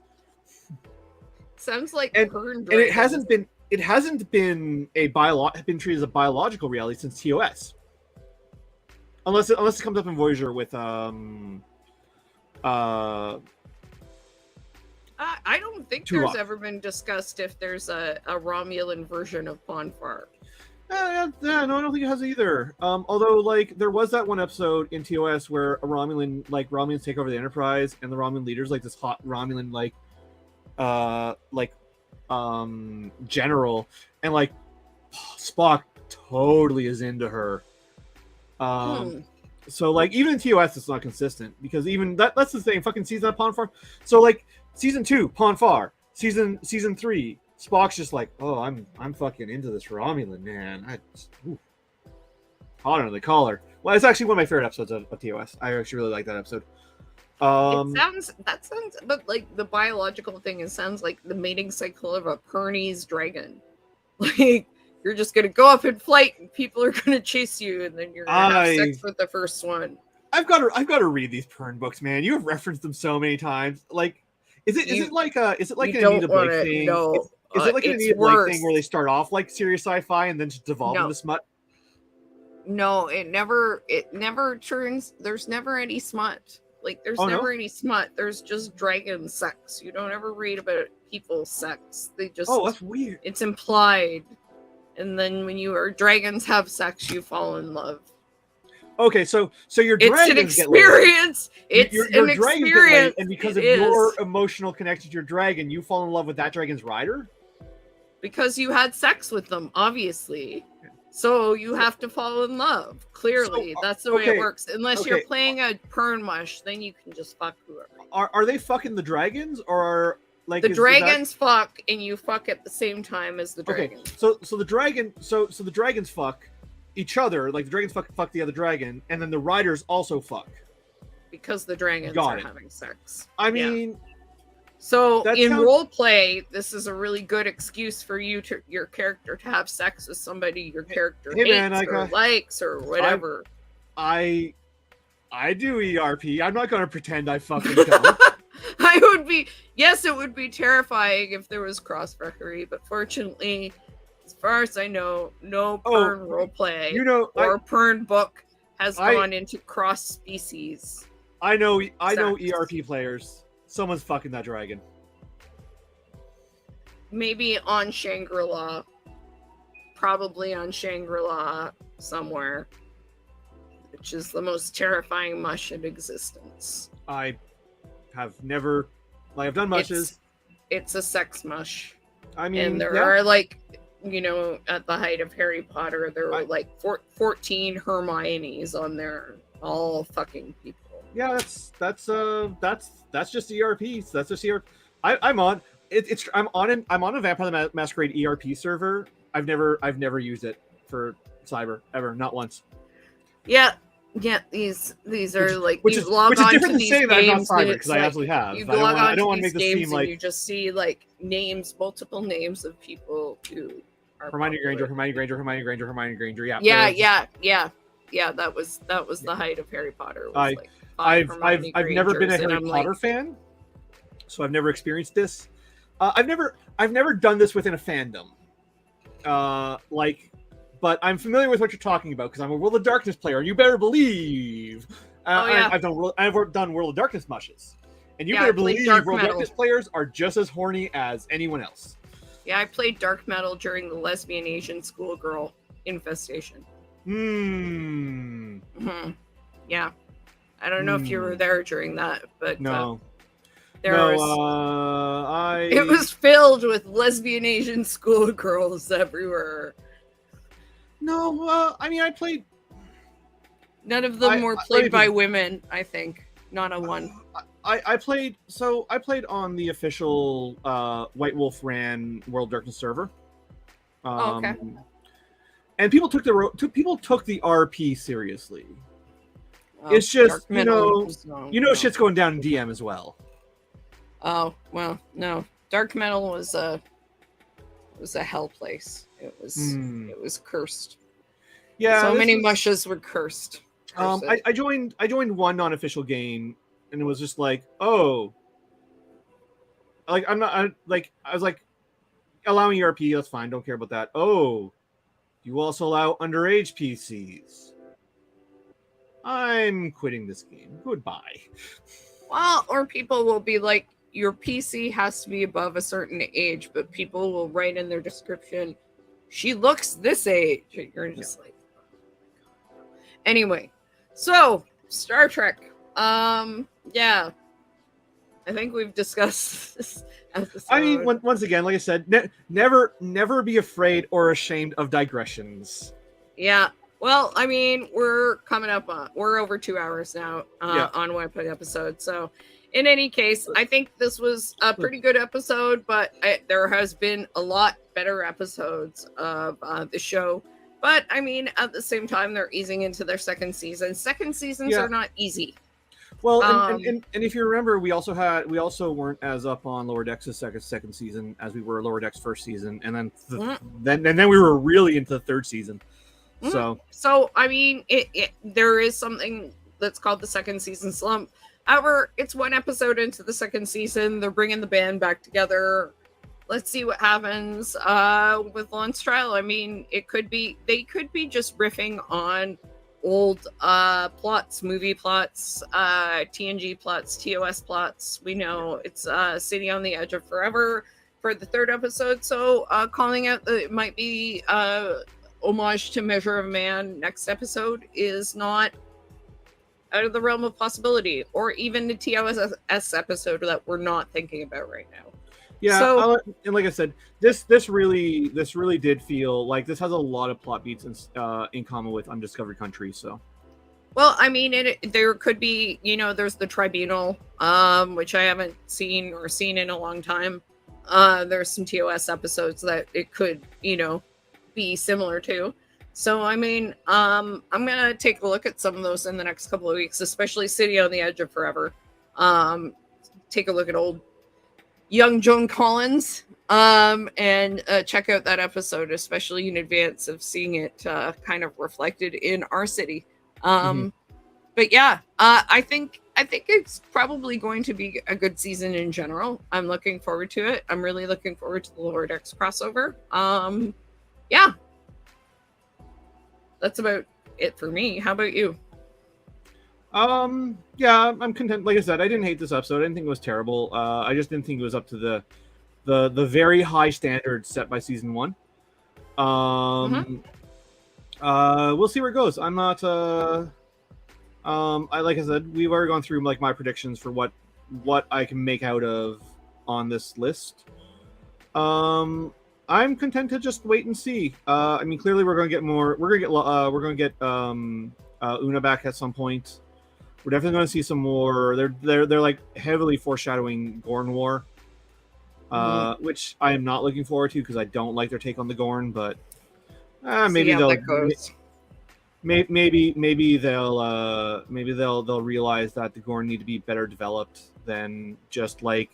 Sounds like and it hasn't been been treated as a biological reality since TOS. Unless it comes up in Voyager with I don't think there's ever been discussed if there's a Romulan version of Ponfar. No, I don't think it has either. Although, like, there was that one episode in TOS where Romulans take over the Enterprise, and the Romulan leader's like this hot Romulan, general, and like Spock totally is into her. So like even in TOS it's not consistent, because even that's the thing. Fucking season of Ponfar. So like season 2 Ponfar, season 3 Spock's just like, oh, I'm fucking into this Romulan, man. Hot under the collar. Well, it's actually one of my favorite episodes of TOS. I actually really like that episode. That sounds, but like the biological thing, it sounds like the mating cycle of a Pernese dragon. Like You're just gonna go up in flight, and people are gonna chase you, and then you're gonna have sex I- with the first one. I've got to read these Pern books, man. You have referenced them so many times. Like, is it like an You Anita don't Blake want to thing? know. Is it like an It's Anita Blake worse. thing where they start off like serious sci-fi and then just devolve No. into smut? No, it never turns. There's never any smut. Like, there's Oh, no? never any smut. There's just dragon sex. You don't ever read about people's sex. They just, Oh, that's weird. it's implied. And then when dragons have sex, you fall in love. Okay, so your It's an dragons get laid. experience. It's Your an dragons get laid, experience. and because It of your is. emotional connection to your dragon, you fall in love with that dragon's rider. Because you had sex with them, obviously. So you have to fall in love. Clearly, So, that's the way okay, it works. Unless okay. you're playing a Pern mush, then you can just fuck whoever. Are they fucking the dragons, or are like The is dragons fuck, and you fuck at the same time as the that... Okay, dragon. so the dragon, so the dragons fuck each other. Like the dragons fuck the other dragon, and then the riders also fuck. Because the dragons Got are it. having sex. I Yeah. mean, So That in sounds- role play, this is a really good excuse for your character to have sex with somebody your character hey, hates man, I or got- likes or whatever. I do ERP. I'm not going to pretend I fucking don't. It would be terrifying if there was cross referee, but fortunately, as far as I know, no Oh, Pern roleplay You know, or Pern book has I- gone into cross species. I know Sex. ERP players. Someone's fucking that dragon. Maybe on Shangri-La. Probably on Shangri-La somewhere. Which is the most terrifying mush in existence. I have never, like, I've done mushes. It's a sex mush. I mean, And there yeah. are, like, at the height of Harry Potter, there were I- like 14 Hermiones on there, all fucking people. Yeah, that's just ERP. That's just ERP. I'm on a Vampire the Masquerade ERP server. I've never used it for cyber ever, not once. Yeah, these are like Which you is log on different to than these saying that I'm not games, cyber and because it's I like, absolutely have. you I log on don't to want to these make this games seem and like you just see like multiple names of people who are Hermione popular. Granger, Hermione Granger, Hermione Granger, Hermione Granger. Yeah. Yeah. That was the height of Harry Potter. Was I- like five I've Hermione never been a Grangers, and Harry I'm Potter like, fan, so I've never experienced this. I've never done this within a fandom. But I'm familiar with what you're talking about because I'm a World of Darkness player, and you better believe yeah. I've done World of Darkness mushes, and you Yeah, better I played believe Dark World of Metal. Darkness players are just as horny as anyone else. Yeah, I played dark metal during the lesbian Asian schoolgirl infestation. Hmm. Yeah, I don't know if you were there during that, but No. there no. was. It was filled with lesbian Asian schoolgirls everywhere. No. I mean, I played. None of them were played by women. I think not a one. I played on the official White Wolf ran World of Darkness server. Okay. And people took the RP seriously. Oh, It's just, dark metal was no. shit's going down in DM as well. Oh well, no. Dark metal was a hell place. It was cursed. Yeah. So this many was- mushes were cursed. I joined one non-official game, and it was just like, oh, like I was like, allowing ERP, that's fine, don't care about that. Oh, you also allow underage PCs. I'm quitting this game. Goodbye. Well, or people will be like, your PC has to be above a certain age, but people will write in their description, she looks this age. And you're just like, anyway. So, Star Trek. Yeah. I think we've discussed this episode. I mean, once again, like I said, never be afraid or ashamed of digressions. Yeah. Well, I mean, we're over 2 hours now on one episode. So, in any case, I think this was a pretty good episode, but there has been a lot better episodes of the show. But I mean, at the same time, they're easing into their second season. Second seasons are not easy. Well, Um, and if you remember, we also weren't as up on Lower Decks' second season as we were Lower Decks' first season, and mm, then we were really into the third season. mm. So I mean, there is something that's called the second season slump. However, it's one episode into the second season. They're bringing the band back together. Let's see what happens with Launch Trial. I mean, they could be just riffing on old plots, movie plots, TNG plots, TOS plots. We know it's City on the Edge of Forever for the third episode, so calling out that it might be homage to Measure of Man next episode is not out of the realm of possibility, or even the TOS episode that we're not thinking about right now. yeah, So, and like I said, this really did feel like this has a lot of plot beats in common with Undiscovered Country. So, well, I mean, there could be, there's the Tribunal, which I haven't seen in a long time. There's some TOS episodes that it could, be similar to. So, I mean, I'm gonna take a look at some of those in the next couple of weeks, especially City on the Edge of Forever. Take a look at old young Joan Collins, and check out that episode, especially in advance of seeing it kind of reflected in our city. But yeah, I think it's probably going to be a good season in general. I'm looking forward to it. I'm really looking forward to the Lower Decks crossover. Yeah, that's about it for me. How about you? yeah, I'm content. Like I said, I didn't hate this episode. I didn't think it was terrible. I just didn't think it was up to the very high standards set by season one. We'll see where it goes. I'm not. Like I said, we've already gone through like my predictions for what I can make out of on this list. I'm content to just wait and see. I mean, clearly we're going to get more. We're going to get Una back at some point. We're definitely going to see some more. They're like heavily foreshadowing Gorn War, which I am not looking forward to because I don't like their take on the Gorn. But maybe they'll maybe they'll realize that the Gorn need to be better developed than just like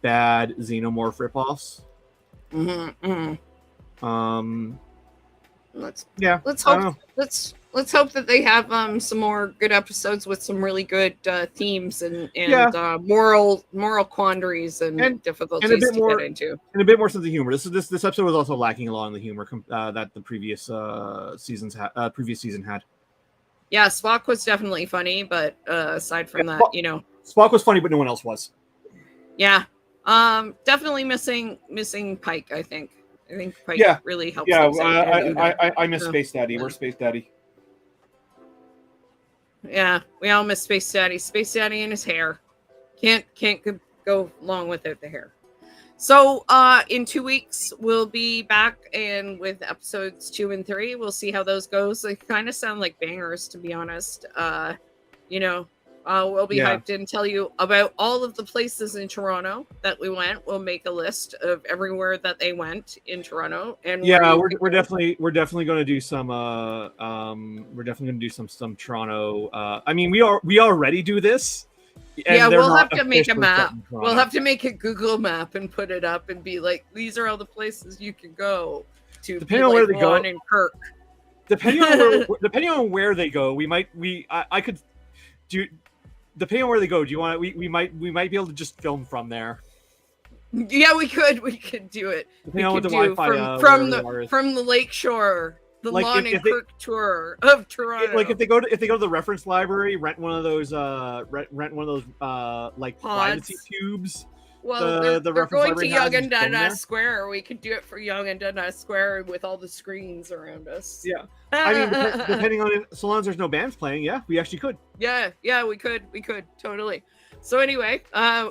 bad xenomorph ripoffs. Let's hope that they have some more good episodes with some really good themes and moral quandaries and difficulties and a bit to more, get into, and a bit more sense of humor. This episode was also lacking a lot in the humor that the previous season had. Yeah, Spock was definitely funny, but aside from that, Spock was funny, but no one else was. Yeah, definitely missing Pike. I think Pike really helps. Yeah, I miss Space Daddy. Where's Space Daddy? Yeah, we all miss Space Daddy. Space Daddy and his hair. Can't go long without the hair. So in 2 weeks we'll be back, and with episodes 2 and 3, we'll see how those goes. They kind of sound like bangers, to be honest. We'll be hyped and tell you about all of the places in Toronto that we went. We'll make a list of everywhere that they went in Toronto, and we're definitely going to do some some Toronto. I mean, we already do this. Yeah, we'll have to make a map. We'll have to make a Google map and put it up and be like, these are all the places you can go to. Depending on where they go, in Kirk. Depending on where they go, I could do. Depending on where they go, do you want? We might be able to just film from there. Yeah, we could do it. Depending on what the Wi-Fi from the lake shore. The like Lawn and Kirk tour of Toronto. Like if they go to the reference library, rent one of those like privacy tubes. Well, they're going to Yonge and Dundas Square. We could do it for Yonge and Dundas Square with all the screens around us. Yeah, I mean, depending on it, so long as there's no bands playing, yeah, we actually could. Yeah, we could totally. So anyway,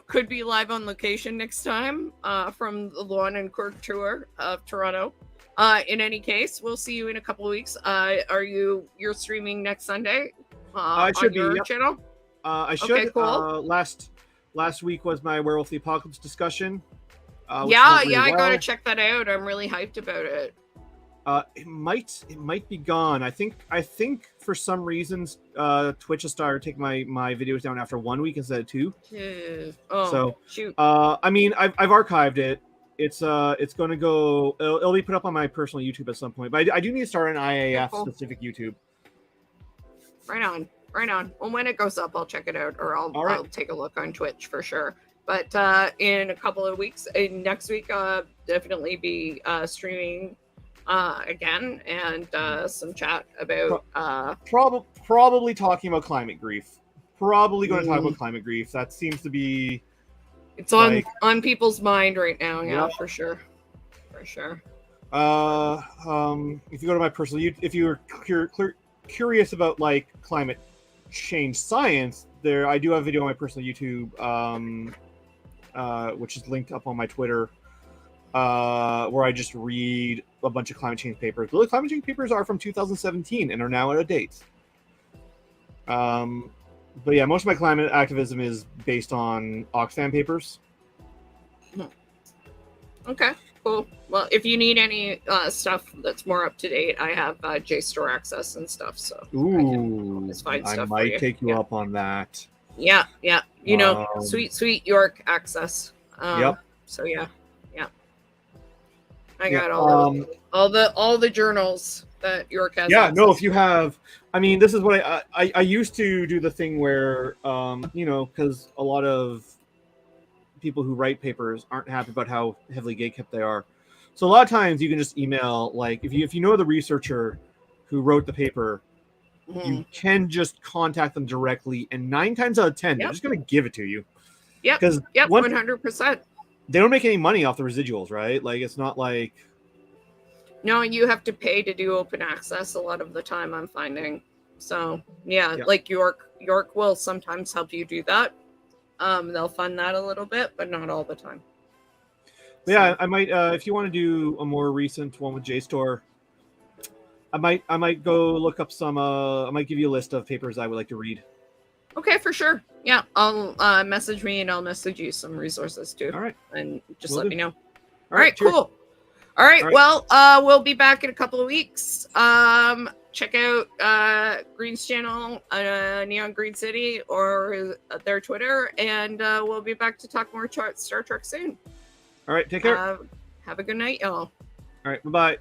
could be live on location next time from the Lawn and Kirk tour of Toronto. In any case, we'll see you in a couple of weeks. You're streaming next Sunday? I should on your channel. I should. Okay, cool. Last week was my Werewolf the Apocalypse discussion. I gotta check that out. I'm really hyped about it. It might be gone. I think for some reasons Twitch has started taking my videos down after 1 week instead of 2. Oh, So shoot. I mean I've archived it. It's going to go. It'll be put up on my personal YouTube at some point. But I do need to start an IAF Cool. specific YouTube. Right on. Well, when it goes up, I'll check it out, or All right. I'll take a look on Twitch for sure. But in a couple of weeks, next week, definitely be streaming again, and some chat about probably talking about climate grief. Probably going to talk about climate grief. That seems to be it's on people's mind right now. Yeah, for sure. If you go to my personal YouTube, if you're curious about like climate change science, there I do have a video on my personal YouTube, which is linked up on my Twitter, where I just read a bunch of climate change papers. The climate change papers are from 2017 and are now out of date. But yeah, most of my climate activism is based on Oxfam papers. Okay, cool. Well, if you need any stuff that's more up to date, I have JSTOR access and stuff. So I might take you up on that. Yeah. You know, sweet York access. Yep. So yeah. I got all the journals that York has. Yeah, no, if you have, I mean, this is what I used to do the thing where, because a lot of people who write papers aren't happy about how heavily gatekept they are. So a lot of times you can just email, like, if you know the researcher who wrote the paper, you can just contact them directly, and 9 times out of 10, they're just going to give it to you. Yep. Because 100%. They don't make any money off the residuals, right? Like, it's not like... No, you have to pay to do open access a lot of the time, I'm finding. So, yeah. Like York will sometimes help you do that. They'll fund that a little bit, but not all the time. Yeah, I might, if you want to do a more recent one with JSTOR, I might go look up some, I might give you a list of papers I would like to read. Okay, for sure. Yeah, I'll message me and I'll message you some resources too. All right. And just let me know. All right, cheers. cool. All right, well, we'll be back in a couple of weeks. Check out Green's channel, Neon Green City, or their Twitter, and we'll be back to talk more Star Trek soon. All right, take care. Have a good night, y'all. All right, bye-bye.